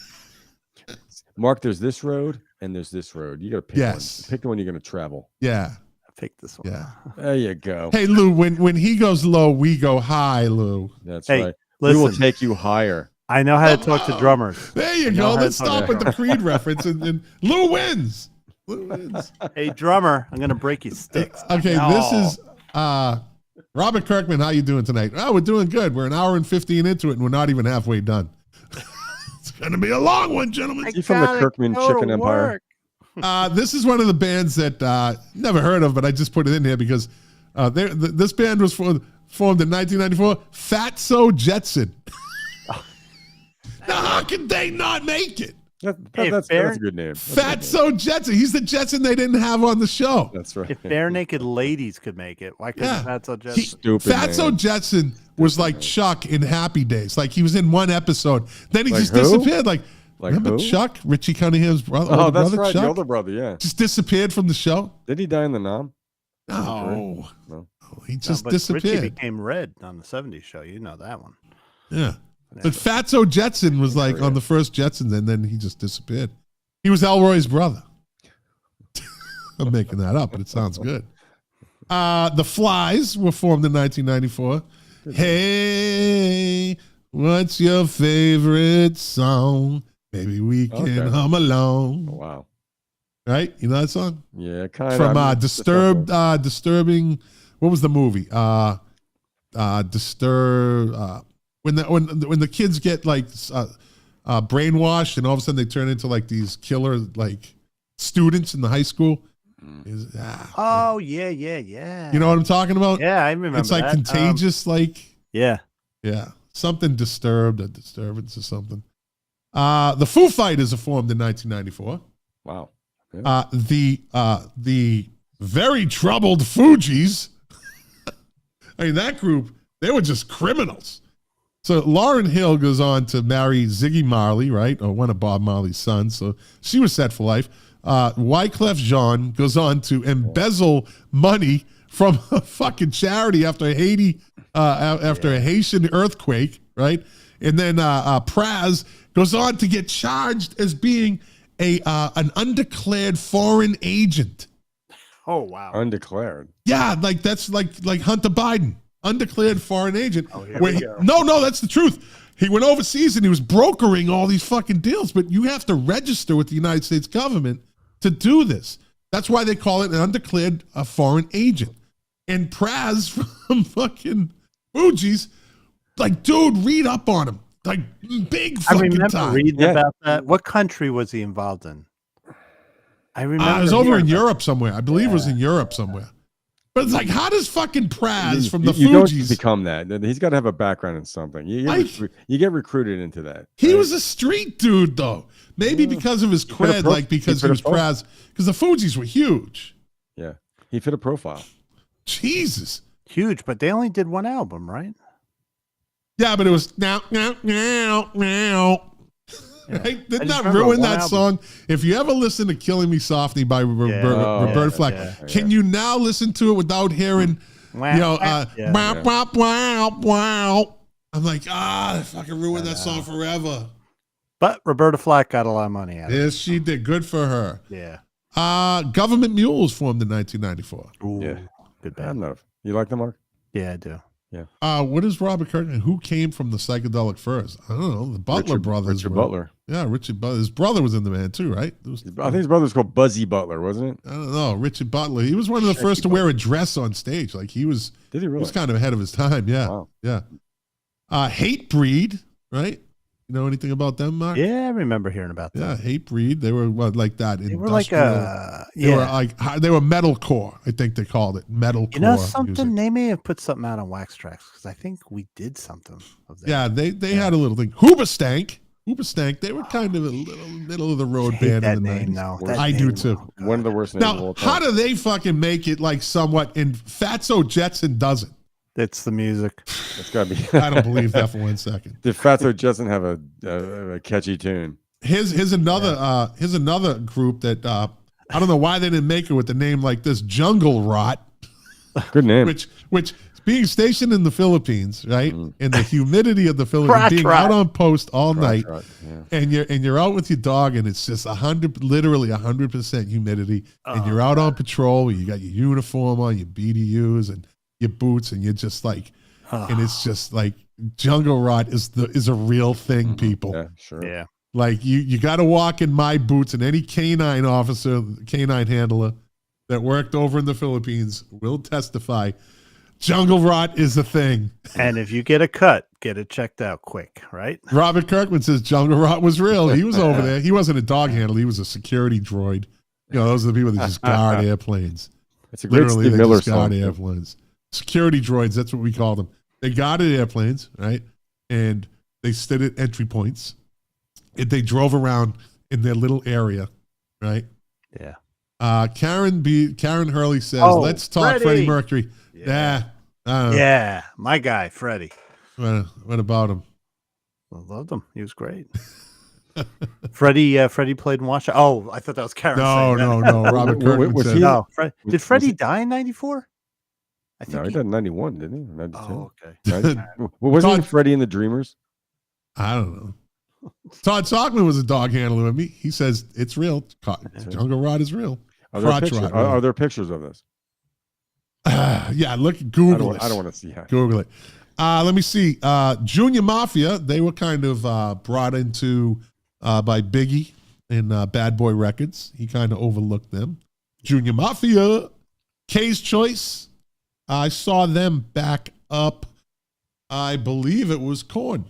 Mark, there's this road and there's this road. You got to pick Yes. one. Pick the one you're going to travel. Yeah. I picked this one. Yeah. There you go. Hey Lou, when he goes low, we go high, Lou. That's Hey, right. We will listen. take you higher. I know how to talk to drummers. There you I know go. how to Let's talk stop to with the Creed reference and Lou wins. Lou wins. Hey, drummer, I'm gonna break your sticks. Okay, No. this is Robert Kirkman. How you doing tonight? Oh, we're doing good. We're an hour and 15 into it, and we're not even halfway done. It's gonna be a long one, gentlemen. You from the Kirkman Chicken Empire? This is one of the bands that never heard of, but I just put it in here because this band was formed in 1994. Fatso Jetson. Now, how could they not make it? That's a good name. Fatso Jetson. He's the Jetson they didn't have on the show. That's right. If bare naked ladies could make it, why couldn't Fatso Jetson? Stupid Fatso man. Jetson was like Chuck in Happy Days. Like he was in one episode, then he Like just who? disappeared. Like remember who? Chuck, Richie Cunningham's brother? Oh, older that's brother, right. Chuck? The older brother, yeah. Just disappeared from the show. Did he die in the Nam? No, No. he No, just but Richie disappeared. became red on the '70s show. You know that one. Yeah. But Fatso Jetson was like on the first Jetsons, and then he just disappeared. He was Elroy's brother. I'm making that up, but it sounds good. The Flies were formed in 1994. Hey, what's your favorite song? Maybe we can hum along. Oh, wow. Right? You know that song? Yeah, kind of. From Disturbing. What was the movie? When the kids get like brainwashed and all of a sudden they turn into like these killer like students in the high school. Oh yeah. You know what I'm talking about? Yeah, I remember. It's like that. contagious, Yeah. something disturbed, a disturbance or something. The Foo Fighters are formed in 1994. Wow. Yeah. The very troubled Fugees. I mean, that group, they were just criminals. So Lauryn Hill goes on to marry Ziggy Marley, right? Or one of Bob Marley's sons. So she was set for life. Wyclef Jean goes on to embezzle money from a fucking charity after Haiti, after a Haitian earthquake, right? And then Praz goes on to get charged as being an undeclared foreign agent. Oh wow. Undeclared. Yeah, like that's like Hunter Biden, undeclared foreign agent. Oh, here where we he- go. no, that's the truth. He went overseas and he was brokering all these fucking deals, but you have to register with the United States government to do this. That's why they call it an undeclared foreign agent. And Praz from fucking Fugees, like, dude, read up on him. Like, big I fucking remember time. reading Yeah. about that. What country was he involved in? I remember. It was over in hearing Europe somewhere. I believe it was in Europe somewhere. But it's like, how does fucking Praz from the you don't Fugees? become that. He's got to have a background in something. You get recruited into that. He right? was a street dude, though. Maybe because of his fit a cred, like because he was Praz. Because the Fugees were huge. Yeah, he fit a profile. Jesus. huge, but they only did one album, right? Yeah, but it was now. Right? Didn't that remember ruin one that album. song? If you ever listen to "Killing Me Softly" by Roberta Flack, can you now listen to it without hearing, wow. I'm like, they fucking ruined that song forever. But Roberta Flack got a lot of money out of it. Yes, she did. Good for her. Yeah. Government Mules formed in 1994. Ooh, Yeah. good I'm band. not. You like them, Mark? Yeah, I do. What is Robert Kirkman? Who came from the Psychedelic Furs? I don't know. The Butler brothers. Richard Butler. Yeah, Richard Butler. His brother was in the band too, right? I think his brother was called Buzzy Butler, wasn't it? I don't know. Richard Butler. He was one of the first to wear a dress on stage. Like he was. Did he really? He was kind of ahead of his time. Yeah. Wow. Yeah. Hate Breed, right? You know anything about them, Mark? Yeah, I remember hearing about that. Yeah, Hate Breed. They were like that. They were like they were metalcore. I think they called it metalcore. You know something? Music. They may have put something out on Wax Tracks because I think we did something of that. Yeah, they had a little thing. Hoobastank. They were kind of a little middle of the road band in the 90s. I do too. One of the worst names of all Now, time. how do they fucking make it like somewhat? And Fatso Jetson doesn't. It's the music. It's gotta be. I don't believe that for 1 second. Did Fatso Jetson have a catchy tune? Here's another group that I don't know why they didn't make it with a name like this, Jungle Rot. Good name. Which being stationed in the Philippines, right? In the humidity of the Philippines, being out on post all night, and you're out with your dog, and it's just literally 100% humidity, and you're out on patrol. You got your uniform on, your BDUs, and your boots, and you're just like, and it's just like Jungle Rot is a real thing, people. Yeah, sure. Yeah. Like you got to walk in my boots, and any canine officer, canine handler that worked over in the Philippines will testify. Jungle Rot is a thing. And if you get a cut, get it checked out quick, right? Robert Kirkman says Jungle Rot was real. He was over there. He wasn't a dog handler. He was a security droid. You know, those are the people that just guard airplanes. It's a great Literally, Steve they Miller just guard song. airplanes. Security droids, that's what we call them. They guarded airplanes, right? And they stood at entry points. And they drove around in their little area, right? Yeah. Karen Hurley says, let's talk Freddie Mercury. Yeah. I don't know. Yeah. My guy, Freddie. What about him? I loved him. He was great. Freddie played in Washington. Oh, I thought that was Karen. No. Robert Kirkman Was said. he- No. Did Freddie die in 94? I think No, he died in 91, didn't he? 92. Oh, okay. Wasn't he Freddie and the Dreamers? I don't know. Todd Sockman was a dog handler with me. He says it's real. Jungle Rot is real. Are there, Crotch pictures, rot. are there pictures of this? Yeah, look, Google it. I don't want to see that. Google it. Let me see. Junior Mafia, they were kind of brought into by Biggie in Bad Boy Records. He kind of overlooked them. Junior Mafia, K's Choice. I saw them back up. I believe it was Korn.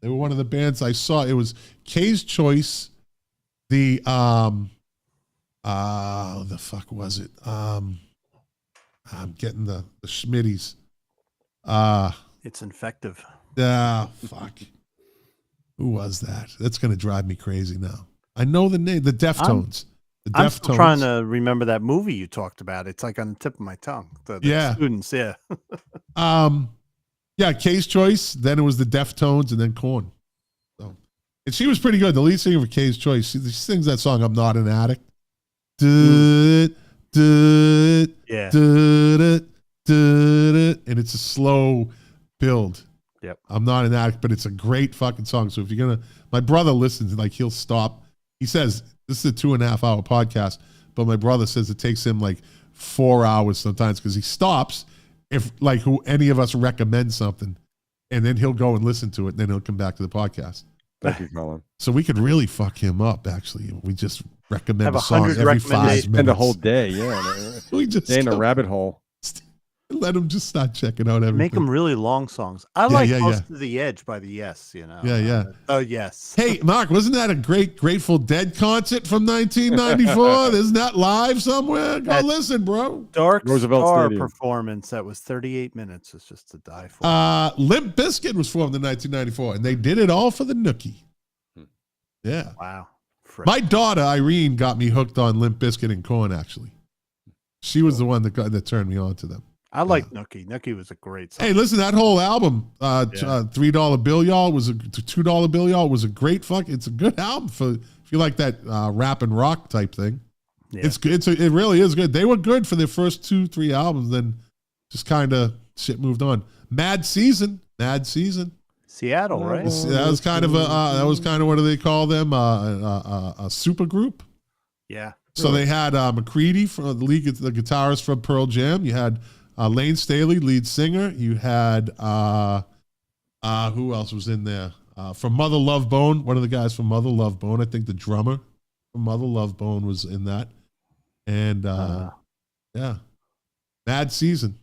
They were one of the bands I saw. It was K's Choice. The the fuck was it? I'm getting the Schmitties. It's infective. Fuck. Who was that? That's gonna drive me crazy now. I know the name. The Deftones. I'm still trying to remember that movie you talked about. It's like on the tip of my tongue. The students, yeah. Yeah, K's Choice. Then it was the Deftones, and then Korn. So, and she was pretty good. The lead singer for K's Choice. She sings that song. I'm not an addict. And it's a slow build. Yep. I'm not an addict, but it's a great fucking song. So if you're gonna, my brother listens, like he'll stop. He says this is a 2.5 hour podcast, but my brother says it takes him like 4 hours sometimes because he stops if like any of us recommend something, and then he'll go and listen to it, and then he'll come back to the podcast. Thank you, Colin. So we could really fuck him up. Actually, we just recommend Have a song 100 every 5 minutes. Spend a whole day, yeah. We just Stay in a go- rabbit hole. let him just start checking out everything. Make them really long songs. I like Close to the Edge by the Yes, you know. Yeah. Oh, yes. Hey, Mark, wasn't that a great Grateful Dead concert from 1994? Isn't that live somewhere? Go listen, bro. Dark Roosevelt Star Stadium. performance that was 38 minutes is just to die for. Limp Bizkit was formed in 1994, and they did it all for the Nookie. Yeah. Wow. My daughter, Irene, got me hooked on Limp Bizkit and Korn, actually. She was the one that turned me on to them. I like Nookie. Nookie was a great song. Hey, listen, that whole album, $3 Bill Y'all was a $2 Bill Y'all was a great it's a good album for if you like that rap and rock type thing. Yeah. It's good. It really is good. They were good for their first 2-3 albums, then just kind of shit moved on. Mad Season. Seattle, right? That was kind of what do they call them? A super group. Yeah. So they had McCready, from the guitarist from Pearl Jam. You had Lane Staley, lead singer. You had who else was in there? From Mother Love Bone, one of the guys from Mother Love Bone. I think the drummer from Mother Love Bone was in that. And yeah, Mad Season.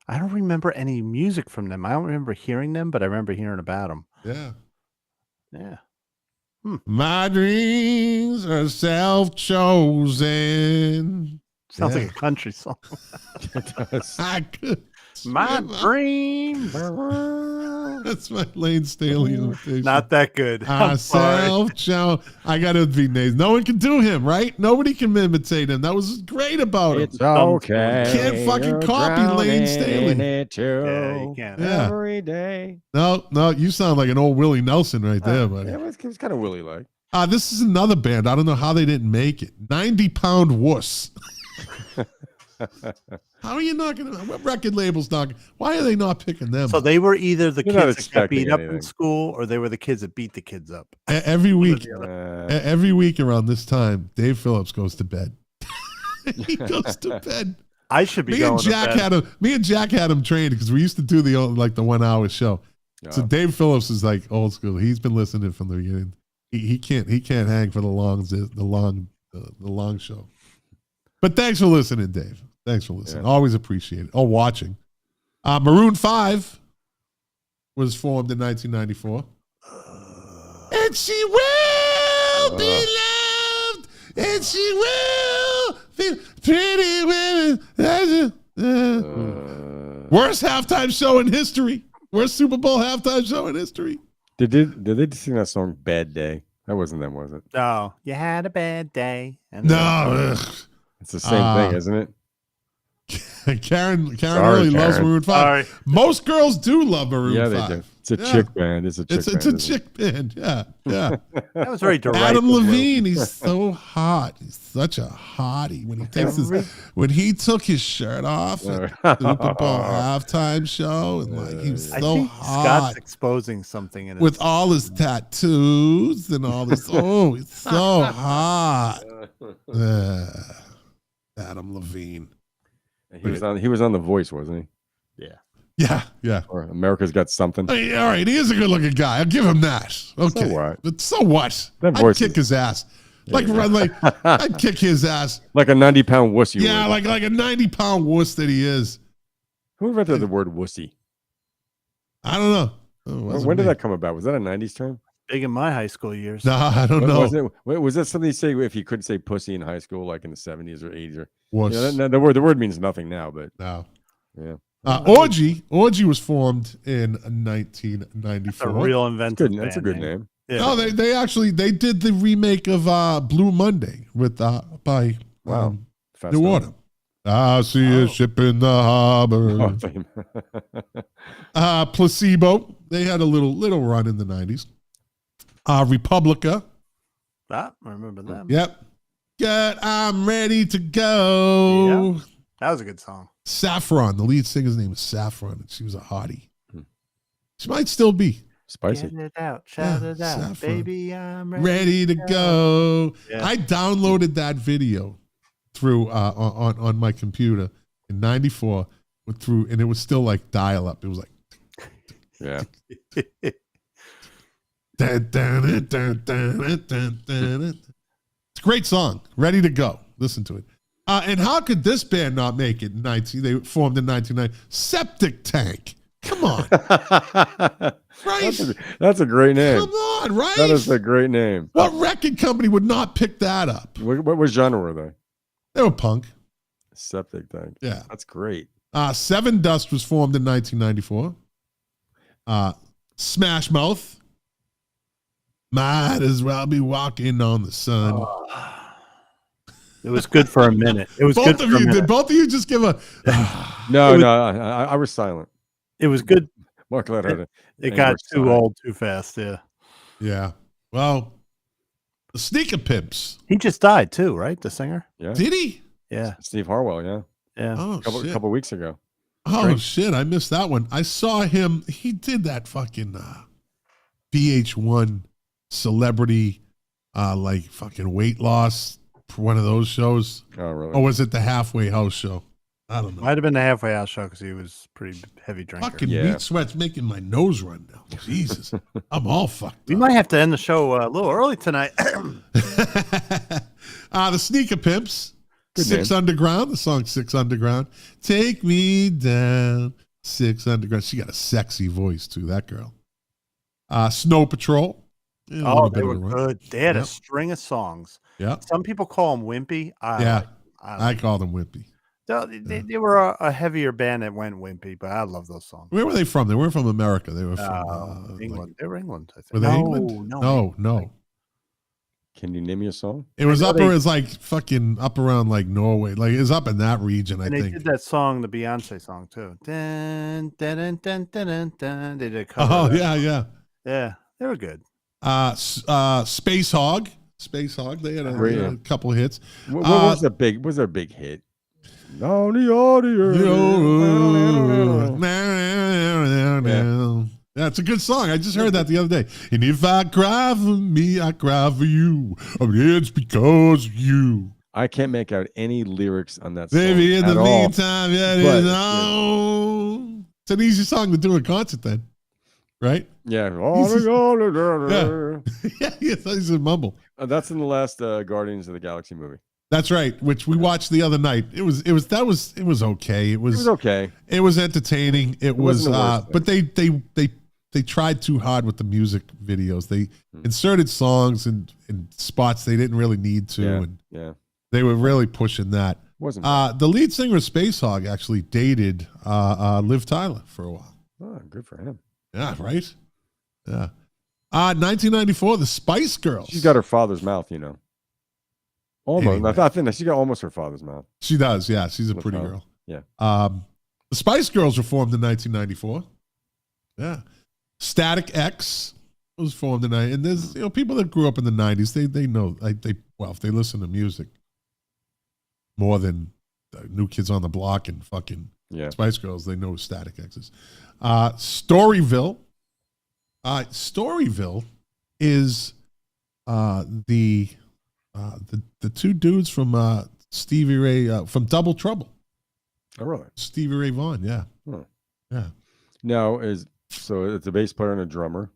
I don't remember any music from them. I don't remember hearing them, but I remember hearing about them. Yeah. Yeah. My dreams are self-chosen. Sounds Yeah. like a country song. It does. I could. My dream. That's my Lane Staley imitation. Not that good. I'm sorry. Self-chosen. I got to be names. No one can do him, right? Nobody can imitate him. That was great about him. It's okay. Can't fucking You're copy Lane drowning Staley. in it too. Yeah, you can't. Yeah. Every day. No, you sound like an old Willie Nelson right there, buddy. Yeah, it was kind of Willie like. This is another band. I don't know how they didn't make it. 90-pound wuss. How are you not going to? What record label's not? Why are they not picking them? So they were either the You're not kids that got beat expecting up in anything. school, or they were the kids that beat the kids up. Every week, Uh, every week around this time, Dave Phillips goes to bed. He goes to bed. I should be Me going and Jack to bed. had him trained because we used to do the 1 hour show. So Dave Phillips is like old school. He's been listening from the beginning. He can't hang for the long show. But thanks for listening, Dave. Thanks for listening. Yeah. Always appreciate it. Oh, watching. Maroon 5 was formed in 1994. And she will be loved, and she will be pretty women. Worst halftime show in history. Worst Super Bowl halftime show in history. Did they sing that song "Bad Day"? That wasn't them, was it? No, you had a bad day. And No. Ugh. It's the same thing, isn't it? Karen Sorry, really loves Karen. Maroon 5. Sorry. Most girls do love Maroon 5. Yeah, they do. It's a Yeah. chick band. It's a chick It's band. a isn't it? chick band. Yeah. Yeah. That was very direct. Adam of Will. Levine, he's so hot. He's such a hottie. When he took his shirt off at the Super Bowl halftime show, and like he was I so think hot Scott's exposing something in with his, all his tattoos and all this. Oh, he's so hot. Adam Levine. He was on The Voice, wasn't he? Yeah. Or America's Got Something. Hey, all right, he is a good-looking guy. I'll give him that. Okay, what? But so what? That I'd voice kick is- his ass. I'd kick his ass. Like a 90-pound wussy. Yeah, would. like a 90-pound wuss that he is. Who invented the word wussy? I don't know. Oh, When did that come about? Was that a 90s term? big in my high school years. No, I don't know. Was that something you say if you couldn't say pussy in high school, like in the 70s or 80s? Or Wuss. the word means nothing now, but No. yeah. Orgy was formed in That's a 1994. real inventive. That's a good name. Yeah. No, they did the remake of Blue Monday with by Wow. Fast New Five. Order. I see a ship in the harbor. Oh, fame. Placebo. They had a little run in the 90s. Republica. I remember them. Yep. Good, I'm ready to go. Yeah. That was a good song. Saffron. The lead singer's name is Saffron, and she was a hottie. She might still be. Spicy. Get it out, shout Yeah, it out, Saffron. baby. I'm Ready to go. Yeah. I downloaded that video through on my computer in 94 and it was still like dial up. It was like Yeah. dun, dun, dun, dun, dun, dun. It's a great song. Ready to go. Listen to it. And how could this band not make it? They formed in 1990. Septic Tank. Come on, right? That's a great name. Come on, right? That is a great name. What record company would not pick that up? What genre were they? They were punk. Septic Tank. Yeah. That's great. Seven Dust was formed in 1994. Smash Mouth. Might as well be walking on the sun. It was good for a minute. It was Both good of for a you minute. did. Both of you just give a. No, I was silent. It was good. Mark let her. It got too old too fast. Yeah. Yeah. Well, the Sneaker Pimps. He just died too, right? The singer. Yeah. Did he? Yeah. Steve Harwell. Yeah. Yeah. Oh, A couple weeks ago. Oh shit! I missed that one. I saw him. He did that fucking VH1 celebrity, like fucking weight loss for one of those shows. Oh really? Or was it the Halfway House show? I don't know. Might have been the halfway out show because he was pretty heavy drinker. Fucking Yeah. meat sweat's making my nose run now. Jesus, I'm all fucked We up. might have to end the show a little early tonight. The Sneaker Pimps, Good Six name. Underground. The song Six Underground. Take me down, Six Underground. She got a sexy voice too. That girl. Snow Patrol. Yeah, a Oh, little they bit were of a run. good. They had Yep. a string of songs. Yeah, Some people call them wimpy. yeah. I I like call them wimpy. they were a heavier band that went wimpy, but I love those songs. Where were they from? They weren't from America. They were from England. They were England, I think. Were they England? No. No. Can you name me a song? It was know up. they- It was like fucking up around like Norway. Like it was up in that region. I And they think. did that song, the Beyonce song too. Dun, dun, dun, dun, dun, dun, dun. They did a cover. Oh of that. yeah. Yeah, they were good. Space Hog. Space Hog. They had Great, a yeah. couple of hits. What was the big? Was their big hit? On the audio. Yeah, it's a good song. I just heard that the other day. And if I cry for me, I cry for you. Oh, it's because of you. I can't make out any lyrics on that song. Baby, in the at all. meantime, yeah, it But, is yeah. on. It's an easy song to do in concert then, right? Yeah. Yeah, he's a mumble. That's in the last Guardians of the Galaxy movie. That's right, which we watched the other night. It was okay. It It was was okay. it was entertaining. It was wasn't the worst but they tried too hard with the music videos. They inserted songs and spots they didn't really need to, Yeah. and Yeah. they were really pushing that. Wasn't bad. The lead singer of Space Hog actually dated Liv Tyler for a while. Oh, good for him. Yeah, right? Yeah. 1994, the Spice Girls. She's got her father's mouth, you know. Almost. Anyway. I think that she got almost her father's mouth. She does, yeah. She's a Liv pretty Tyler. girl. Yeah. The Spice Girls were formed in 1994. Yeah. Static X was formed in and there's people that grew up in the 90s. They know if they listen to music more than New Kids on the Block and fucking Yeah. Spice Girls, they know who Static X is. Storyville. Storyville is the two dudes from Stevie Ray from Double Trouble. Oh, really? Stevie Ray Vaughan, yeah. Huh. Yeah. Now so it's a bass player and a drummer.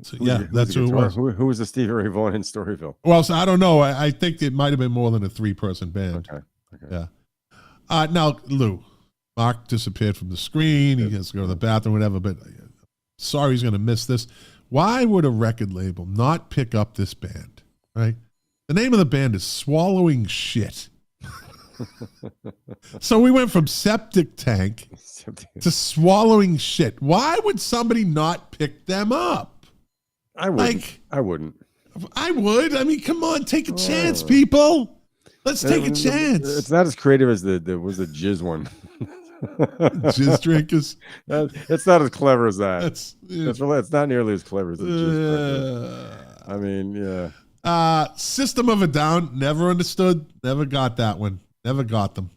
So, Who's yeah, the- who's that's the who it guitar- was. Who was the Stevie Ray Vaughan in Storyville? Well, so I don't know. I think it might have been more than a 3-person band. Okay. Yeah. Now, Lou, Mark disappeared from the screen. He has to go to the bathroom, whatever, but sorry he's going to miss this. Why would a record label not pick up this band, right? The name of the band is Swallowing Shit. So we went from Septic Tank to Swallowing Shit. Why would somebody not pick them up? I wouldn't. Like, I wouldn't. I would. I mean, come on, take a chance, people. Let's take a chance. It's not as creative as the Jizz one. Jizz drinkers. It's not as clever as that. That's It's not nearly as clever as the Jizz record. I mean, yeah. System of a Down. Never understood. Never got that one. Never got them.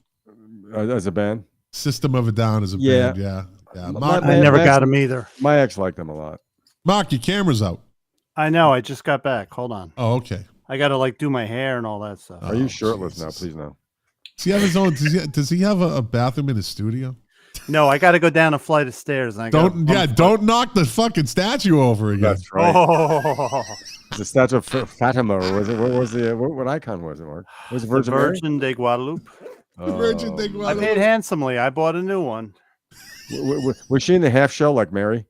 As a band, System of a Down is a Yeah. band. Yeah. Yeah. My- Mark, I never Max- got them either. my ex liked them a lot. Mark, your camera's out. I know. I just got back. Hold on. Oh, okay. I got to do my hair and all that stuff. Are you Oh, shirtless now? Jesus. Please no. Does he have his own? Does he have a bathroom in his studio? No, I got to go down a flight of stairs. And I gotta Don't knock the fucking statue over again. That's right. Oh, The statue of Fatima, or was it? What was what icon was it, Mark? Was it the Virgin Mary? Virgin de Guadalupe. The Virgin thing. I paid handsomely. I bought a new one. Was she in the half shell like Mary?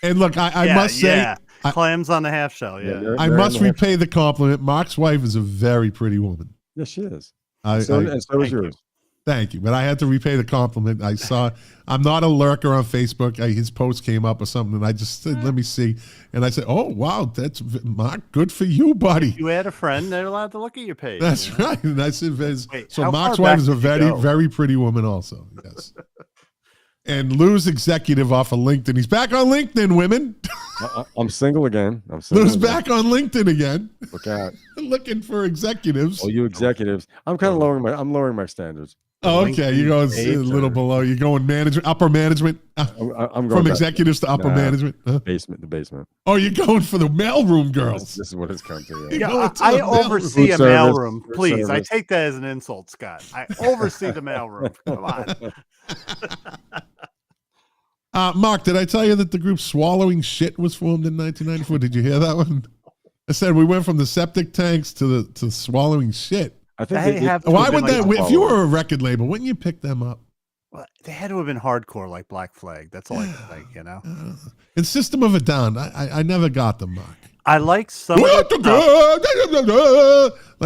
And look, I Yeah, must say, yeah. I- Clams on the half shell. Yeah. Mary- I Mary must in the half repay the compliment. Mark's wife is a very pretty woman. Yes, she is. And So is thank yours. thank you, but I had to repay the compliment. I'm not a lurker on Facebook. His post came up or something, and I just said, "Let me see," and I said, "Oh wow, that's Mark. Good for you, buddy." You had a friend. They're allowed to look at your page. That's you know? right. And I said, Wait, so how Mark's far wife back is a did you very, go? very pretty woman, also. Yes. And Lou's executive off of LinkedIn. He's back on LinkedIn, women. I'm single again. I'm single. Lou's again. back on LinkedIn again, Look out. looking for executives. All you executives. I'm kind of lowering my standards. Oh, okay, you go a little below. You're going management, upper management. I'm going from back. executives to upper management. Huh? The basement. Oh, you're going for the mailroom girls. This is what it's come to. Yeah, I oversee a mailroom. Food Please, I service. take that as an insult, Scott. I oversee the mailroom. Come on. Mark, did I tell you that the group Swallowing Shit was formed in 1994? Did you hear that one? I said we went from the septic tanks to Swallowing Shit. I think They have to Why have would been that? If you were a record label, wouldn't you pick them up? Well, they had to have been hardcore, like Black Flag. That's all I can think, you know. And System of a Down, I never got them, Mark. I like some. Like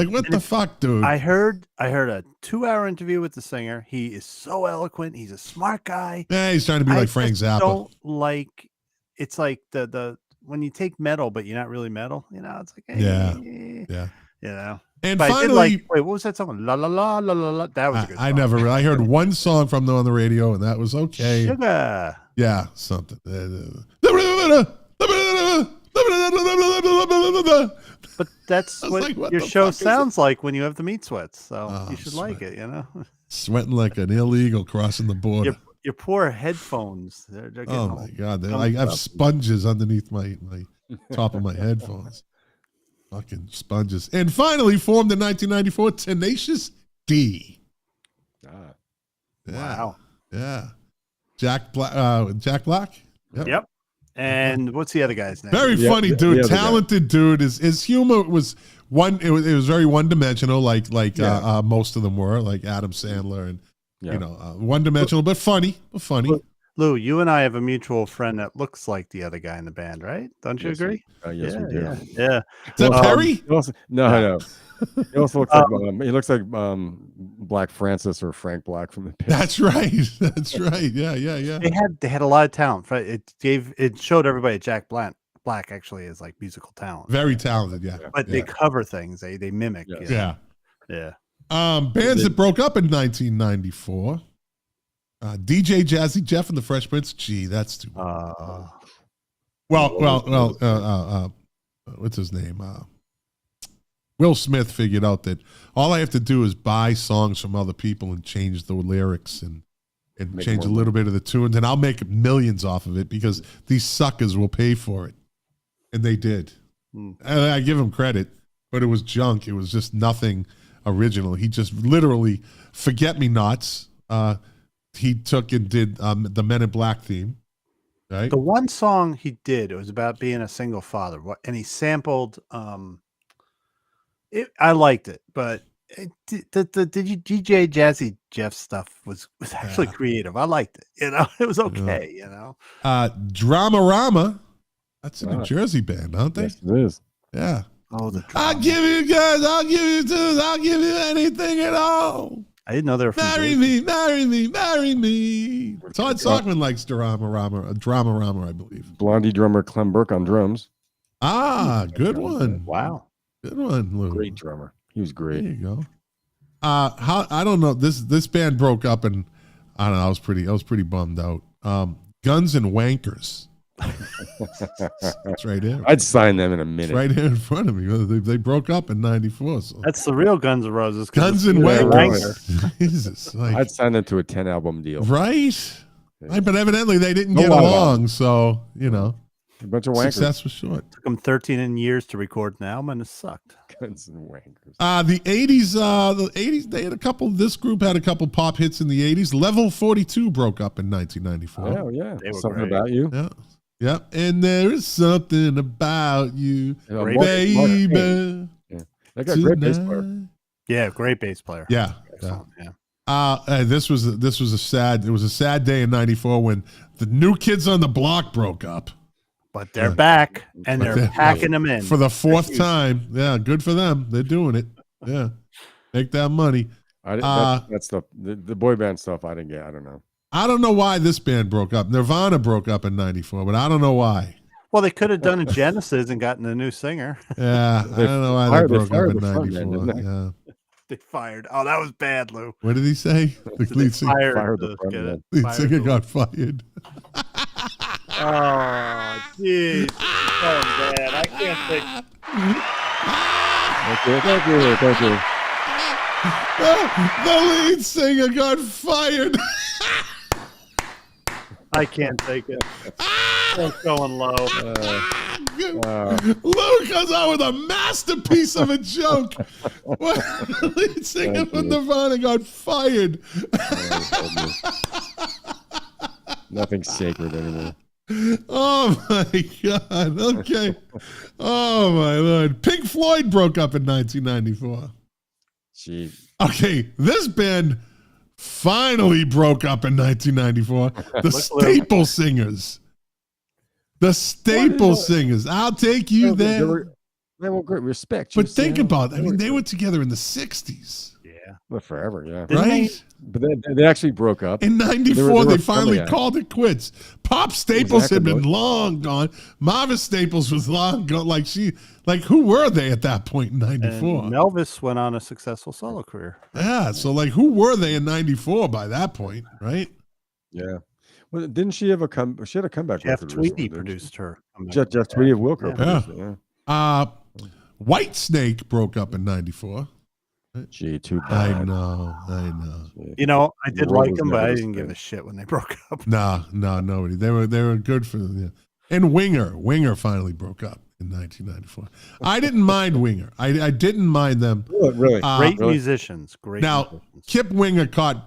what the fuck, dude? I heard a 2-hour interview with the singer. He is so eloquent. He's a smart guy. Yeah, he's trying to be like Frank just Zappa. Don't like. It's like the when you take metal, but you're not really metal. You know, it's like Yeah. You know. And But I did finally, wait, what was that song? La la la la la la. That was a good song. I heard one song from them on the radio, and that was okay. Sugar. Yeah, something. But that's was what like, what your the show fuck is sounds like when you have the meat sweats. So Oh, you should like sweat. it, you know. Sweating like an illegal crossing the border. Your poor headphones. They're getting Oh all my god! gummed I have up. sponges underneath my top of my headphones. Fucking sponges. And finally formed in 1994, Tenacious D. Ah, Yeah. Wow. Yeah. Jack Black. Yep. And what's the other guy's name? Very Yeah, funny the dude, other guy. talented dude. His humor was it was very one dimensional, like Yeah. most of them were, like Adam Sandler, and yeah. one dimensional, but funny. Lou, you and I have a mutual friend that looks like the other guy in the band, right? Don't you Yes, agree? Yes, we do. Yeah. Is that Well, Perry? He also, no. He also looks like he looks like Black Francis or Frank Black from the Pit. That's right. That's right. Yeah. They had a lot of talent. It showed everybody Jack Black actually is like musical talent. Very talented. Yeah. But they cover things. They mimic. Yes. you know? Yeah. Yeah. Bands that broke up in 1994. DJ Jazzy Jeff and the Fresh Prince. Gee, that's too. What's his name? Will Smith figured out that all I have to do is buy songs from other people and change the lyrics and Make change a more little bit of the tunes, and I'll make millions off of it because these suckers will pay for it. And they did. And I give him credit, but it was junk. It was just nothing original. He just literally, Forget Me Nots, he took and did the Men in Black theme. Right? The one song he did, it was about being a single father, and he sampled. I liked it, but the DJ Jazzy Jeff stuff was actually creative. I liked it. It was okay. Dramarama, that's a New Jersey band, aren't they? Yes, it is. Yeah. Oh, the I'll give you guys, I'll give you tunes, I'll give you anything at all. I didn't know they were from Marry Jersey. me, marry me, marry me. Todd Sockman likes Dramarama, I believe. Blondie drummer Clem Burke on drums. Ah, good one. Wow. Good one, Lou. Great drummer. He was There great. you go. I don't know. This band broke up, and I don't know. I was pretty bummed out. Guns and Wankers. It's right here. I'd sign them in a It's minute. right here in front of me. They broke up in '94. So. That's the real Guns N' Roses. Guns and Wankers. Jesus, like, I'd sign them to a 10-album deal. right? Yeah. Right, but evidently they didn't No get lie about along. So A bunch of wankers. success was short. Took them 13 years to record an album, and it sucked. Guns and wankers. The '80s. They had a couple. This group had a couple pop hits in the '80s. Level 42 broke up in 1994. Oh yeah. They were Something great. about you. Yeah. Yep. And there is something about you, Mark baby. Payne. They got a great bass player. tonight. Yeah, great bass player. Yeah. Excellent, yeah. This was a sad day in '94 when the New Kids on the Block broke up But they're back, and But they're they're- packing them in. for the fourth time. Yeah, good for them. They're doing it. Yeah, make that money. That stuff, the boy band stuff, I didn't get. I don't know. I don't know why this band broke up. Nirvana broke up in '94, but I don't know why. Well, they could have done a Genesis and gotten a new singer. Yeah, I They don't know why fired- they they broke up fired in the front man, '94. didn't they? Yeah. They fired. Oh, that was bad, Lou. What did he say? The They lead singer, fired the front get man. it? lead Fired singer the- got fired. Oh, jeez. Oh, bad. I can't think. Thank you. The lead singer got fired. I can't take it. It's going low. Lou comes out with a masterpiece of a joke. The lead singer from Nirvana got fired. Nothing sacred anymore. Oh my God. Okay. Oh my Lord. Pink Floyd broke up in 1994. Gee. Okay, this band finally broke up in 1994. The Staple Singers. The Staple Singers. I'll take you there. They were great. Respect. But think about it. I mean, they were together in the 60s. Yeah. Well, forever, yeah. Right? But they actually broke up. In 94, they finally called it quits. Pop Staples had been long gone. Marva Staples was long gone. Like who were they at that point in 94? And Elvis went on a successful solo career. Yeah, so like who were they in 94 by that point, right? Yeah. Well, didn't she have she had a comeback Jeff record Tweedy recently, produced her. Jeff Tweedy of Wilco Yeah. produced it, yeah. White Snake broke up in 94. Gee, too bad. I know. You know, I did The world like was them, but never I the didn't give same. a shit when they broke up. No, nobody. They were good for them. Yeah. And Winger finally broke up in 1994. I didn't mind Winger. I didn't mind them. Really? Great musicians. Great Now, musicians. Kip Winger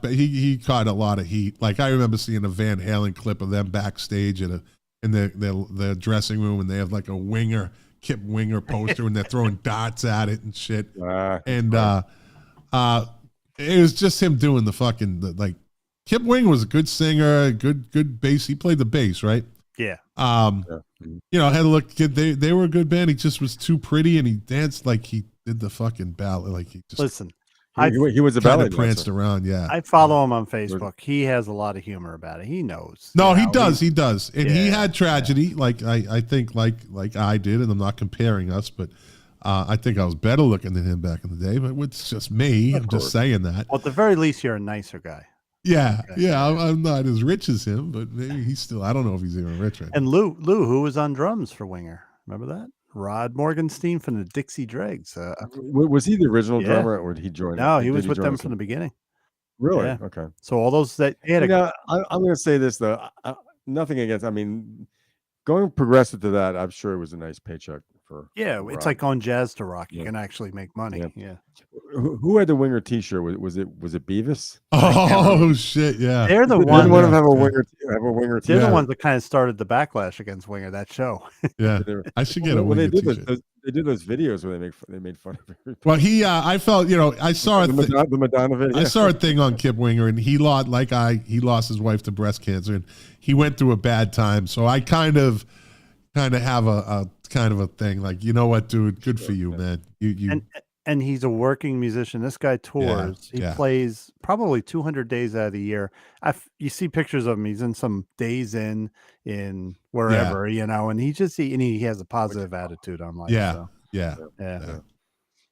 he caught a lot of heat. Like I remember seeing a Van Halen clip of them backstage in the dressing room, and they have like a Kip Winger poster, and they're throwing darts at it and shit. And it was just him doing the fucking like. Kip Winger was a good singer, good bass. He played the bass, right? Yeah. You know, had a look. They were a good band. He just was too pretty, and he danced like he did the fucking ballad. Like he just Listen, he was a kind ballet of pranced dancer. around. Yeah, I follow him on Facebook. He has a lot of humor about it. He knows. no, you he know, does. He does, and he Yeah, had tragedy. Like I think like I did, and I'm not comparing us, but I think I was better looking than him back in the day. But it's just me. I'm just saying that. Well, at the very least, you're a nicer guy. Yeah. I'm not as rich as him, but maybe he's still. I don't know if he's even richer. And Lou, who was on drums for Winger? Remember that? Rod Morgenstein from the Dixie Dregs. Was he the original Yeah. drummer, or did he join? No, Did he was with join them us from the beginning. Really? Yeah. Okay. So all those that he had I'm going to say this though. Nothing against. I mean, going progressive to that, I'm sure it was a nice paycheck for. yeah, for it's Rod. like going jazz to rock. You Yeah. can actually make money. Yeah. Yeah. Who had the Winger T-shirt? Was it Beavis? Oh shit! Yeah, They're the Didn't ones. one of them have a Winger? Have a Winger They're T-shirt? the ones that kind of started the backlash against Winger. That show. yeah. I should get a Well, they Winger did t-shirt. they did those videos where they made fun of everybody. Well, I felt, I saw the Madonna video. I saw a thing on Kip Winger, and he lost his wife to breast cancer, and he went through a bad time. So I kind of have a kind of a thing like, you know what, dude, good for you, man. You And he's a working musician. This guy tours. He yeah. plays probably 200 days out of the year. You see pictures of him. He's in some days in wherever, and he has a positive attitude on life. yeah, So, yeah. yeah.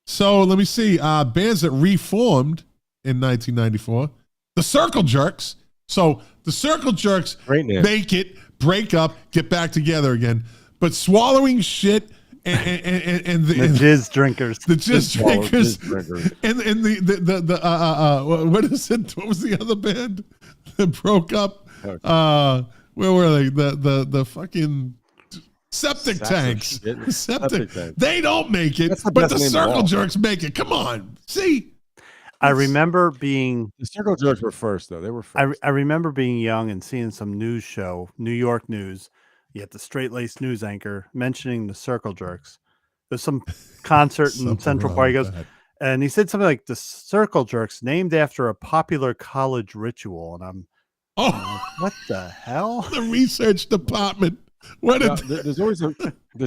So let me see. Bands that reformed in 1994, the Circle Jerks. So the Circle Jerks Great name. make it, break up, get back together again. But swallowing shit and The jizz drinkers. the jizz drinkers, drinkers. and what is it? What was the other band that broke up? Where were they? The fucking septic Sacks of tanks. shit. Septic. Tank. They don't make it, That's the but best the name of Circle all. Jerks make it. Come on, see. I remember being The Circle Jerks were first, though. They were first. I remember being young and seeing some news show, New York news. You had the straight-laced news anchor mentioning the Circle Jerks. There's some concert in Something Central wrong Park. He with goes, that. and he said something like the Circle Jerks, named after a popular college ritual. And I'm Oh, like, what the hell? the research department. What Now, a there's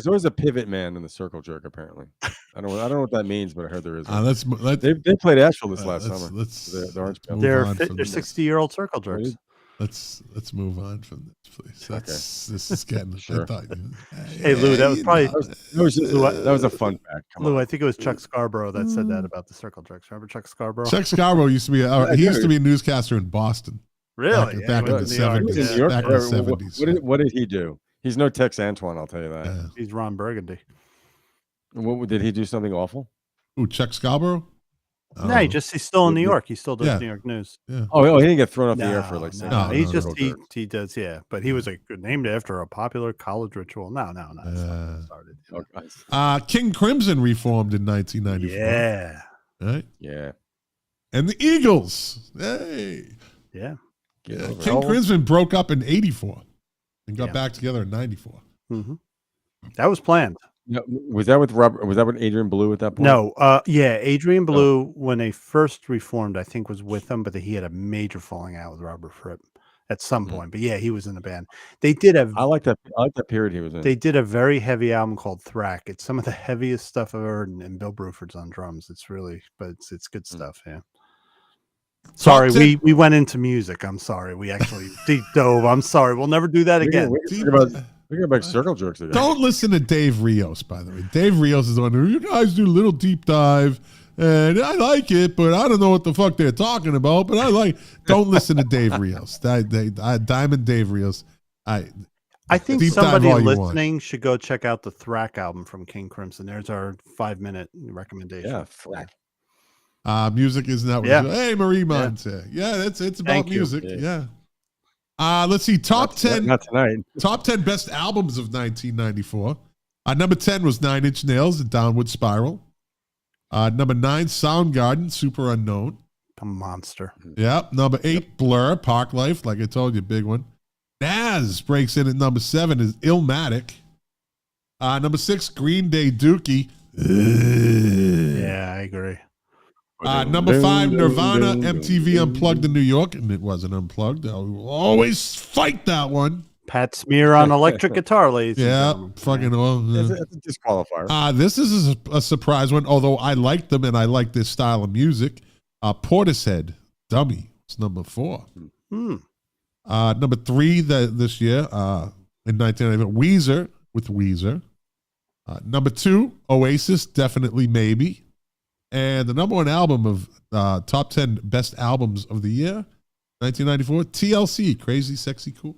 always a pivot man in the Circle Jerk. Apparently, I don't know what that means, but I heard there is. let's They played Asheville this last let's- summer. let's The Orange Belt. move They're on from they're this. 60-year-old Circle Jerks. Let's move on from this, please. This is getting. Sure. I thought Hey, Lou, that was probably- That was a fun fact. Come Lou, on. I think it was Chuck Scarborough that said that about the Circle Jerks. Remember Chuck Scarborough? Chuck Scarborough used to be. He used to be a newscaster in Boston. Really? Back he in went the to New York. 70s. He was in Yeah. New York Back in the forever. 70s. What did he do? He's no Tex Antoine, I'll tell you that. Yeah. He's Ron Burgundy. What did he do? Something awful? Ooh, Chuck Scarborough. No, he's still in New York. He still does Yeah. New York news. Yeah. Oh, he didn't get thrown off the air for like no, No, he's no, just he does, yeah. But he was named after a popular college ritual. No, that's not what started. Okay. King Crimson reformed in 1994. Yeah. Right? Yeah. And the Eagles. Hey. Yeah. King Crimson broke up in 84 and got Yeah. back together in 94. Mm-hmm. That was planned. No, was that with Robert? Was that with Adrian Blue at that point? No, yeah, Adrian Blue, when they first reformed, I think was with them, but he had a major falling out with Robert Fripp at some point. But yeah, he was in the band. They did I like that period he was in. They did a very heavy album called Thrack. It's some of the heaviest stuff I've heard, and Bill Bruford's on drums. It's really, but it's good stuff. Yeah. Sorry, we went into music. I'm sorry. We actually deep dove. I'm sorry. We'll never do that again. We're going to circle jerks again. Don't listen to Dave Rios, by the way. Dave Rios is the one who, you guys do a little deep dive, and I like it, but I don't know what the fuck they're talking about, but I like. Don't listen to Dave Rios. Diamond Dave Rios. I think deep somebody dive all you listening should go check out the Thrack album from King Crimson. There's our 5-minute recommendation. Yeah, Thrack. Music is not what hey, Marie Monte. Yeah, it's about music. Yeah. Let's see. Top 10. Not tonight. Top 10 best albums of 1994. Number 10 was 9 Inch Nails, The Downward Spiral. Number 9, Soundgarden, Super Unknown. A monster. Yep. Number 8, Blur, Park Life. Like I told you, big one. Nas breaks in at number 7 is Illmatic. Number 6, Green Day, Dookie. Yeah, I agree. Number 5, Nirvana, MTV Unplugged in New York. And it wasn't unplugged. I will always fight that one. Pat Smear on electric guitar, ladies. Yeah, fucking It's a disqualifier. This is a surprise one, although I like them and I like this style of music. Portishead, Dummy, it's number 4. Number 3 this year in 1990, Weezer with Weezer. Number 2, Oasis, Definitely Maybe. And the number 1 album of top 10 best albums of the year, 1994, TLC, Crazy Sexy Cool.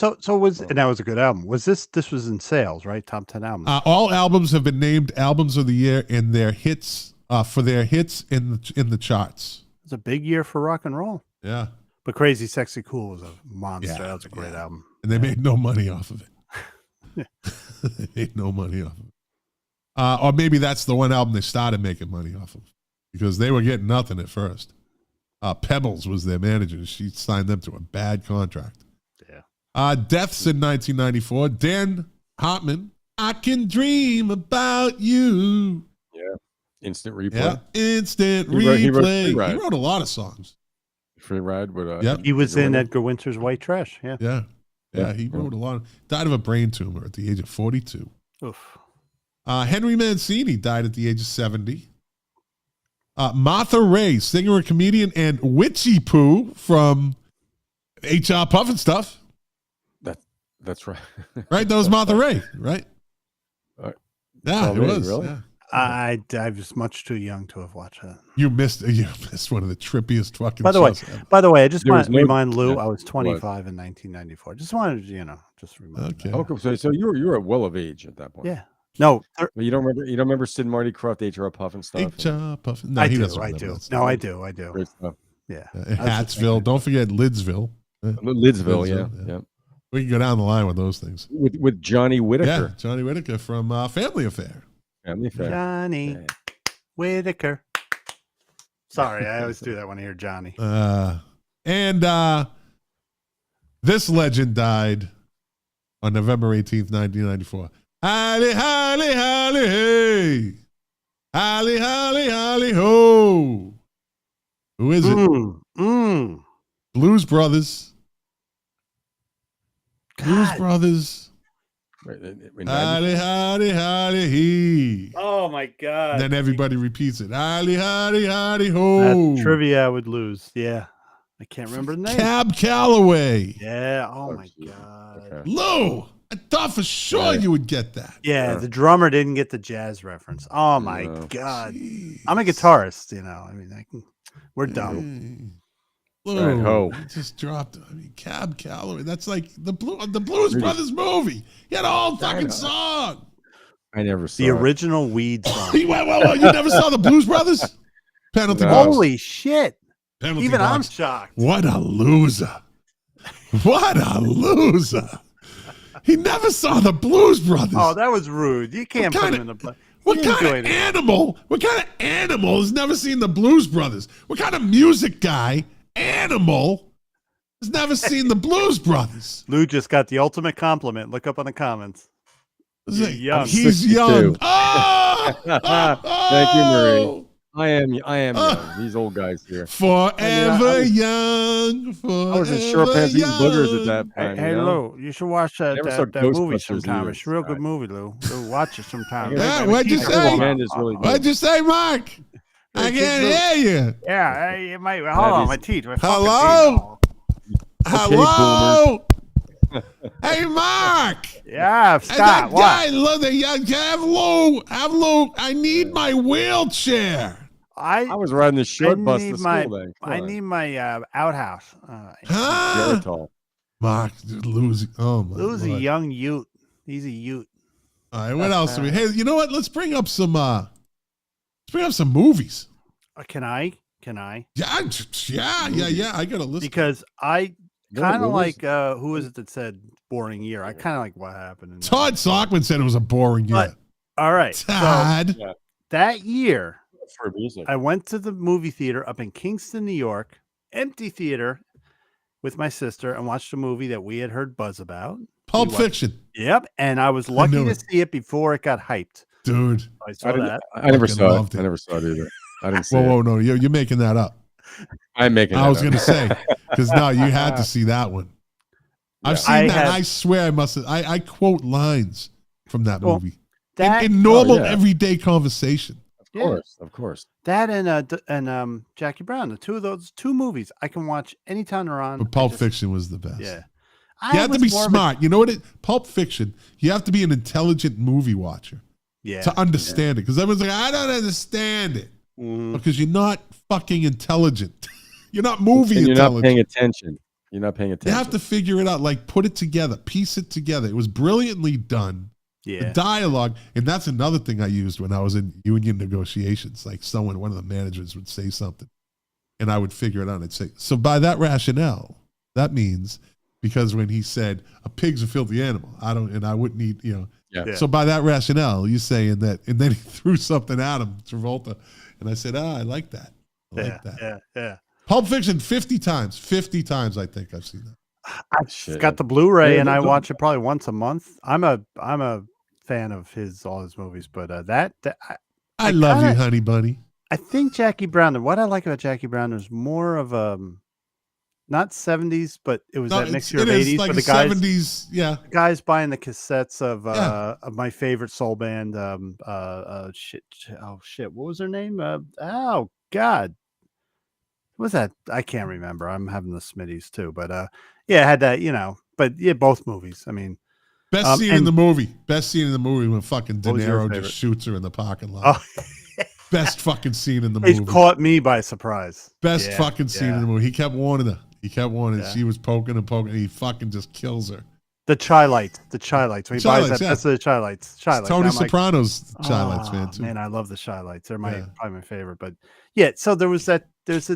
And that was a good album. Was this was in sales, right? Top 10 albums. All albums have been named albums of the year in their hits for their hits in the charts. It's a big year for rock and roll. Yeah. But Crazy Sexy Cool was a monster. Yeah, That was a great album. And they made no money off of it. They made no money off of it. Or maybe that's the one album they started making money off of because they were getting nothing at first. Pebbles was their manager. She signed them to a bad contract. Yeah. Deaths in 1994. Dan Hartman, I Can Dream About You. Yeah. Instant Replay. Yeah. Instant Replay. He wrote a lot of songs. Free Ride. He was in Edgar Winter's White Trash. Yeah. Yeah. He wrote a lot. Died of a brain tumor at the age of 42. Oof. Henry Henry Mancini died at the age of 70. Martha Ray, singer and comedian, and Witchy Poo from HR Puffin Stuff. That's right. Right? That was Martha Ray, right? Yeah, it was. Really? Yeah. I was much too young to have watched that. You missed one of the trippiest fucking By the way, I just want to remind Lou, yeah, I was 25 in 1994. Just wanted to, just remind Okay. Okay, so you were well of age at that point. Yeah. No, But you don't remember Sid and Marty Krofft, HR Puffin stuff? HR Puffin. No, I he do. doesn't I remember do. that stuff. No, I do. I do. Great stuff. Yeah. Hattsville. Don't forget Lidsville. Lidsville, yeah. We can go down the line with those things. With Johnny Whitaker. Yeah, Johnny Whitaker from Family Affair. Family Affair. Johnny Whitaker. Sorry, I always do that when I hear Johnny. And this legend died on November 18th, 1994. Holly, holly, holly, hey. Holly, holly, holly, ho. Who is it? Blues Brothers. Blues Brothers. Holly, holly, holly, he. Oh my God. Then everybody repeats it. Holly, holly, holly, ho. That trivia I would lose. Yeah. I can't remember the name. Cab Calloway. Yeah. Oh my God. Okay. Lou, I thought for sure you would get that. Yeah, the drummer didn't get the jazz reference. Oh my God. Jeez. I'm a guitarist, I mean, we're dumb. Lou, Right, ho. I just dropped. I mean, Cab Calloway. That's like the Blues Brothers movie. He had a whole fucking song. I never saw The it. original Weed song. Whoa. You never saw the Blues Brothers Penalty No. box. Holy shit! Penalty Even I'm box. shocked. What a loser. What a loser. He never saw the Blues Brothers. Oh, that was rude. You can't put him in the. What kind of animal has never seen the Blues Brothers? What kind of music guy, animal, has never seen the Blues Brothers? Lou just got the ultimate compliment. Look up on the comments. He's young. He's 62. young. Oh! Thank you, Marie. I am young. These old guys here. Forever young. Forever I was in short pants eating boogers at that Hey, time. hey you know? Lou, you should watch that Never saw movie Ghostbusters sometime. either. It's a real good movie, Lou. Lou, watch it sometime. Yeah, what'd you say? Man is really good. What'd you say, Mark? I can't hear you. Yeah, you might. Hold on, my teeth. My fucking Hello? teeth. Hello? Hey, Mark. Yeah, Hey, stop. that What? guy, look, have Lou. I need my wheelchair. I was riding the short bus need to my- school then. I need my outhouse. Huh? Geritol. Mark, losing. Oh, my Lou's a Lord. young Ute. He's a Ute. All right, what else? Hey, you know what? Let's bring up some movies. Can I? Yeah, I got a list. Because I What kind of movies? like who is it that said boring year? I kind of like what happened. In that. Todd Sockman said it was a boring year. But- All right. So Todd. that year, For music. I went to the movie theater up in Kingston, New York, empty theater, with my sister, and watched a movie that we had heard buzz about. Pulp We watched- Fiction. Yep, and I was lucky knew to it. see it before it got hyped. Dude. I saw that. I never Fucking saw loved it. it. I never saw it either. I didn't see Whoa, it. no. You're making that up. I'm making I that was up. going to say, because no, you had to see that one. I've Yeah. seen I that. have- I swear I must have. I quote lines from that Well, movie That in normal, yeah. everyday conversation. Of course. that and Jackie Brown, the two of those two movies I can watch anytime they're on. But Pulp I just- Fiction was the best. Yeah. You have to be more of a- smart. You know what? Pulp Fiction, you have to be an intelligent movie watcher Yeah. to understand it. Because everyone's like, I don't understand it. Mhm. Because you're not fucking intelligent. You're not movie And you're not intelligent. paying attention. You're not paying You attention. have to figure it out, like put it together, piece it together. It was brilliantly done. The Yeah. dialogue, and that's another thing I used when I was in union negotiations. Like one of the managers would say something, and I would figure it out. I'd say, so by that rationale, that means because when he said a pig's a filthy animal, I wouldn't eat, Yeah. Yeah. So by that rationale, you saying that, and then he threw something at him, Travolta, and I said, I like that. I like that. Yeah. Pulp Fiction 50 times. 50 times I think I've seen that. I've Shit. got the Blu-ray Yeah, and I don't- watch it probably once a month. I'm a fan of all his movies, but I love you, kinda- honey bunny. I think Jackie Brown. What I like about Jackie Brown is more of not 70s, but it was that mixture of 80s. like But a the guys, 70s, yeah. guys buying the cassettes of Yeah. of my favorite soul band. Shit, what was their name? Oh God, what was that? I can't remember. I'm having the Smitties too, but yeah, I had that, But yeah, both movies. I mean, Best scene in and- the movie. Best scene in the movie when fucking De What was your Niro favorite? just shoots her in the parking lot. oh, Best fucking scene in the it movie. caught me by surprise. Best Yeah, fucking scene in yeah. the movie. He kept warning her. Yeah. She was poking and poking. And he fucking just kills her. The chai lights. When he Chai buys lights, that, yeah. that's the chai lights. Chai lights. Tony I'm like, Soprano's Chai Lights "Oh, fan too. Man, I love the chai lights. They're Yeah. probably my favorite. But yeah, so there's a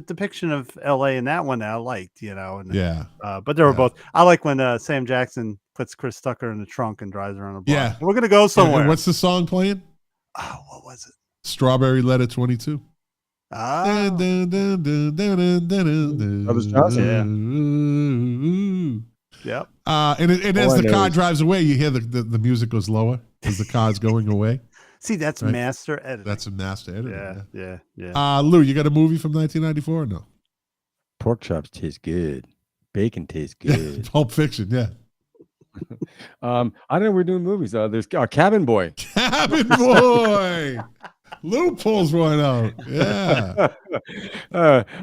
depiction of LA in that one that I liked, and Yeah. but they were Yeah. both. I like when Sam Jackson puts Chris Tucker in the trunk and drives around the block. Yeah. We're gonna go And somewhere. what's the song playing? Oh, what was it? Strawberry Letter 22. Ah, Brothers Johnson. yep. And as All I the know car is- drives away, you hear the music goes lower as the car's going away. See, that's Right. master editing. That's a master editor. yeah. Lou, you got a movie from 1994 or no? Pork chops taste good. Bacon tastes good. Pulp Fiction, yeah. I don't know. We're doing movies. There's Cabin Boy. Cabin Boy. Lou pulls one out. Yeah.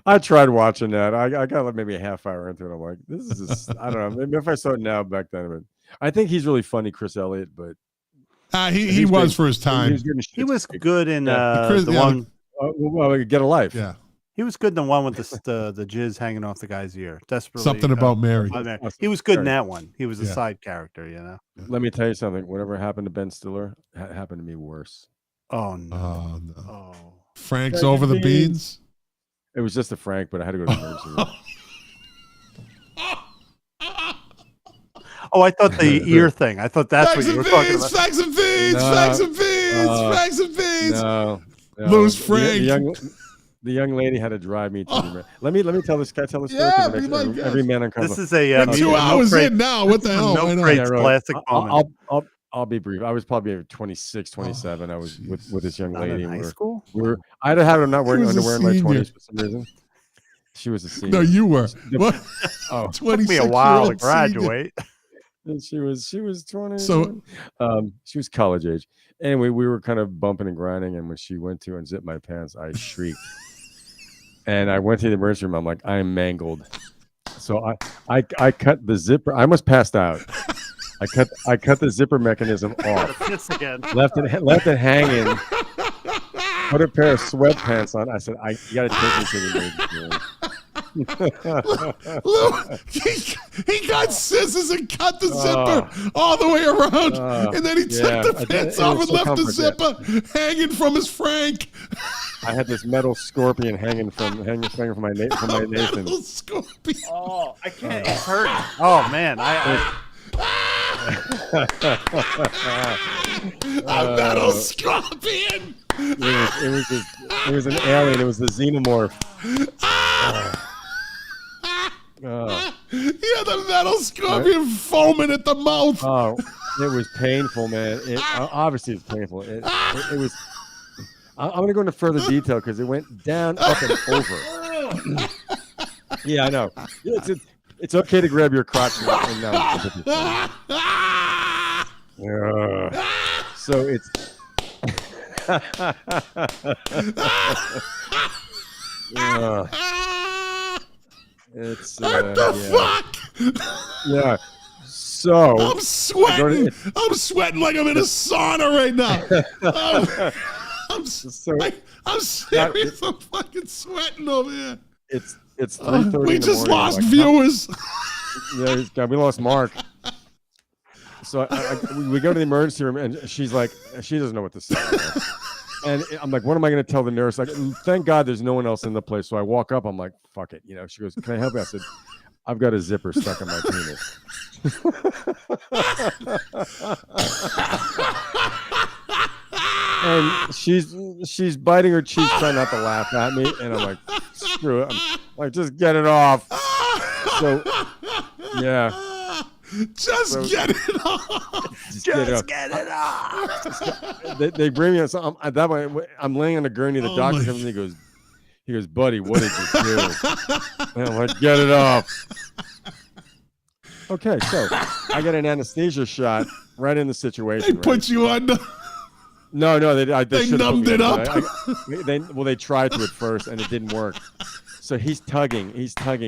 I tried watching that. I got like maybe a half hour into it. I'm like, this is just, I don't know. Maybe if I saw it now back then, but I think he's really funny, Chris Elliott. But He he's was getting- for his time. He was good in Chris- the yeah, one. Get a Life. Yeah. He was good in the one with the jizz hanging off the guy's ear. Desperately. Something about Mary. He was good in that one. He was a Yeah. side character, Let me tell you something. Whatever happened to Ben Stiller happened to me worse. Oh no. Oh, no. Oh. Frank's over the beans. It was just a Frank, but I had to go to the emergency room. Oh, I thought the ear thing. I thought that's what you were talking about. Facts and feeds. Facts and feeds. No. Louis Frank. The young lady had to drive me to the. Let me tell this. Can I tell this story? Yeah, Every man uncover. This is a 2 hours in now. What the hell? No classic moment. I'll be brief. I was probably 26, 27. I was with this young lady. In high school? I'd have had her not wearing underwear in my senior. 20s for some reason. She was a senior. No, you were. What? Oh, 26 Took me a while to graduate. And she was 20. So- she was college age. Anyway, we were kind of bumping and grinding, and when she went to unzip my pants, I shrieked. And I went to the emergency room. I'm like, I am mangled. So I cut the zipper. I almost passed out. I cut the zipper mechanism off. Again. Left it hanging. Put a pair of sweatpants on. I said, you got to take me to the emergency room. he got scissors and cut the zipper all the way around, and then he took the pants off and left the zipper hanging from his Frank. I had this metal scorpion hanging from my Nathan. Metal scorpion. Oh, I can't. It's hurting. Oh man, A metal scorpion. It was an alien. It was the xenomorph. He had the metal scorpion foaming at the mouth. Oh, it was painful, man. Obviously it's painful. It was. I'm going to go into further detail because it went down, up, and over. Yeah, I know. It's okay to grab your crotch and now. So it's. It's what the fuck? Yeah. So I'm sweating. I'm sweating like I'm in a sauna right now. I'm serious. I'm fucking sweating over here. It's 3:30. We just lost viewers. Yeah, we lost Mark. So we go to the emergency room, and she's like, she doesn't know what to say. And I'm like, what am I going to tell the nurse? Like, thank God there's no one else in the place. So I walk up. I'm like, fuck it. She goes, can I help you? I said, I've got a zipper stuck in my penis. And she's biting her cheek, trying not to laugh at me. And I'm like, screw it. I'm like, just get it off. So, yeah. Just get it off. Just get it off. They bring me. So at that point, I'm laying on a gurney. The doctor comes in. He goes, buddy, what did you do? And I'm like, get it off. Okay, so I got an anesthesia shot right in the situation. They put you under. No, they numbed it up. They tried to at first, and it didn't work. So he's tugging.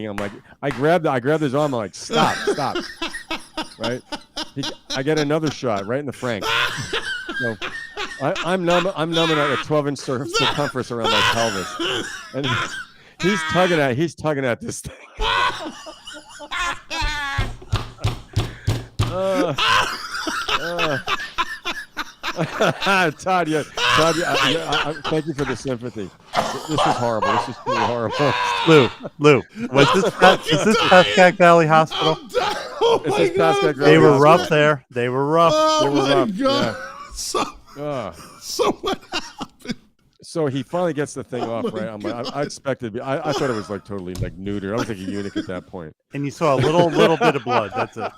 I'm like, I grabbed his arm. I'm like, stop. Right? I get another shot right in the Frank. So I'm numbing at a 12-inch circumference around my pelvis, and he's tugging at this thing. Todd, thank you for the sympathy. This is horrible. This is really horrible. Lou, is this Pascack Valley Hospital? They were rough there. They were rough. Oh my God. Yeah. So what happened? So he finally gets the thing off, right? I'm like, I expected. I thought it was like totally like neuter. I was like a eunuch at that point. And you saw a little bit of blood. That's it.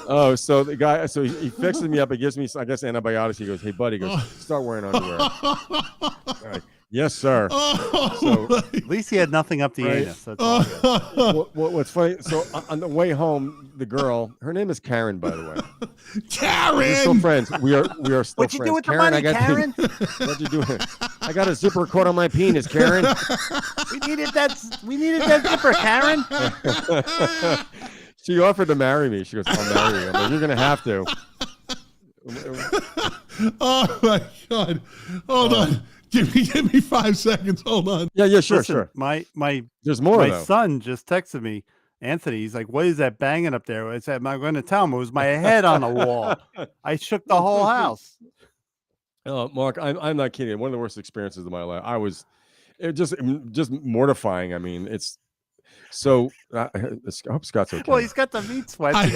Oh, so the guy, he fixes me up. He gives me, I guess, antibiotics. He goes, "Hey, buddy," he goes, "start wearing underwear." Right. Yes, sir. So at least he had nothing up the anus. That's all what's funny? So on the way home, the girl, her name is Karen, by the way. Karen. We're still friends. We are still friends. What you do with the money, Karen? What you doing? I got a zipper caught on my penis, Karen. We needed that zipper, Karen. She offered to marry me. She goes, "I'll marry you." I'm like, "You're gonna have to." Oh my God! Hold on. Give me 5 seconds. Hold on. Yeah, sure, Listen, sure. My There's more. My son just texted me, Anthony. He's like, "What is that banging up there?" I said, "I'm going to tell him it was my head on the wall. I shook the whole house." Mark, I'm not kidding. One of the worst experiences of my life. it just mortifying. I mean, it's so. I hope Scott's okay. Well, he's got the meat sweats. And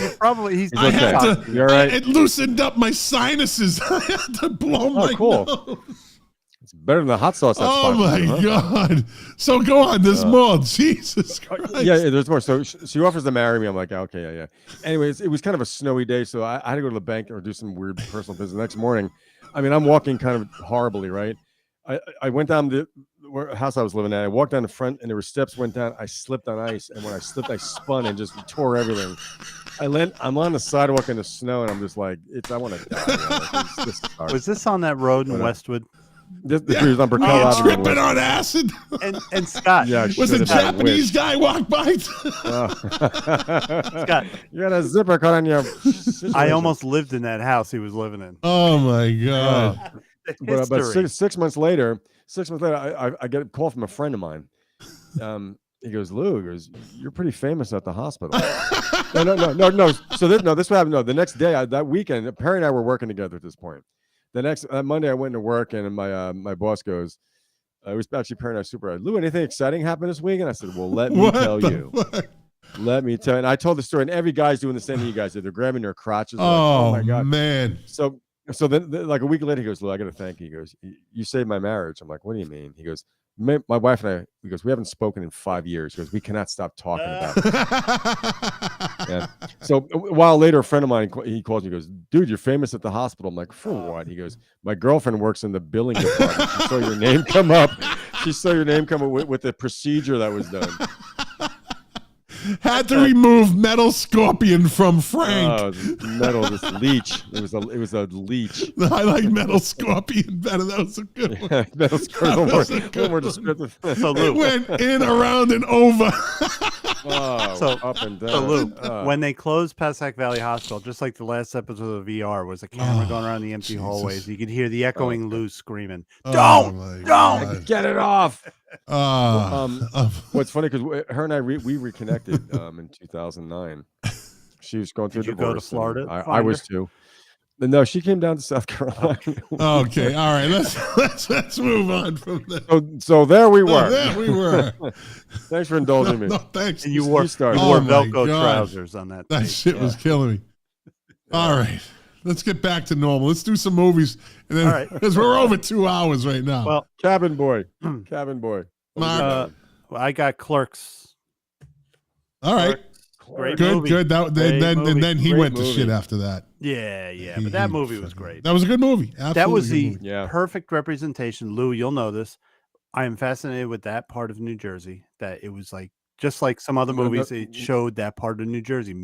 he's I had okay. to. You all right? It loosened up my sinuses. I had to blow my cool. nose. It's better than the hot sauce. That's Oh my God! So go on. There's more. Jesus Christ. Yeah, there's more. So she offers to marry me. I'm like, okay, yeah. Anyways, it was kind of a snowy day, so I had to go to the bank or do some weird personal business. The next morning, I mean, I'm walking kind of horribly, right? I went down the house I was living at. I walked down the front, and there were steps went down. I slipped on ice, and when I slipped, I spun and just tore everything. I'm on the sidewalk in the snow, and I'm just like, I want to die. Was this on that road in Westwood? This was on Brickell Avenue. Tripping on acid. And Scott, was a Japanese guy walk by? Scott, you got a zipper cut on your. I almost lived in that house he was living in. Oh my God! But 6 months later, I get a call from a friend of mine. He goes, Lou, you're pretty famous at the hospital. No. So this happened. No, the next day, that weekend, Perry and I were working together at this point. The next Monday, I went to work, and my boss goes, it was actually Perry and I supervisor. Lou, anything exciting happened this week? And I said, well, let me tell you. Let me tell you. And I told the story, and every guy's doing the same thing you guys did. They're grabbing their crotches. Oh, like, oh my God, man. So then, like a week later, he goes, Lou, I got to thank you. He goes, you saved my marriage. I'm like, what do you mean? He goes, my wife and I, he goes, we haven't spoken in 5 years. He goes, we cannot stop talking about it. Yeah. So a while later, a friend of mine, he calls me, he goes, dude, you're famous at the hospital. I'm like, for what? He goes, my girlfriend works in the billing department. She saw your name come up. She saw your name come up with the procedure that was done. Had to remove Metal Scorpion from Frank. Oh, this leech. It was a leech. I like Metal Scorpion better. That was a good one. Metal Scorpion. More descriptive. So Lou, It went in, around, and over. Up and down. So Lou, when they closed Passac Valley Hospital, just like the last episode of VR, was a camera going around the empty hallways. You could hear the echoing Lou screaming, "Don't, don't get it off." What's funny because her and I we reconnected in 2009. She was going through Did you divorce. go to Florida? I was too. No, she came down to South Carolina. Okay, all right. Let's move on from that. So there we were. There we were. Thanks for indulging me. No, thanks. And you wore Oh my Velcro God. trousers on that. That tape. shit was killing me. All right, let's get back to normal. Let's do some movies, and then because we're over 2 hours right now. Well, Cabin Boy. Mark. I got Clerks. All right. Great Good, movie. good. And then he Great went to movie. shit after that. Yeah. But that movie was great. That was a good movie. Absolutely That was good the movie. perfect representation. Lou, you'll know this. I am fascinated with that part of New Jersey. That it was like just like some other movies, it showed that part of New Jersey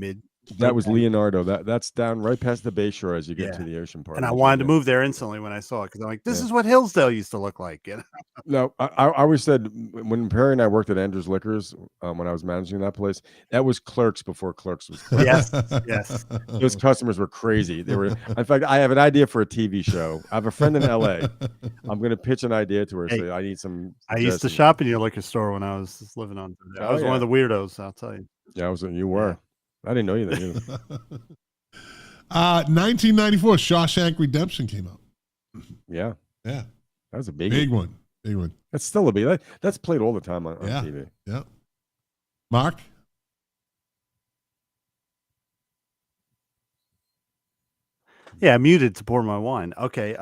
That was Leonardo. That's down right past the Bayshore as you get to the ocean part. And I wanted to move there instantly when I saw it because I'm like, this is what Hillsdale used to look like. You know? No, I always said when Perry and I worked at Andrew's Liquors when I was managing that place, that was Clerks before Clerks was Clerks. Yes. Those customers were crazy. They were. In fact, I have an idea for a TV show. I have a friend in LA. I'm going to pitch an idea to her. Say, I need some. I used to shop in your liquor store when I was living on. I was one of the weirdos. I'll tell you. Yeah, you were. Yeah. I didn't know you then either. 1994, Shawshank Redemption came out. Yeah. That was a big one. Big one. That's still a big. That's played all the time on TV. Yeah. Mark? Yeah, muted to pour my wine. Okay.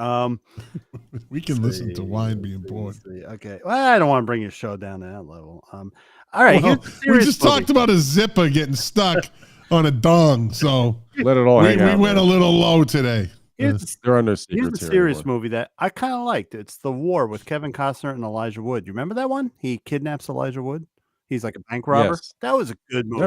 We can listen to wine being poured. Okay. Well, I don't want to bring your show down to that level. All right. Well, we just talked about a zipper getting stuck on a dong, so let it all hang out. We went a little low today. There are no secrets. Here's a serious movie that I kind of liked. It's The War with Kevin Costner and Elijah Wood. You remember that one? He kidnaps Elijah Wood. He's like a bank robber. Yes. That was a good movie.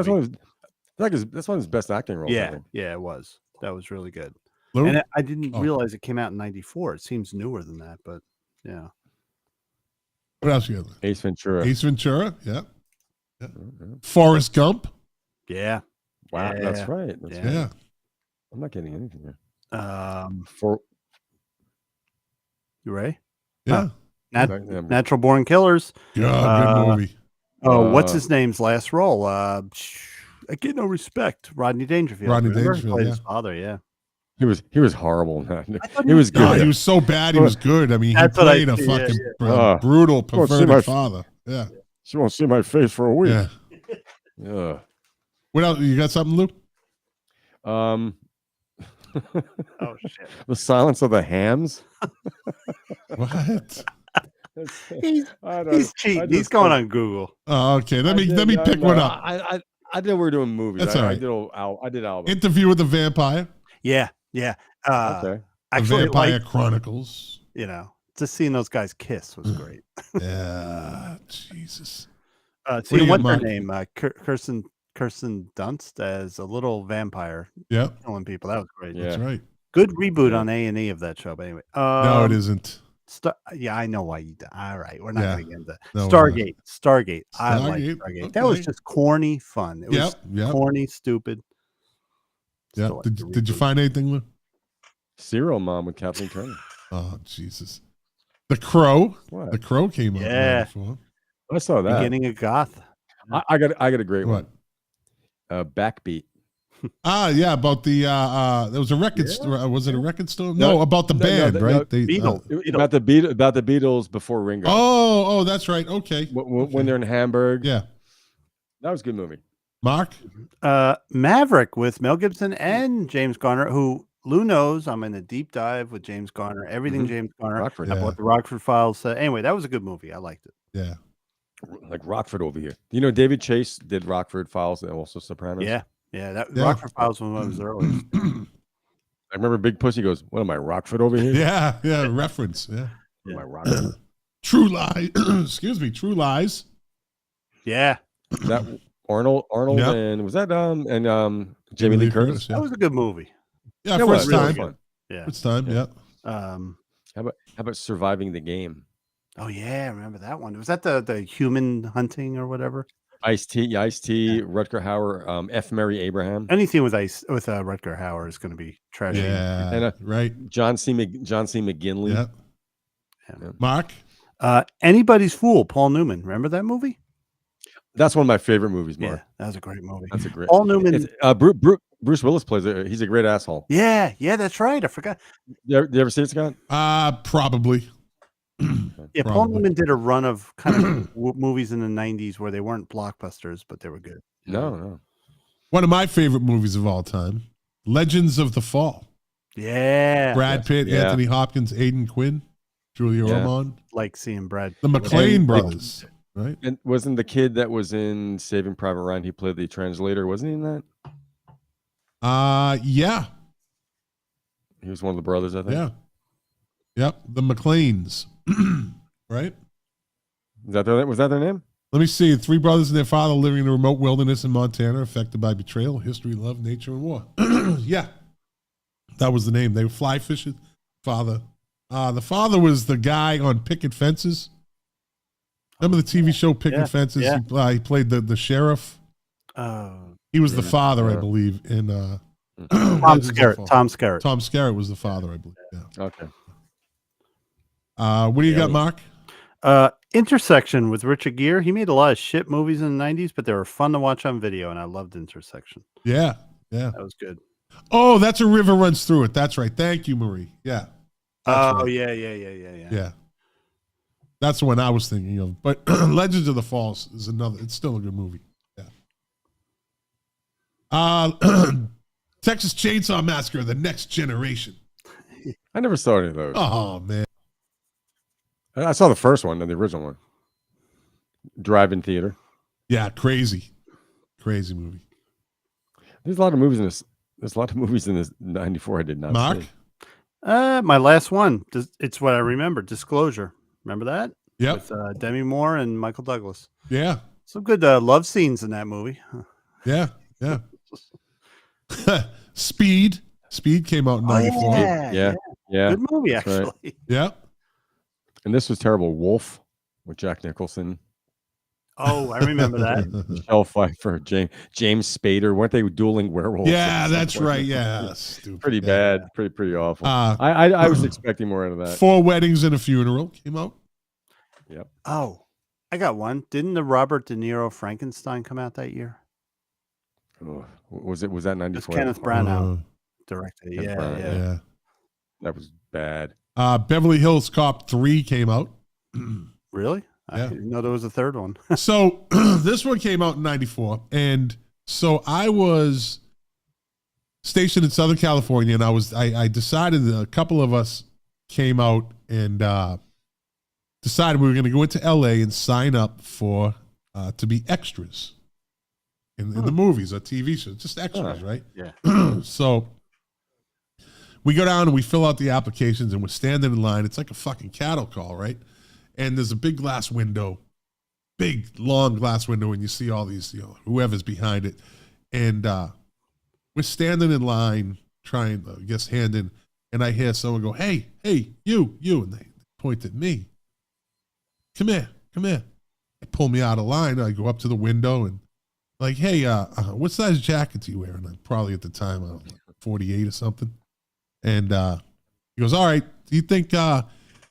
That's one of his best acting roles. Yeah, it was. That was really good. Lou? And I didn't realize it came out in '94. It seems newer than that, but yeah. What else you got? Ace Ventura. Yeah. Forrest Gump. Yeah. Wow, that's right. Yeah. I'm not getting anything here. You ready? Yeah. Natural Born Killers. Yeah, good movie. What's his name's last role? I get no respect. Rodney Dangerfield. Dangerfield. Played his father. Yeah. He was horrible. Man. I thought He was No, good. he was so bad. He was good. I mean, he That's what I played a see, yeah, fucking yeah. brutal, Won't see perverted my- father. Yeah, She won't see my face for a week. yeah. Yeah. What else? You got something, Lou? Oh shit. The Silence of the Hams. What? He's cheating. He's going on Google. Oh, okay. Let me pick one up. I did. We were doing movies. That's all right. I did albums. Interview with the Vampire. Yeah, yeah. Okay. The Actually, Vampire like, Chronicles. just seeing those guys kiss was great. Yeah, Jesus. So do you what's got, her Mark? name? Kirsten Dunst as a little vampire Yep, killing people. That was great. Yeah. that's right. Good reboot Yeah. on A&E of that show. But anyway, No, it isn't. Yeah, I know why you. All right, we're not Yeah. going to get into No, we're Stargate. Stargate. I like Stargate, Stargate. That was okay. just corny fun. It was Yep. corny, stupid. Yep. Still like the Did you reboot. find anything, Lou? Serial Mom with Kathleen Turner. Oh, Jesus. The Crow. What? The Crow came out. in Yeah. 94. I saw that. Beginning of Goth? I got a great What? one. Backbeat. Yeah, about the there was a record store. Was it a record store? No, about the no, band, no, right? no, Beatles. About the Beatles before Ringo. Oh, that's right. Okay. When they're in Hamburg. Yeah. That was a good movie. Mark? Maverick with Mel Gibson and James Garner, who Lou knows I'm in a deep dive with James Garner. Everything James Garner. Rockford. Yeah. I bought the Rockford Files. Anyway, that was a good movie. I liked it. Yeah. Like Rockford over here. You know, David Chase did Rockford Files and also Sopranos. Yeah. Yeah. Rockford Files was one of his earliest. I remember Big Pussy goes, "What am I, Rockford over here? Yeah. Reference. Yeah. What am I, Rockford?" True Lies. Excuse me. True Lies. Yeah. That Arnold Yep. and was that Jamie Lee Curtis? Yeah. That was a good movie. Yeah. That was First really time. fun. Yeah. First time. Yeah. How about Surviving the Game? Oh yeah, I remember that one. Was that the human hunting or whatever? Ice-T, Rutger Hauer, F. Mary Abraham, Anything with Rutger Hauer is going to be trashy. Yeah. And, right. John C. McGinley. Yeah. Yeah. Mark? Anybody's Fool, Paul Newman. Remember that movie? That's one of my favorite movies, Mark. Yeah, that was a great movie. That's a great. Paul Newman. Bruce Willis plays it. He's a great asshole. Yeah, that's right. I forgot. You ever see it, Scott? Probably. Yeah, Paul Probably. Newman did a run of kind of movies in the 90s where they weren't blockbusters, but they were good. No. One of my favorite movies of all time, Legends of the Fall. Yeah. Brad Pitt, Yeah. Anthony Hopkins, Aidan Quinn, Julia Yeah. Ormond, Like seeing Brad. the McLean And- brothers, right? And wasn't the kid that was in Saving Private Ryan? He played the translator, wasn't he in that? Yeah, He was one of the brothers, I think. yeah, yep. The McLeans, right? Was that their name? Let me see. Three brothers and their father living in a remote wilderness in Montana, affected by betrayal, history, love, nature, and war. Yeah, that was the name. They were fly fishing. Father, the father was the guy on Picket Fences. Remember the TV show Picket Fences? yeah. He played the sheriff. He was the father, I believe, in Tom Legends of the Skerritt. Fall. Tom Skerritt. Tom Skerritt was the father, I believe. Yeah. Okay. What do you got, Mark? Intersection with Richard Gere. He made a lot of shit movies in the 90s, but they were fun to watch on video, and I loved Intersection. Yeah. That was good. Oh, that's A River Runs Through It. That's right. Thank you, Marie. Yeah. That's right. Yeah. Yeah. That's the one I was thinking of. But Legends of the Falls is another. It's still a good movie. Yeah. Texas Chainsaw Massacre: The Next Generation. I never saw any of those. Oh man. I saw the first one, the original one. Drive-in theater. Yeah, crazy movie. There's a lot of movies in this. There's a lot of movies in this 94 I did not Mark? see. My last one. It's what I remember. Disclosure. Remember that? Yep. With Demi Moore and Michael Douglas. Yeah. Some good love scenes in that movie. Yeah. Yeah. Speed came out in 94. Yeah. Good movie, That's right. actually. Yeah. And this was terrible. Wolf with Jack Nicholson, Oh, I remember that. Michelle Pfeiffer, James Spader. Weren't they dueling werewolves? Yeah, at some that's point? right. Yeah. Stupid. Pretty Yeah. bad. Pretty awful. I was expecting more out of that. 4 Weddings and a Funeral came out. Yep. Oh, I got one. Didn't the Robert De Niro Frankenstein come out that year? Oh, was that It was 94? Kenneth Branagh. directed. Ken Yeah, Burns, yeah. That was bad. Beverly Hills Cop 3 came out. Really? Yeah. I didn't know there was a third one. So this one came out in 94. And so I was stationed in Southern California, and I decided that a couple of us came out and decided we were going to go into LA and sign up for to be extras in the movies or TV shows, just extras, right? Yeah. So we go down and we fill out the applications, and we're standing in line. It's like a fucking cattle call, right? And there's a big glass window, big long glass window, and you see all these, whoever's behind it, and we're standing in line trying, I guess, hand in, and I hear someone go, "Hey, you," and they point at me. Come here. They pull me out of line. I go up to the window and like, "Hey, what size jacket do you wear?" And I'm probably at the time, I don't know, 48 or something. And he goes, "All right, do you think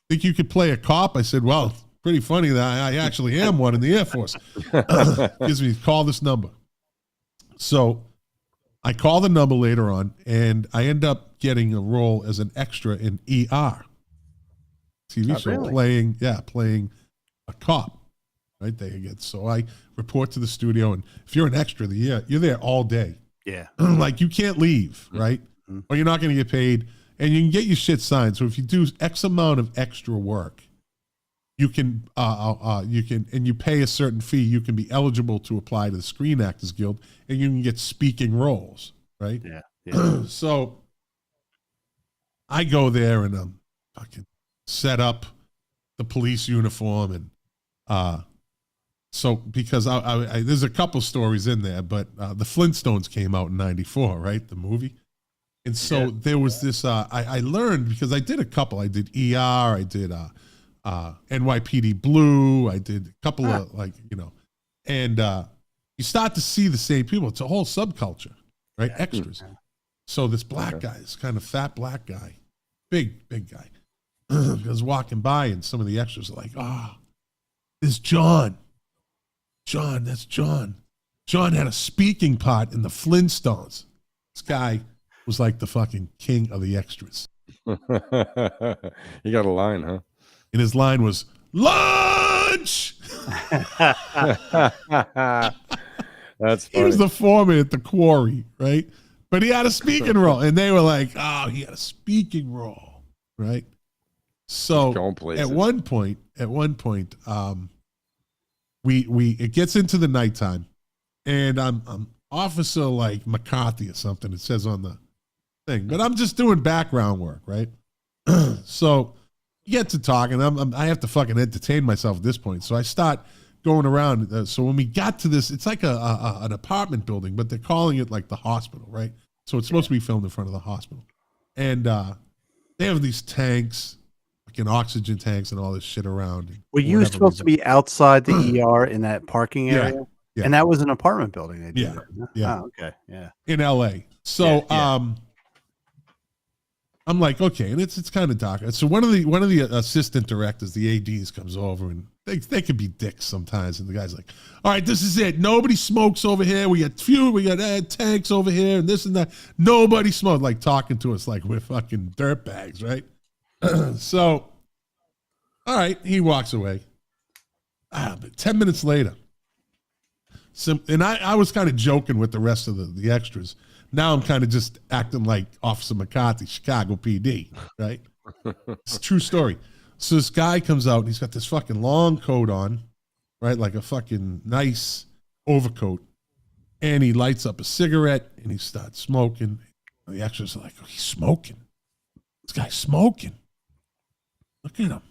you could play a cop?" I said, "Well, it's pretty funny that I actually am one in the Air Force." Gives me, call this number. So I call the number later on, and I end up getting a role as an extra in ER TV show, really? playing a cop. Right there again. So I report to the studio, and if you're an extra, you're there all day. Yeah. Like you can't leave, right? Mm-hmm. Or you're not going to get paid, and you can get your shit signed. So if you do X amount of extra work, you can and you pay a certain fee, you can be eligible to apply to the Screen Actors Guild, and you can get speaking roles, right? Yeah. So I go there and I'm fucking set up the police uniform, and so because I there's a couple stories in there, but the Flintstones came out in '94, right? The movie. And so there was this, I learned because I did a couple. I did ER, I did NYPD Blue, I did a couple of and you start to see the same people. It's a whole subculture, right? Extras. So this black guy, this kind of fat black guy, big guy, was walking by, and some of the extras are like, there's John. That's John. John had a speaking part in the Flintstones. This guy was like the fucking king of the extras. He got a line, huh? And his line was, "Lunch!" That's funny. He was the foreman at the quarry, right? But he had a speaking role. And they were like, "Oh, he had a speaking role," right? So at one point, it gets into the nighttime, and I'm Officer like McCarthy or something. It says on the thing, but I'm just doing background work, right? So you get to talking. I have to fucking entertain myself at this point. So I start going around. So when we got to this, it's like an apartment building, but they're calling it like the hospital, right? So it's supposed to be filmed in front of the hospital, and they have these tanks, like oxygen tanks and all this shit around. Were you supposed to be outside the ER in that parking area? Yeah. And that was an apartment building. They did yeah. Oh, okay. Yeah. In LA. So I'm like, okay, and it's kind of dark. So one of the assistant directors, the ADs, comes over, and they could be dicks sometimes. And the guy's like, "All right, this is it. Nobody smokes over here. We got tanks over here, and this and that. Nobody smokes." Like talking to us like we're fucking dirtbags, right? So, all right, he walks away. But 10 minutes later, and I was kind of joking with the rest of the extras. Now I'm kind of just acting like Officer McCarthy, Chicago PD, right? It's a true story. So this guy comes out, and he's got this fucking long coat on, right? Like a fucking nice overcoat. And he lights up a cigarette, and he starts smoking. And the extras are like, "Oh, he's smoking. This guy's smoking. Look at him.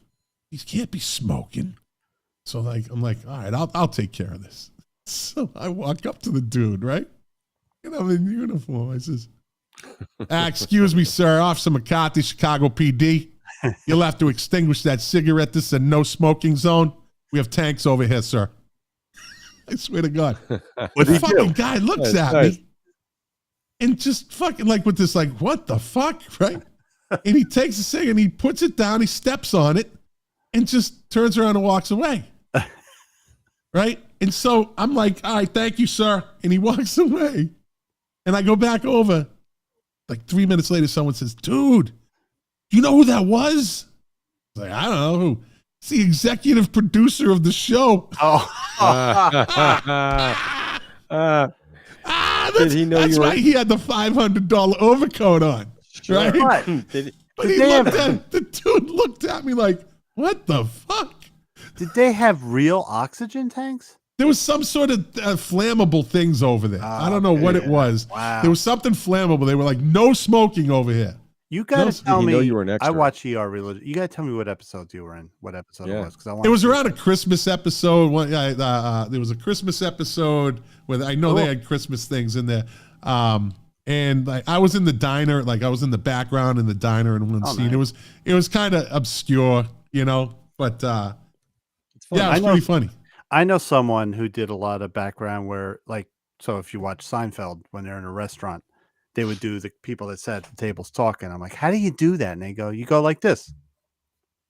He can't be smoking." So I'm like, all right, I'll take care of this. So I walk up to the dude, right? And I'm in uniform. I says, "Excuse me, sir, Officer McCarthy, Chicago PD. You'll have to extinguish that cigarette. This is a no smoking zone. We have tanks over here, sir." I swear to God. The fucking guy looks at me and just fucking like with this, like, what the fuck, right? And he takes a cigarette and he puts it down, he steps on it, and just turns around and walks away. Right? And so I'm like, "All right, thank you, sir." And he walks away. And I go back over, like 3 minutes later, someone says, "Dude, you know who that was?" I was like, I don't know who. It's the executive producer of the show. Oh, Did he know that's you were? why he had the $500 overcoat on, right? What? But he looked at the dude looked at me like, "What the fuck?" Did they have real oxygen tanks? There was some sort of flammable things over there. I don't know what it was. Wow. There was something flammable. They were like, "No smoking over here." You gotta tell Did he me. know you were an extra? I watch ER Religion. You gotta tell me what episodes you were in. What episode it was? Because I want. It was around a Christmas episode. There was a Christmas episode where I know they had Christmas things in there. And like I was in the diner, like I was in the background in the diner in one scene. Nice. It was kind of obscure, you know, but It's fun. yeah, it was pretty funny. I know someone who did a lot of background where, like, so if you watch Seinfeld, when they're in a restaurant, they would do the people that sat at the tables talking. I'm like, how do you do that? And they go, you go like this.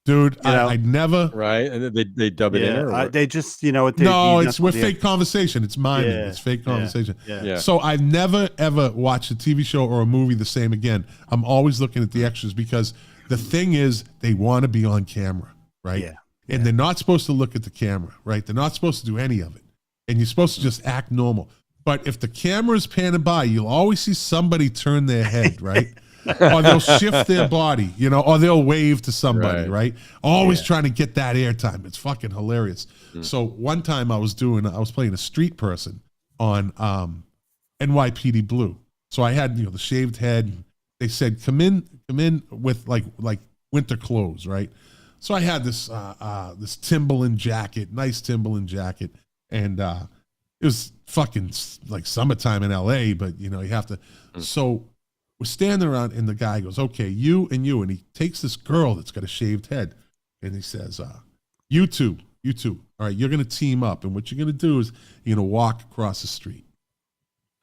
Dude, You know? I never. Right, and then they dub it in. Or what? They just, they, No, it's with fake conversation. It's miming. Yeah, It's fake yeah, conversation. yeah. So I've never ever watched a TV show or a movie the same again. I'm always looking at the extras because the thing is they want to be on camera, right? Yeah. And they're not supposed to look at the camera, right? They're not supposed to do any of it. And you're supposed to just act normal. But if the camera's panning by, you'll always see somebody turn their head, right? Or they'll shift their body, you know, or they'll wave to somebody, right? Always trying to get that airtime. It's fucking hilarious. So one time I was playing a street person on NYPD Blue. So I had, the shaved head. They said, come in with like winter clothes, right? So I had this Timberland jacket, nice Timberland jacket, and it was fucking like summertime in LA, but you have to. So we're standing around, and the guy goes, "Okay, you and you," and he takes this girl that's got a shaved head, and he says, "You two, all right, you're gonna team up, and what you're gonna do is you're gonna walk across the street,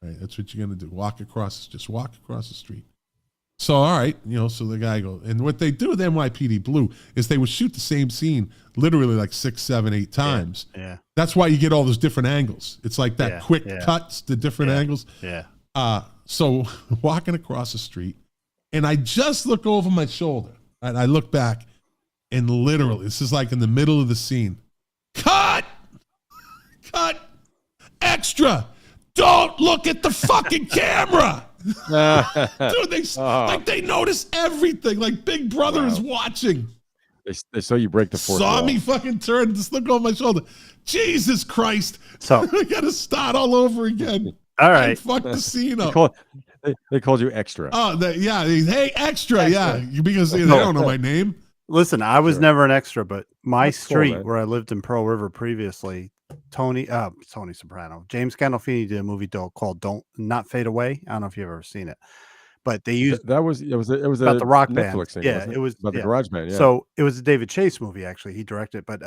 right? That's what you're gonna do. Just walk across the street." So all right, so the guy goes, and what they do with NYPD Blue is they would shoot the same scene literally like 6, 7, 8 times. Yeah. That's why you get all those different angles. It's like that quick yeah. cuts, the different angles. Yeah. So walking across the street, and I just look over my shoulder, and I look back, and literally, this is like in the middle of the scene. Cut! Extra! Don't look at the fucking camera! Dude, they notice everything. Like Big Brother is watching. They saw you break the fourth Saw wall. me fucking turn, just look over my shoulder. Jesus Christ! So I gotta start all over again. all I right. fucked the scene up. They called you extra. Oh, hey, extra, yeah, because they don't know my name. Listen, I was never an extra, but my That's cool, street man. where I lived in Pearl River previously, Tony Soprano, James Gandolfini did a movie called "Don't Not Fade Away." I don't know if you've ever seen it, but they used It was about a the rock band. Netflix thing. Yeah, wasn't it was about the garage band. Yeah. So it was a David Chase movie. Actually, he directed, but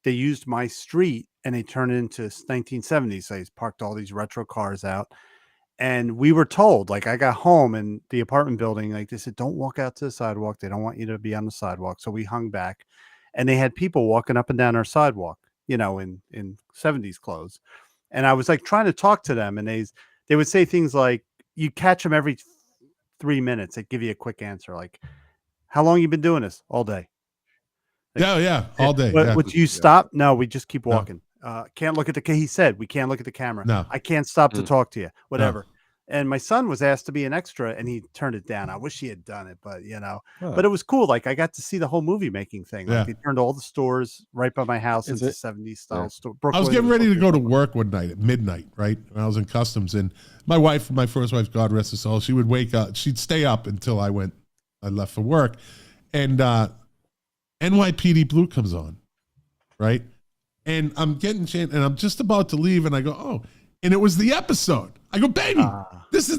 they used my street and they turned it into 1970s. So he's parked all these retro cars out. And we were told, like, I got home and the apartment building, like, they said, don't walk out to the sidewalk. They don't want you to be on the sidewalk. So we hung back and they had people walking up and down our sidewalk, in 70s clothes. And I was like trying to talk to them, and they would say things like, you catch them every 3 minutes. They'd give you a quick answer. Like, how long you been doing this? All day. Yeah, all day. Would you stop? No, we just keep walking. Can't look at he said, we can't look at the camera. No. I can't stop to talk to you, whatever. And my son was asked to be an extra and he turned it down. I wish he had done it, but but it was cool. Like, I got to see the whole movie making thing. Like, they turned all the stores right by my house into 70s style store. I was getting ready to go to work one night at midnight, right? When I was in customs, and my first wife, God rest her soul, she would wake up. She'd stay up until I left for work, and NYPD Blue comes on, right? And I'm getting changed, and I'm just about to leave, and I go, oh, and it was the episode. I go, baby,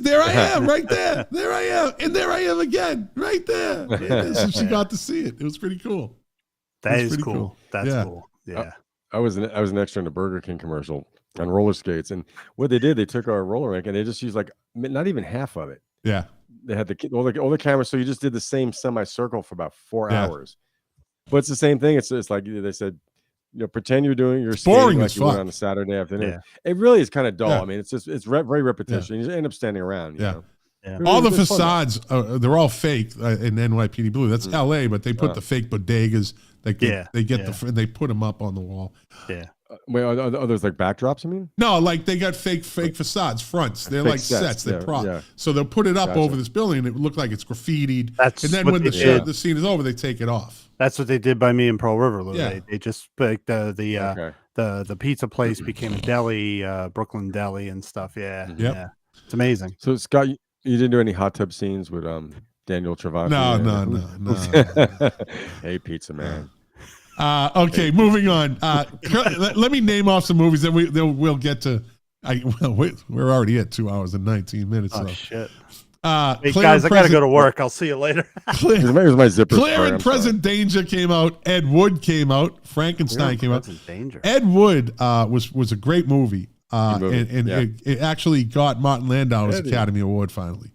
there I am, right there. There I am, and there I am again, right there. And so she got to see it. It was pretty cool. That is cool. That's cool. Yeah. I was an extra in a Burger King commercial on roller skates, and what they did, they took our roller rink and they just used like not even half of it. Yeah. They had all the cameras, so you just did the same semicircle for about 4 hours. But it's the same thing. It's like they said, pretend you're doing your boring like as you would fuck on a Saturday afternoon. Yeah. It really is kind of dull. Yeah. I mean, it's very repetition. You just end up standing around. You know? Yeah. All the It's fun, though. facades, they're all fake in NYPD Blue. That's LA, but they put Yeah. the fake bodegas. They get Yeah. they put them up on the wall. Yeah. Wait, are those like backdrops? I mean, No, like they got fake facades, fronts. They're Fake like sets. They're yeah, prop. yeah. So they'll put it up Gotcha. over this building, and it would look like it's graffitied. That's and then what when they the did. the scene is over, they take it off. That's what they did by me in Pearl River. Lou. Yeah. They just like Okay. the pizza place became a deli, Brooklyn Deli and stuff. Yeah. Yep. Yeah. It's amazing. So Scott, you didn't do any hot tub scenes with Daniel Travassi? No. Hey, pizza man. Okay, moving on. Let me name off some movies, then we'll get to. We're already at 2 hours and 19 minutes. Oh so. shit! Claire Hey guys, I gotta go to work. I'll see you later. Here's my zipper. Claire story, and I'm Present Danger came out. Ed Wood came out. Frankenstein came out. Danger. Ed Wood was a great movie. And Yeah. it actually got Martin Landau's Eddie. Academy Award finally.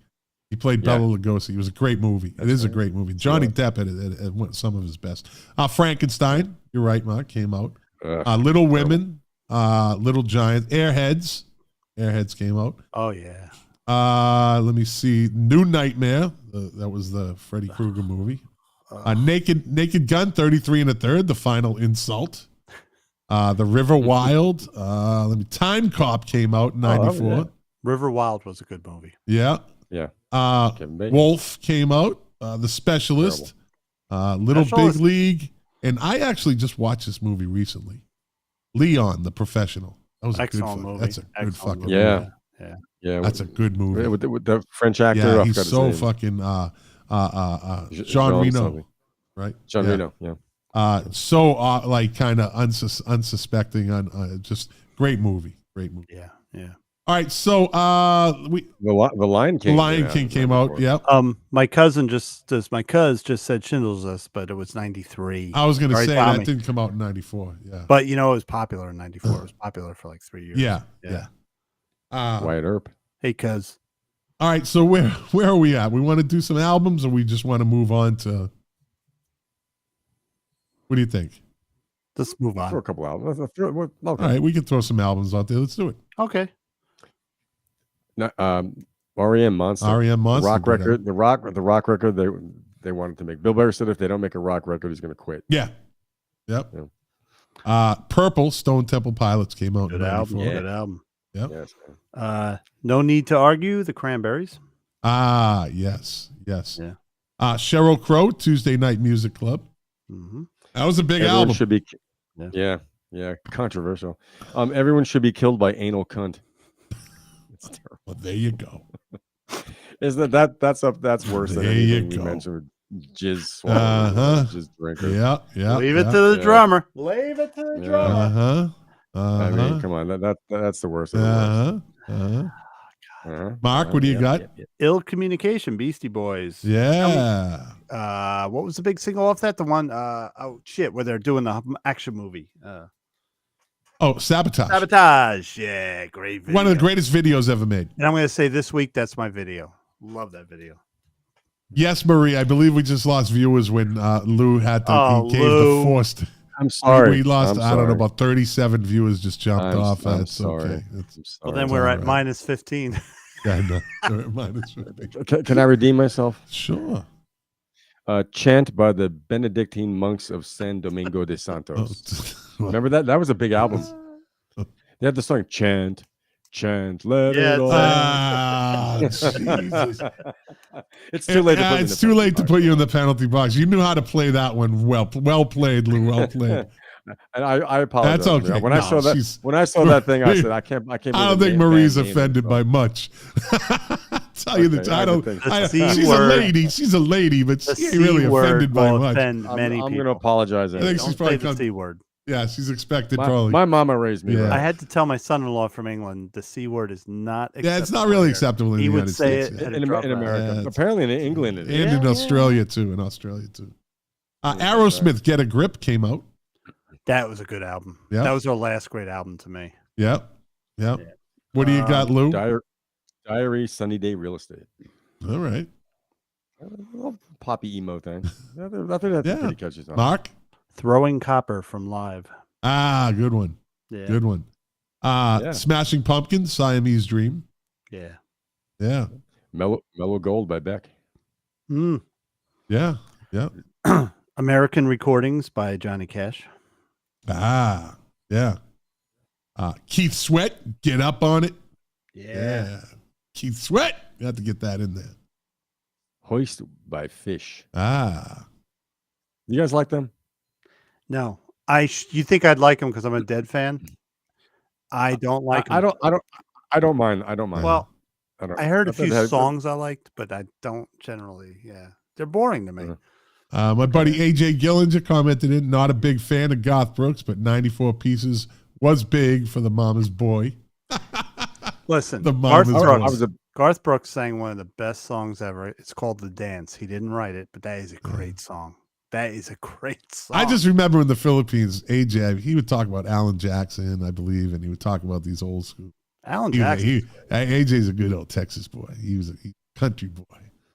He played Yeah. Bela Lugosi. It was a great movie. It is a great movie. Johnny Depp had some of his best. Frankenstein, you're right, Mark, came out. Little Women, Little Giants, Airheads. Airheads came out. Oh yeah. Let me see. New Nightmare. That was the Freddy Krueger movie. Naked Gun, 33 and a third, The Final Insult. The River Wild. Time Cop came out in 94. yeah. River Wild was a good movie. Yeah. Yeah. Wolf came out. The Specialist. Little Specialist. Big League. And I actually just watched this movie recently. Leon, the Professional. That was Excellent movie. That's a good Excellent fucking movie. Yeah. movie. Yeah. That's a good movie. With the French actor. Yeah, I he's forgot his so name. fucking Jean Jean Reno, something. right? Jean Yeah. Reno. Yeah. So like kind of unsuspecting on just great movie. Yeah. Yeah. All right, so The Lion King. Lion King came out. Yep. My cousin just said Schindler's List, but it was 93. I was going to Right, say Tommy? that didn't come out in 94. Yeah. But it was popular in 94. It was popular for like 3 years. Yeah. Yeah. Wyatt Earp. Hey, cuz. All right, so where are we at? We want to do some albums, or we just want to move on to? What do you think? Let's move Throw a on. couple albums. Okay. All right, we can throw some albums out there. Let's do it. Okay. REM Monster. REM Monster. Rock great record. The rock record. They wanted to make. Bill Berry said if they don't make a rock record, he's going to quit. Yeah. Yep. Purple, Stone Temple Pilots came out Good in album. 94. Good album. Yep. Yes. No Need to Argue, The Cranberries. Yes. Yeah. Sheryl Crow, Tuesday Night Music Club. Mm-hmm. That was a big Everyone album. should be. Yeah. Yeah. Controversial. Everyone should be killed by anal cunt. It's terrible. Well, there you go. Isn't that's worse than There you anything we go. mentioned with jizz swallowers, jizz drinkers. Yeah. Leave it to the drummer. Leave it to the drummer. I mean, come on, that's the worst. Of the worst. Mark, what do you got? Ill Communication, Beastie Boys. Yeah. What was the big single off that? The one, where they're doing the action movie. Sabotage. Sabotage. Yeah, great video. One of the greatest videos ever made. And I'm going to say this week, that's my video. Love that video. Yes, Marie. I believe we just lost viewers when Lou had to. He gave Lou. the forced. I'm sorry. We lost. I'm I don't know, sorry. about 37 viewers just jumped off. I'm It's sorry. okay. I'm It's, sorry. Well, then we're all at right. minus 15. yeah, I know. We're at minus 50. Can I redeem myself? Sure. Chant by the Benedictine monks of San Domingo de Santos. Remember that? That was a big album. They had the song Chant, let Yeah, it all. Jesus. It's too late. It's too late to put you in the penalty box. You knew how to play that one well. Well played, Lou. Well played. And I apologize. That's okay. When I saw that thing, I said I can't. I don't think Marie's offended by much. Tell you the Okay, I don't. think- She's a lady. She's a lady, but The she ain't really C word offended by will much. offend many I'm people. going to apologize. I think anyway. she's Don't probably say the come- C word. Yeah, she's expected probably. My mama raised me. Yeah. right. I had to tell my son-in-law from England the C word is not acceptable. Yeah, it's not really here. acceptable in He the would United say States. it at a in drop of a hat. America. Yeah, it's- Apparently in England it And is. in Australia too. Aerosmith, Get a Grip came out. That was a good album. Yeah. That was our last great album to me. Yep. What do you got, Lou? Diary, Sunny Day Real Estate. All right. Little poppy emo thing. I think that's a pretty catchy song. Mark? Throwing Copper from Live. Good one. Yeah. Good one. Smashing Pumpkins, Siamese Dream. Yeah. Yeah. Mellow Gold by Beck. Mm. Yeah. American Recordings by Johnny Cash. Ah, yeah. Keith Sweat, Get Up on It. Yeah. Keith Sweat. You have to get that in there. Hoist by Fish. Ah. You guys like them? No, you think I'd like him because I'm a Dead fan? I don't like him. I don't mind. I don't mind. Well, I heard a thought few they had- songs I liked, but I don't generally. Yeah, they're boring to me. My buddy AJ Gillinger commented in, not a big fan of Garth Brooks, but 94 Pieces was big for the mama's boy. Listen, The Garth mama's Brooks, Garth Brooks sang one of the best songs ever. It's called "The Dance." He didn't write it, but that is a great song. That is a great song. I just remember in the Philippines, AJ, he would talk about Alan Jackson, I believe, and he would talk about these old school. Alan Jackson. AJ's a good old Texas boy. He was a country boy.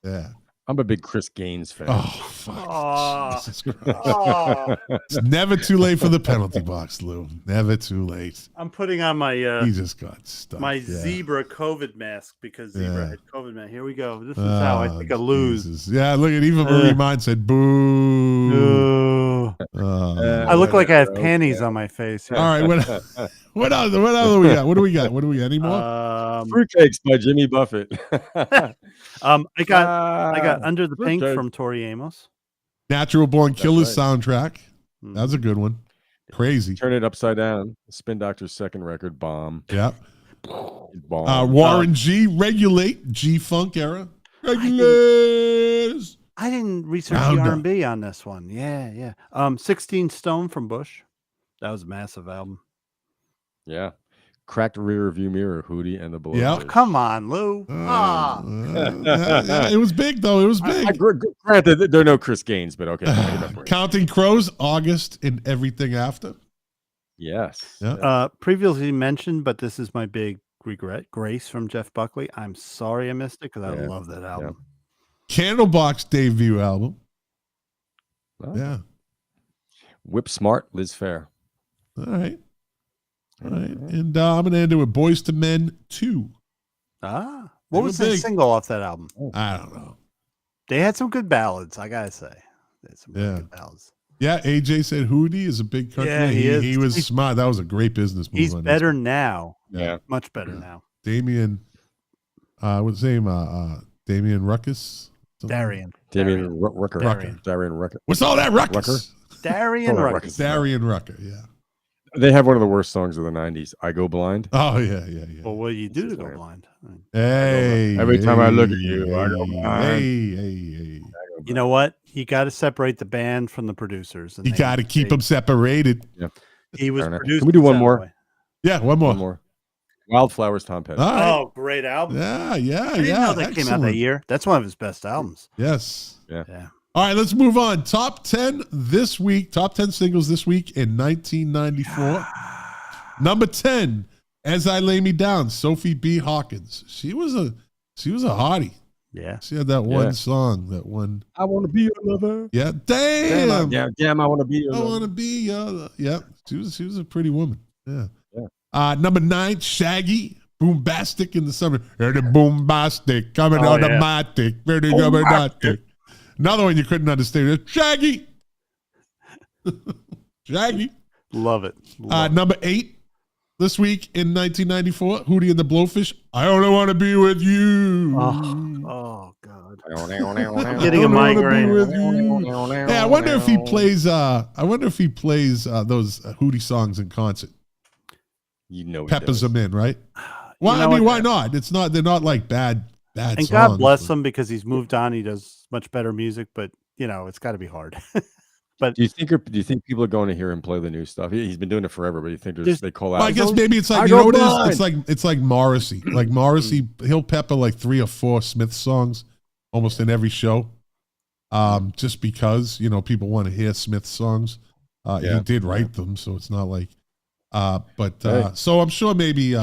Yeah. I'm a big Chris Gaines fan. Oh, fuck. Oh. Jesus Christ. It's never too late for the penalty box, Lou. Never too late. I'm putting on my He just got stuck. my Yeah. zebra COVID mask because Zebra Yeah. had COVID mask. Here we go. This is how I think I lose. Jesus. Yeah, look at even Marie Mine said boo. I look like I have panties on my face. Here. All right, what else do we got? What do we got? Any more? Fruitcakes by Jimmy Buffett. I got Under the Pink okay. from Tori Amos. Natural Born Killers right. soundtrack. That's a good one. Crazy. Turn It Upside Down. Spin Doctor's second record, Bomb. Yeah. Bomb. Warren G, Regulate, G-Funk era. Regulators. I didn't research Round the up. R&B on this one. Yeah. 16 Stone from Bush. That was a massive album. Yeah. Cracked Rear View Mirror, Hootie and the Blowfish. Yep. Come on, Lou. Yeah, it was big, though. It was big. Granted, there are no Chris Gaines, but okay. I'll give that for you. Counting Crows, August, and everything after. Yes. Yeah. Previously mentioned, but this is my big regret. Grace from Jeff Buckley. I'm sorry I missed it because I Yeah. love that album. Candlebox debut album. Oh. Yeah. Whip Smart, Liz Fair. All right. And I'm going to end it with Boys to Men 2. What They was were the big. single off that album? I don't know. They had some good ballads, I gotta say. They had some really Yeah. good ballads. Yeah, AJ said Hootie is a big country. Yeah, he is. He was He's- smart. That was a great business move. He's on better now. Yeah. Much better now. Damien, what's his name? Damien Ruckus? Something? Darian. Damian Rucker. Darian. Darian Rucker. What's all that ruckus? Darian Oh, Ruckus. Ruckus. Darian Rucker, yeah. They have one of the worst songs of the 90s, I Go Blind. Oh, yeah. Well, what do you do to This is go weird. blind? Hey. Every time I look at hey, you, I go blind. Hey. You know what? You got to separate the band from the producers. And You got to keep them separated. He was Fair enough. produced. Can we do one that more? way. Yeah, one more. One more. Wildflowers, Tom Petty. All right. Oh, great album! Yeah. I didn't know that came out that Excellent. year. That's one of his best albums. Yes. Yeah. All right, let's move on. Top 10 this week. Top 10 singles this week in 1994. Number 10, As I Lay Me Down, Sophie B. Hawkins. She was a hottie. Yeah. She had that one Yeah. song, that one. I want to be your lover. Yeah, damn. Damn, I want to be your I lover. want to be your. Yeah, she was a pretty woman. Yeah. Yeah. Number 9, Shaggy, Boombastic in the Summer. Hear the boombastic coming Oh, out of yeah. my dick. Hear the boombastic. Another one you couldn't understand. Shaggy. Shaggy. Love it. Love it. Number 8 this week in 1994, Hootie and the Blowfish. I only want to be with you. Oh God. I'm Getting a migraine. Yeah, I wonder if he plays. Those Hootie songs in concert. You know, he Peppers does. them in, right? Well, You I know mean, what? why not? It's not. They're not like bad And songs. God bless him because he's moved on. He does much better music, but it's got to be hard. Do you think people are going to hear him play the new stuff? He's been doing it forever, but you think they call out? Well, I guess maybe it's like I you know go what it blind. is. It's like Morrissey. Like Morrissey, he'll pepper like 3 or 4 Smith songs almost in every show. Just because people want to hear Smith songs. He did write them, so it's not like. So I'm sure maybe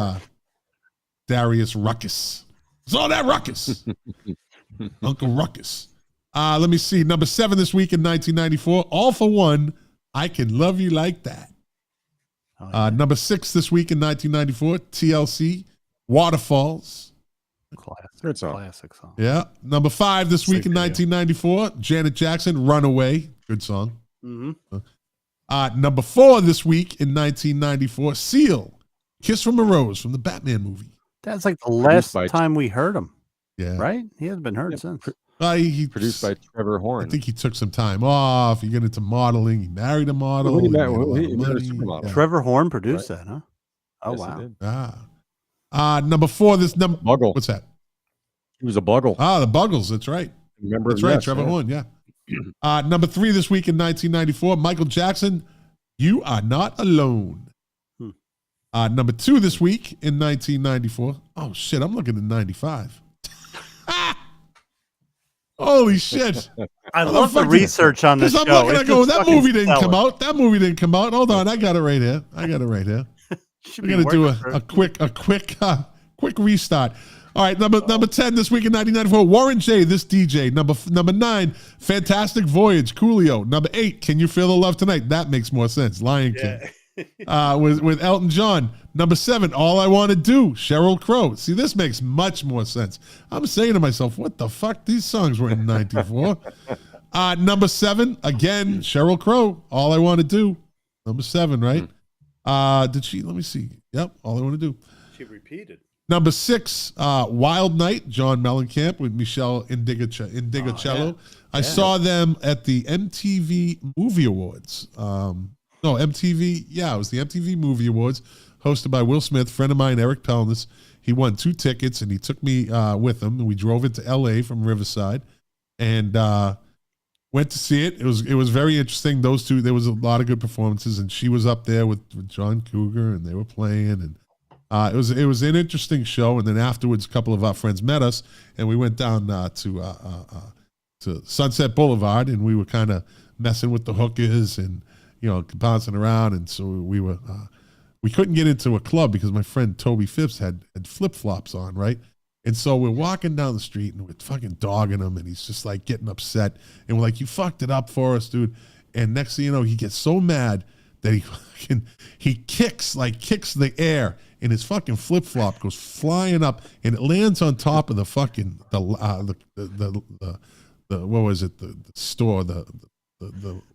Darius Ruckus. It's all that Ruckus. Uncle Ruckus. Let me see. Number 7 this week in 1994. All for One. I Can Love You Like That. Number 6 this week in 1994. TLC. Waterfalls. Good song. Classic song. Yeah. Number 5 this week in Sleepy, yeah. 1994, Janet Jackson, Runaway. Good song. Mm-hmm. Number 4 this week in 1994, Seal, Kiss from a Rose from the Batman movie. That's like the last by- time we heard him, Yeah. right? He hasn't been heard since. He Produced by Trevor Horn. I think he took some time off. He got into modeling. He married a model. He made a married- lot he of married a money. supermodel. Yeah. Trevor Horn produced that, huh? Oh, Yes, he wow. did. Number 4 this number. Buggle. What's that? He was a Buggle. The Buggles. That's right. Remember? That's him? right. Yes, Trevor yeah. Horn. Yeah. Number 3 this week in 1994, Michael Jackson, You Are Not Alone. Number 2 this week in 1994. Oh shit! I'm looking at 95. Holy shit! I love the Motherfucker. research on this Because show. I'm looking, I It's go, just that fucking movie didn't stellar. come out. That movie didn't come out. Hold on, I got it right here. Should We're be gonna do working for a quick restart. All right, number 10 this week in 1994, Warren J. This DJ. Number 9, Fantastic Voyage, Coolio. Number 8, Can You Feel the Love Tonight? That makes more sense. Lion King. With Elton John. Number 7, All I Want to Do, Sheryl Crow. See, this makes much more sense. I'm saying to myself, what the fuck? These songs were in 94. Number 7, again, Sheryl Crow, All I Want to Do. Number 7, right? Did she? Let me see. Yep, All I Want to Do. She repeated. Number 6, Wild Night, John Mellencamp with Michelle Indigocello. I saw them at the MTV Movie Awards. MTV. Yeah, it was the MTV Movie Awards, hosted by Will Smith, friend of mine, Eric Pelnis. He won 2 tickets, and he took me with him. And we drove into L.A. from Riverside, and went to see it. It was very interesting. Those two, there was a lot of good performances, and she was up there with John Cougar, and they were playing, and it was an interesting show. And then afterwards, a couple of our friends met us, and we went down to Sunset Boulevard, and we were kind of messing with the hookers and bouncing around. And so we couldn't get into a club because my friend Toby Phipps had flip flops on, right? And so we're walking down the street and we're fucking dogging him, and he's just like getting upset, and we're like, "You fucked it up for us, dude." And next thing you know, he gets so mad that he kicks the air, and his fucking flip flop goes flying up, and it lands on top of the fucking the what was it, the store, the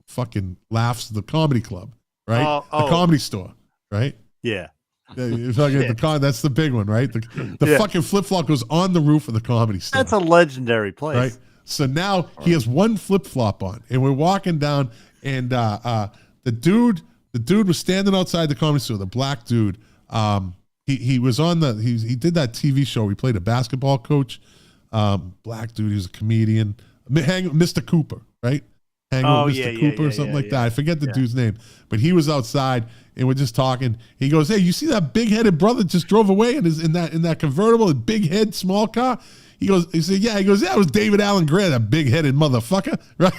fucking Laughs, the comedy club, right? The comedy store, right? Yeah. That's the big one, right? The fucking flip flop goes on the roof of the comedy store. That's a legendary place. Right. So now he has one flip flop on, and we're walking down, and the dude was standing outside the comedy store. The black dude, he was on he did that TV show. He played a basketball coach. Black dude, he was a comedian. Mr. Cooper, right? Hang with Mr. Cooper or something like that. I forget the dude's name, but he was outside, and we're just talking. He goes, "Hey, you see that big-headed brother just drove away in that convertible, a big head, small car?" He said, "Yeah." He goes, "Yeah, it was David Allen Gray, that big-headed motherfucker," right?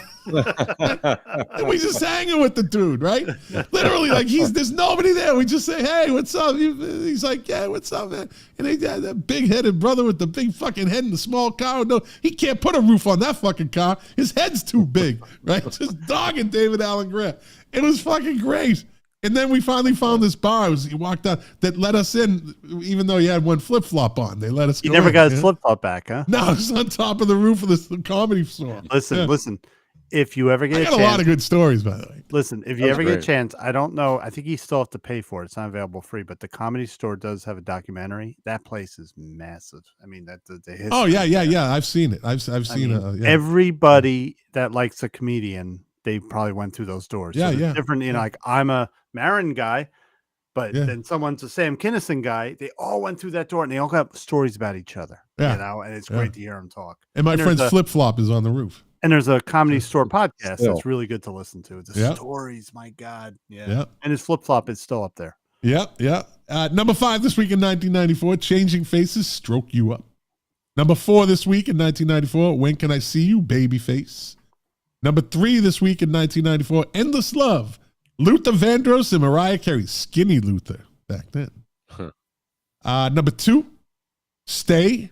And we just hanging with the dude, right? Literally, like there's nobody there. We just say, "Hey, what's up?" He's like, "Yeah, what's up, man?" And they got that big-headed brother with the big fucking head in the small car. No, he can't put a roof on that fucking car. His head's too big, right? Just dogging David Allen Gray. It was fucking great. And then we finally found this bar. He walked out that let us in, even though he had one flip flop on. They let us. You go never in, got his flip flop back, huh? No, it's on top of the roof of the comedy store. Listen. If you ever get I got a lot of good stories, by the way. Listen, if you ever get a chance, I don't know. I think you still have to pay for it. It's not available free, but the Comedy Store does have a documentary. That place is massive. I mean, the history. Oh yeah. I've seen it. I've seen it. Everybody that likes a comedian, they probably went through those doors. Yeah, so different. Like I'm a Marin guy, but then someone's a Sam Kinison guy. They all went through that door, and they all got stories about each other. Yeah, and it's great to hear them talk. And my friend's flip flop is on the roof. And there's a Comedy Store podcast that's really good to listen to. The stories, my God. Yeah. And his flip flop is still up there. Yeah. Number 5 this week in 1994, Changing Faces, Stroke You Up. Number 4 this week in 1994, When Can I See You, Babyface. Number 3 this week in 1994, Endless Love, Luther Vandross and Mariah Carey, Skinny Luther back then. Number 2, Stay,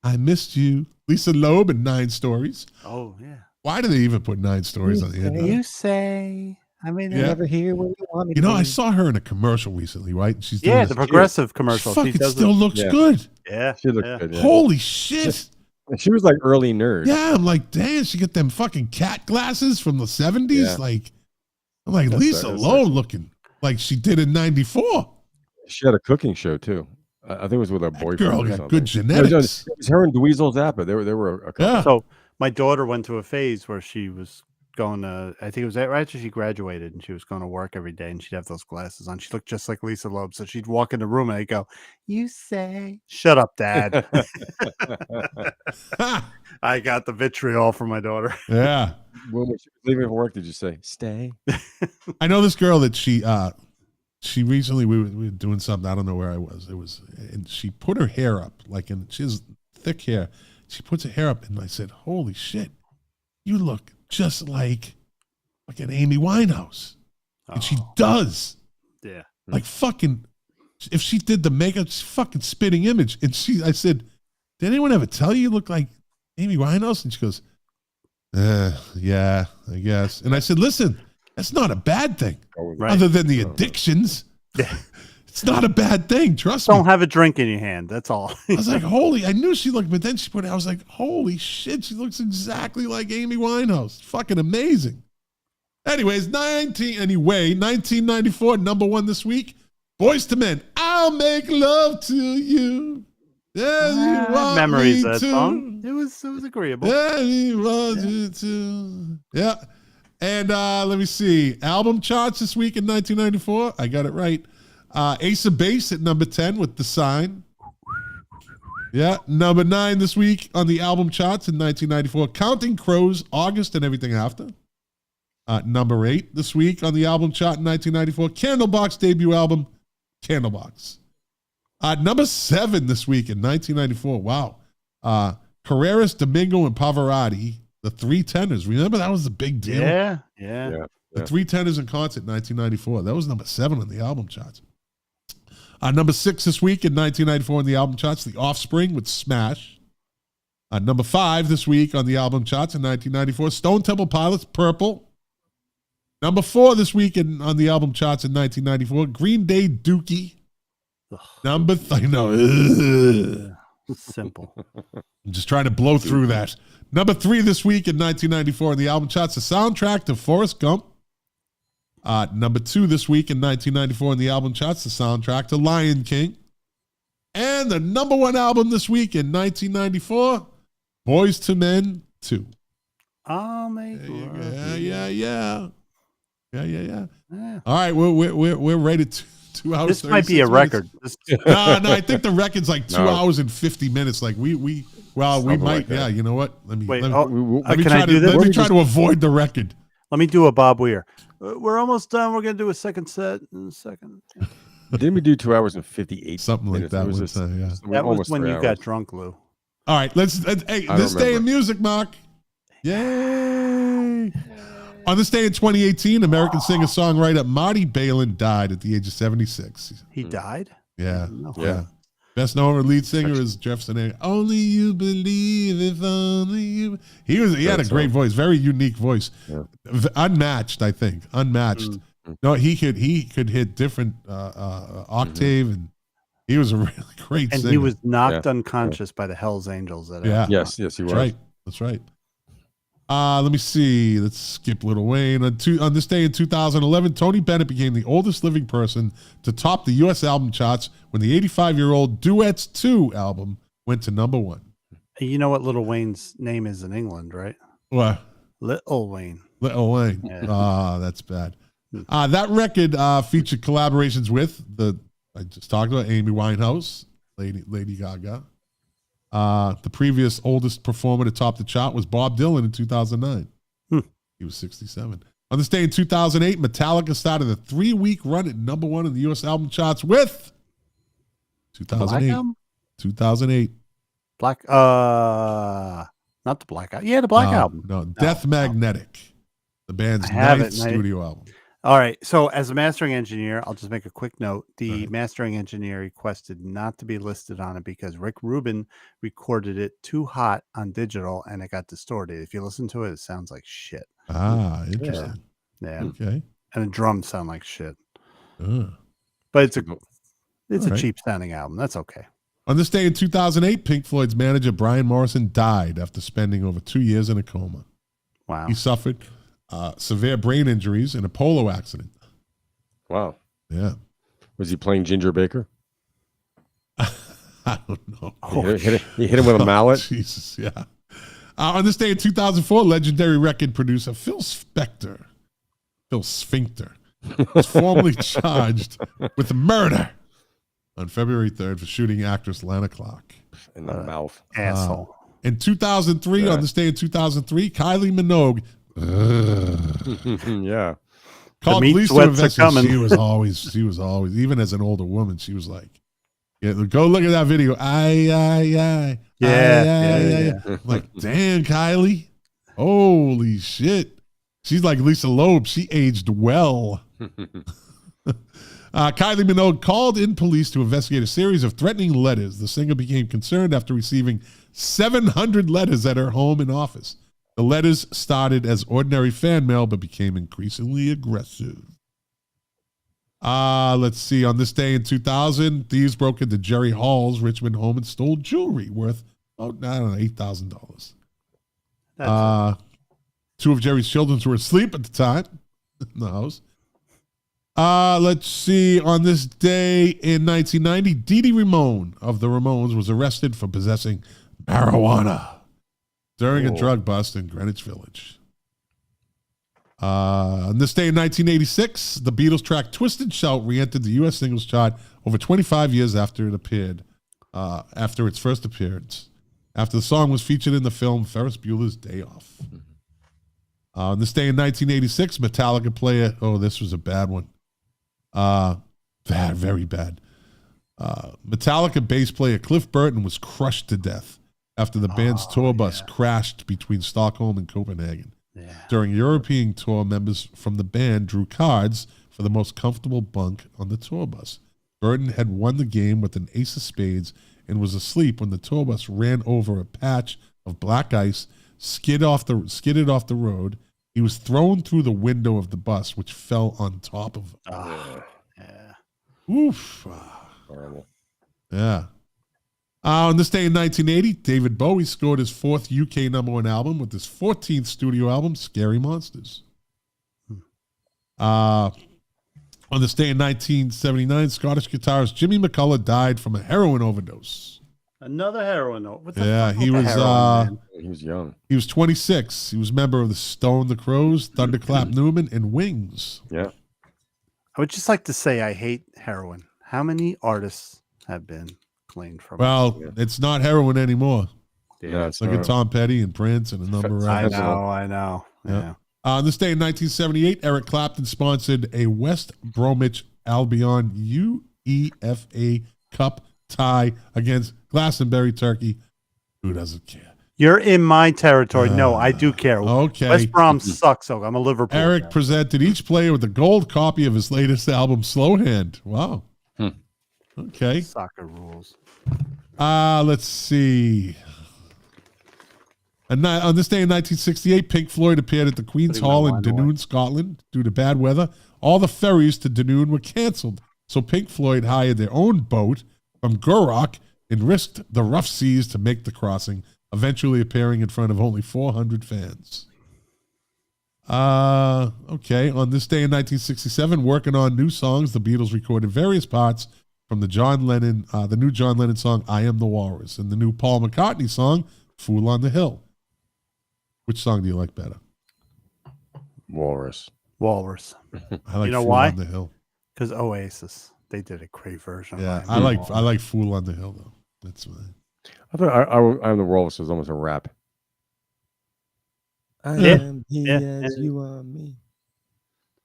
I Missed You, Lisa Loeb and 9 Stories. Oh, yeah. Why do they even put 9 stories on the end of it? You say, I mean, I never hear what you want me to. I saw her in a commercial recently, right? She's doing the progressive commercial. She fucking still looks good. Yeah. She looked yeah. good. Yeah. Holy shit. She was like early nerd. Yeah, I'm like, damn, she got them fucking cat glasses from the 70s. Yeah. Like, I'm like, That's Lisa that's Lowe sexy. looking like she did in 94. She had a cooking show too. I think it was with her That boyfriend girl or got something. good No, genetics. it was her and Dweezil Zappa. They were a couple. Yeah. So my daughter went through a phase where she was going to, I think it was right after she graduated, and she was going to work every day, and she'd have those glasses on. She looked just like Lisa Loeb. So she'd walk in the room and I'd go, "You say, shut up, Dad." I got the vitriol from my daughter. Yeah. When she was leaving for work, did you say, "Stay"? I know this girl that she recently, we were doing something. I don't know where I was. It was, and she put her hair up, she has thick hair. She puts her hair up, and I said, holy shit, you look just like an Amy Winehouse. And she does. Yeah. Like fucking, if she did the makeup, it's fucking spitting image. And I said, did anyone ever tell you look like Amy Winehouse? And she goes, yeah, I guess. And I said, listen, that's not a bad thing. Right. Other than the addictions. It's not a bad thing. Trust Don't me. have a drink in your hand. That's all. I was like, I knew she looked, but then she put it, I was like, holy shit, she looks exactly like Amy Winehouse. Fucking amazing. Anyways, 1994, number one this week. Boys to Men, I'll make love to you. As you want Memories me of that to. song. It was agreeable. As you want you to. Yeah. And let me see. Album charts this week in 1994. I got it right. Ace of Base at number 10 with The Sign. Yeah. Number 9 this week on the album charts in 1994. Counting Crows, August and Everything After. Number 8 this week on the album chart in 1994. Candlebox debut album, Candlebox. Number 7 this week in 1994. Wow. Carreras, Domingo, and Pavarotti, the Three Tenors. Remember that was a big deal? Yeah. The Three Tenors in concert in 1994. That was number 7 on the album charts. Number 6 this week in 1994 on the album charts, The Offspring with Smash. Number 5 this week on the album charts in 1994, Stone Temple Pilots, Purple. Number 4 this week on the album charts in 1994, Green Day, Dookie. Number I know. Simple. I'm just trying to blow through that. Number 3 this week in 1994 on the album charts, the soundtrack to Forrest Gump. Number 2 this week in 1994 on the album charts, the soundtrack to Lion King. And the number 1 album this week in 1994, Boys to Men 2. I'll make love. Yeah. Yeah. All right, we're rated 2 hours. This might be a 36 record. No, I think the record's like 2 hours and 50 minutes. Like we Something might. like that. Yeah, you know what? Let me Can try I do this? Let me try to avoid the record. Let me do a Bob Weir. We're almost done. We're going to do a second set in a second. Didn't we do 2 hours and 58? Something like minutes? that It was one just- time, yeah. That was almost when 3 you hours. got drunk, Lou. All right, hey, I this day in remember. music, Mark. Yay! On this day in 2018, American singer-songwriter Marty Balin died at the age of 76. He died? Yeah, No. yeah. Best known lead singer is Jefferson Airplane. Only you believe, if only you. He had a great voice, very unique voice, unmatched. I think unmatched. No, he could hit different octave, and he was a really great And singer. he was knocked unconscious by the Hells Angels. Yes, he was. That's right. That's right. Let me see. Let's skip Lil Wayne. On this day in 2011, Tony Bennett became the oldest living person to top the U.S. album charts when the 85-year-old Duets 2 album went to number 1. You know what Little Wayne's name is in England, right? What? Little Wayne. Lil Wayne. Yeah. That's bad. That record featured collaborations with I just talked about Amy Winehouse, Lady Gaga. The previous oldest performer to top the chart was Bob Dylan in 2009. He was 67. On this day in 2008, Metallica started a 3-week run at number 1 in the U.S. album charts with 2008. 2008. Not the Black Album. Yeah, the Black Album. No, Death Magnetic, the band's I have 9th it, studio album. All right. So, as a mastering engineer, I'll just make a quick note. The mastering engineer requested not to be listed on it because Rick Rubin recorded it too hot on digital and it got distorted. If you listen to it, it sounds like shit. Interesting. Yeah. Okay. And the drums sound like shit. But it's a All right. cheap sounding album. That's okay. On this day in 2008, Pink Floyd's manager Brian Morrison died after spending over 2 years in a coma. Wow. He suffered severe brain injuries in a polo accident. Wow. Yeah. Was he playing Ginger Baker? I don't know. You hit him with a mallet? Jesus, yeah. On this day in 2004, legendary record producer Phil Spector was formally charged with murder on February 3rd for shooting actress Lana Clark. In the mouth. Asshole. In 2003, on this day in 2003, Kylie Minogue Yeah. called meat police to sweats are investigate. coming. She was always, even as an older woman, she was like, yeah, go look at that video. Yeah. I'm like, damn, Kylie. Holy shit. She's like Lisa Loeb. She aged well. Kylie Minogue called in police to investigate a series of threatening letters. The singer became concerned after receiving 700 letters at her home and office. The letters started as ordinary fan mail, but became increasingly aggressive. Let's see. On this day in 2000, thieves broke into Jerry Hall's Richmond home and stole jewelry worth, $8,000. Two of Jerry's children were asleep at the time in the house. Let's see. On this day in 1990, Dee Dee Ramone of the Ramones was arrested for possessing marijuana during a drug bust in Greenwich Village. On this day in 1986, the Beatles track Twist and Shout re-entered the U.S. singles chart over 25 years after it appeared, after its first appearance, after the song was featured in the film Ferris Bueller's Day Off. On this day in 1986, Metallica player, this was a bad one. Very bad. Metallica bass player Cliff Burton was crushed to death after the band's tour bus crashed between Stockholm and Copenhagen. Yeah. During European tour, members from the band drew cards for the most comfortable bunk on the tour bus. Burton had won the game with an ace of spades and was asleep when the tour bus ran over a patch of black ice, skidded off the road. He was thrown through the window of the bus, which fell on top of him. Oof. Horrible. Yeah. On this day in 1980, David Bowie scored his fourth UK #1 album with his 14th studio album, Scary Monsters. On this day in 1979, Scottish guitarist Jimmy McCullough died from a heroin overdose. Another heroin. What the fuck he with was the heroin, man? He was young. He was 26. He was a member of the Stone the Crows, Thunderclap Newman, and Wings. Yeah. I would just like to say I hate heroin. How many artists have been cleaned from Well, it's not heroin anymore. it? Yeah, it's Look at not. Tom Petty and Prince and a number of I others. know. Yeah. On this day in 1978, Eric Clapton sponsored a West Bromwich Albion UEFA Cup tie against Glastonbury, Turkey. Who doesn't care? You're in my territory. No, I do care. Okay. West Brom sucks, so I'm a Liverpool Eric fan. presented each player with a gold copy of his latest album, Slow Hand. Wow. Okay. Soccer rules. Let's see. And on this day in 1968, Pink Floyd appeared at the Queen's Putting my Hall in wine away. Dunoon, Scotland. Due to bad weather, all the ferries to Dunoon were canceled. So Pink Floyd hired their own boat from Gourock and risked the rough seas to make the crossing, eventually appearing in front of only 400 fans. Okay. On this day in 1967, working on new songs, the Beatles recorded various parts from the new John Lennon song, I Am the Walrus, and the new Paul McCartney song, Fool on the Hill. Which song do you like better? Walrus. I like You know Fool why? on the Hill. Because Oasis, they did a great version. Yeah, of I like Fool on the Hill though. That's mine. I thought I Am the Walrus was almost a rap. I Yeah. am he Yeah. as you are me.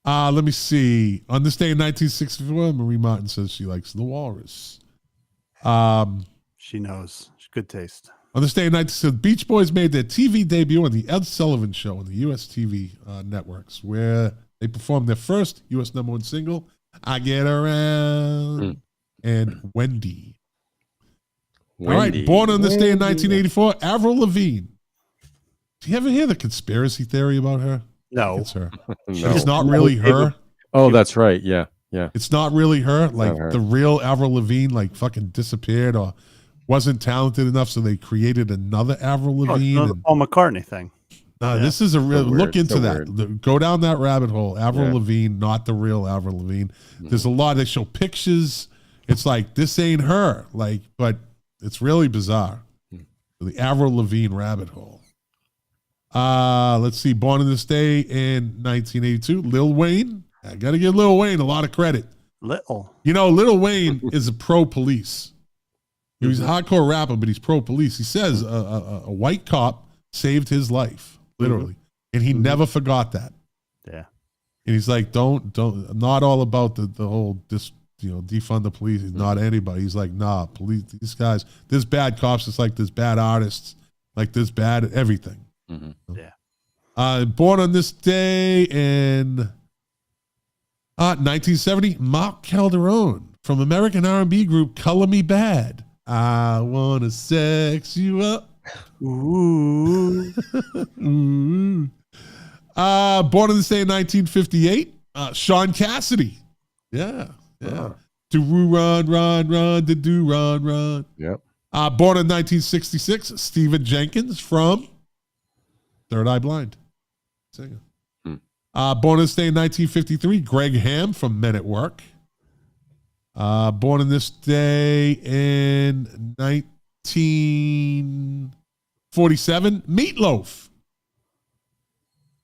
Let me see. On this day in 1964, Marie Martin says she likes The Walrus. She knows. She's good taste. On this day in 1960, Beach Boys made their TV debut on The Ed Sullivan Show on the U.S. TV networks, where they performed their first U.S. #1 single, I Get Around, and Wendy. All right, born on this day in 1984, Avril Lavigne. Do you ever hear the conspiracy theory about her? No. It's her. No. It's not really her. Oh, that's right. Yeah. It's not really her. Like her. the real Avril Lavigne, like fucking disappeared or wasn't talented enough, so they created another Avril Lavigne. The Paul McCartney thing. This is a real look into so that. Go down that rabbit hole. Avril Lavigne, not the real Avril Lavigne. There's a lot. They show pictures. It's like, this ain't her. Like, but it's really bizarre. The Avril Lavigne rabbit hole. Let's see. Born in this day in 1982. Lil Wayne. I got to give Lil Wayne a lot of credit. Lil Wayne is a pro-police. He's a hardcore rapper, but he's pro-police. He says a white cop saved his life. Literally. And he never forgot that. Yeah. And he's like, don't, not all about the whole, defund the police. He's not anybody. He's like, nah, police, these guys, there's bad cops. It's like there's bad artists, like there's bad everything. Yeah. Born on this day in 1970, Mark Calderon from American R&B group Color Me Bad. I want to sex you up. Ooh. Born on this day in 1958, Sean Cassidy. Yeah. Do run, do run. Yep. Born in 1966, Stephen Jenkins from Third Eye Blind. Singer. Born on this day in 1953, Greg Ham from Men at Work. Born on this day in 1947, Meatloaf.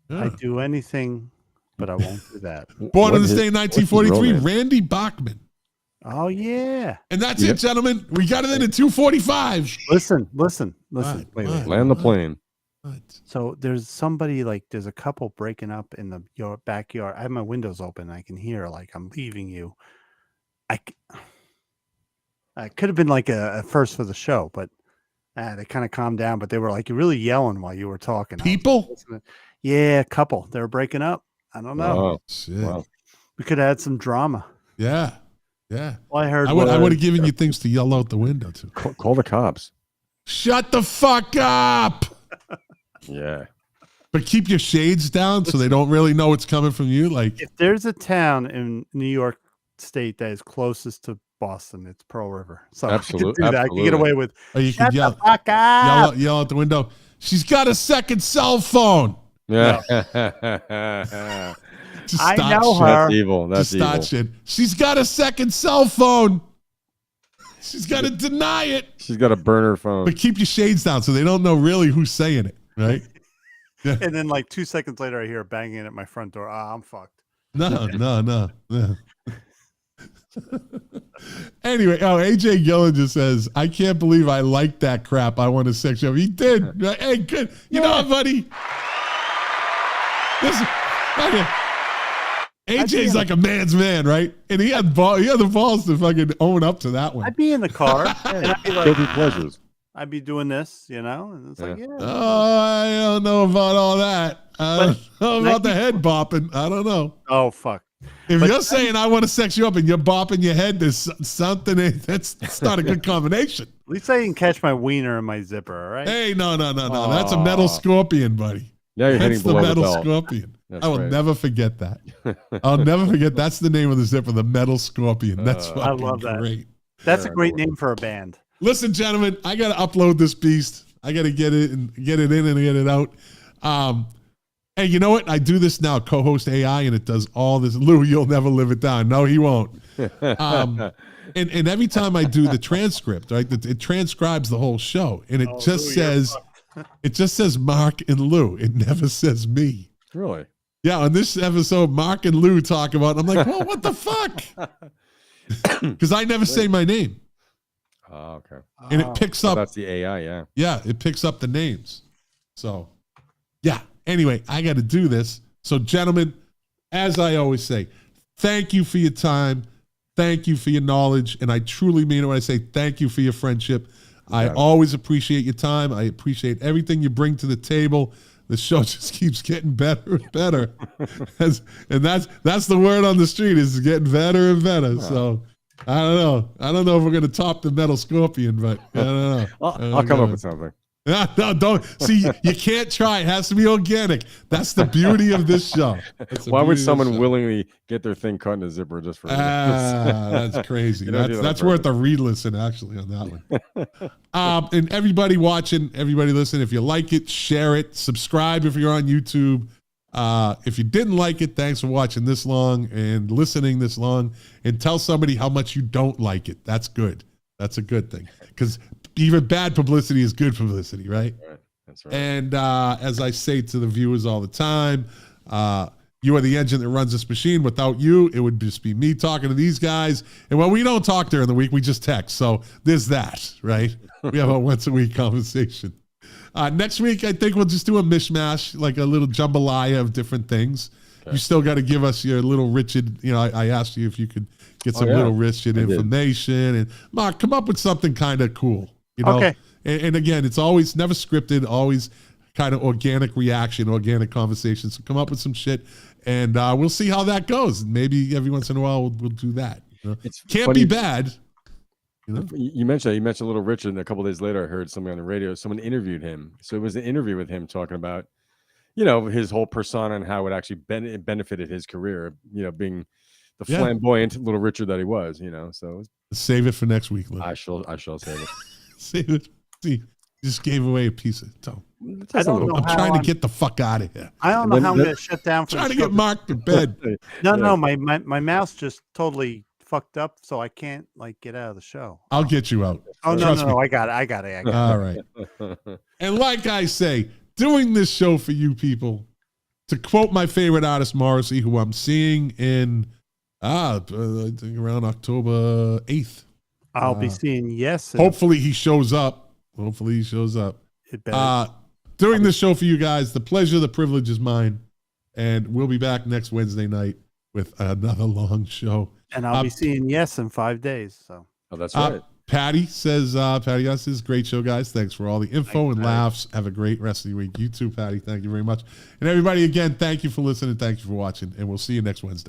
I'd do anything, but I won't do that. Born on this day in 1943, Randy Bachman. Oh, yeah. And that's it, gentlemen. We got it in at 2:45. Listen. Wait. Land the plane. So there's a couple breaking up in your backyard. I have my windows open. I can hear like I'm leaving you. I could have been like a first for the show, but they kind of calmed down. But they were like really yelling while you were talking. People? Yeah, a couple. They were breaking up. I don't know. Oh, shit. Wow. We could have had some drama. Yeah. Well, I heard. I would have given you things to yell out the window to. Call the cops. Shut the fuck up. Yeah. But keep your shades down so they don't really know it's coming from you. Like, if there's a town in New York State that is closest to Boston, it's Pearl River. So absolutely, I can get away with. You Shut can the fuck up. yell out the window. She's got a second cell phone. Yeah. I know her. That's evil. That's evil. Shit. She's got a second cell phone. She's got to deny it. She's got a burner phone. But keep your shades down so they don't know really who's saying it, right? Yeah. And then like 2 seconds later, I hear her banging at my front door. I'm fucked. No. Anyway, AJ Gillen just says, I can't believe I like that crap. I want to sex you up. He did. Hey, good. You know what, buddy? Listen, AJ's like a man's man, right? And he had the balls to fucking own up to that one. I'd be in the car. And I'd be like, guilty pleasures. I'd be doing this, and it's like, Oh, I don't know about all that. I don't know about the head bopping. I don't know. Oh, fuck. If you're saying I want to sex you up and you're bopping your head, there's something that's not a good combination. At least I can catch my wiener in my zipper, all right? Hey, no. That's a metal scorpion, buddy. Yeah, you're hitting That's the below metal the belt. scorpion. That's I will right. never forget that. I'll never forget. That's the name of the zipper, the metal scorpion. That's fucking I love that. great. That's a great name for a band. Listen, gentlemen, I got to upload this beast. I got to get it in and get it out. Hey, you know what? I do this now, co-host AI, and it does all this. Lou, you'll never live it down. No, he won't. And every time I do the transcript, right, it transcribes the whole show, and it just says Mark and Lou. It never says me. Really? Yeah, on this episode, Mark and Lou talk about it. I'm like, well, what the fuck? Because I never say my name. Oh, okay. And it picks up. That's the AI, yeah. Yeah, it picks up the names. So, yeah. Anyway, I got to do this. So, gentlemen, as I always say, thank you for your time. Thank you for your knowledge. And I truly mean it when I say thank you for your friendship. I always appreciate your time. I appreciate everything you bring to the table. The show just keeps getting better and better. And that's the word on the street, is getting better and better. So, I don't know. I don't know if we're going to top the metal scorpion, but I don't know. I'll come up with something. No, don't. See, you can't try. It has to be organic. That's the beauty of this show. Why would someone willingly get their thing cut in a zipper just for that's crazy. That's worth a re-listen, actually, on that one. And everybody watching, everybody listening, if you like it, share it. Subscribe if you're on YouTube. If you didn't like it, thanks for watching this long and listening this long. And tell somebody how much you don't like it. That's good. That's a good thing. Because even bad publicity is good publicity, right? That's right. And as I say to the viewers all the time, you are the engine that runs this machine. Without you, it would just be me talking to these guys. And when we don't talk during the week, we just text. So there's that, right? We have a once a week conversation. Next week, I think we'll just do a mishmash, like a little jambalaya of different things. Okay. You still got to give us your little Richard. You know, I asked you if you could get some little Richard information. And Mark, come up with something kind of cool. You know? Okay. And again, it's always never scripted, always kind of organic reaction, organic conversation. So come up with some shit, and we'll see how that goes. Maybe every once in a while we'll do that. You know? It can't be bad. You know? You mentioned Little Richard, and a couple of days later, I heard something on the radio. Someone interviewed him, so it was an interview with him talking about, you know, his whole persona and how it actually benefited his career. You know, being the flamboyant Little Richard that he was. You know, so save it for next week. Luke. I shall save it. Save it. See, just gave away a piece of it. I'm trying to get the fuck out of here. I don't know how I'm going to shut down. Trying to get Mark to bed. No, my mouse just totally fucked up, so I can't like get out of the show. I'll get you out. Oh no, I got it. All right. And like I say, doing this show for you people, to quote my favorite artist Morrissey, who I'm seeing in I think around October 8th. I'll be seeing Yes. Hopefully he shows up. Doing this show for you guys, the pleasure, the privilege is mine. And we'll be back next Wednesday night with another long show. And I'll be seeing Yes in 5 days. So that's right. Patty says, Patty Gus says, great show, guys. Thanks for all the info and laughs. Have a great rest of the week. You too, Patty. Thank you very much. And everybody, again, thank you for listening. Thank you for watching. And we'll see you next Wednesday.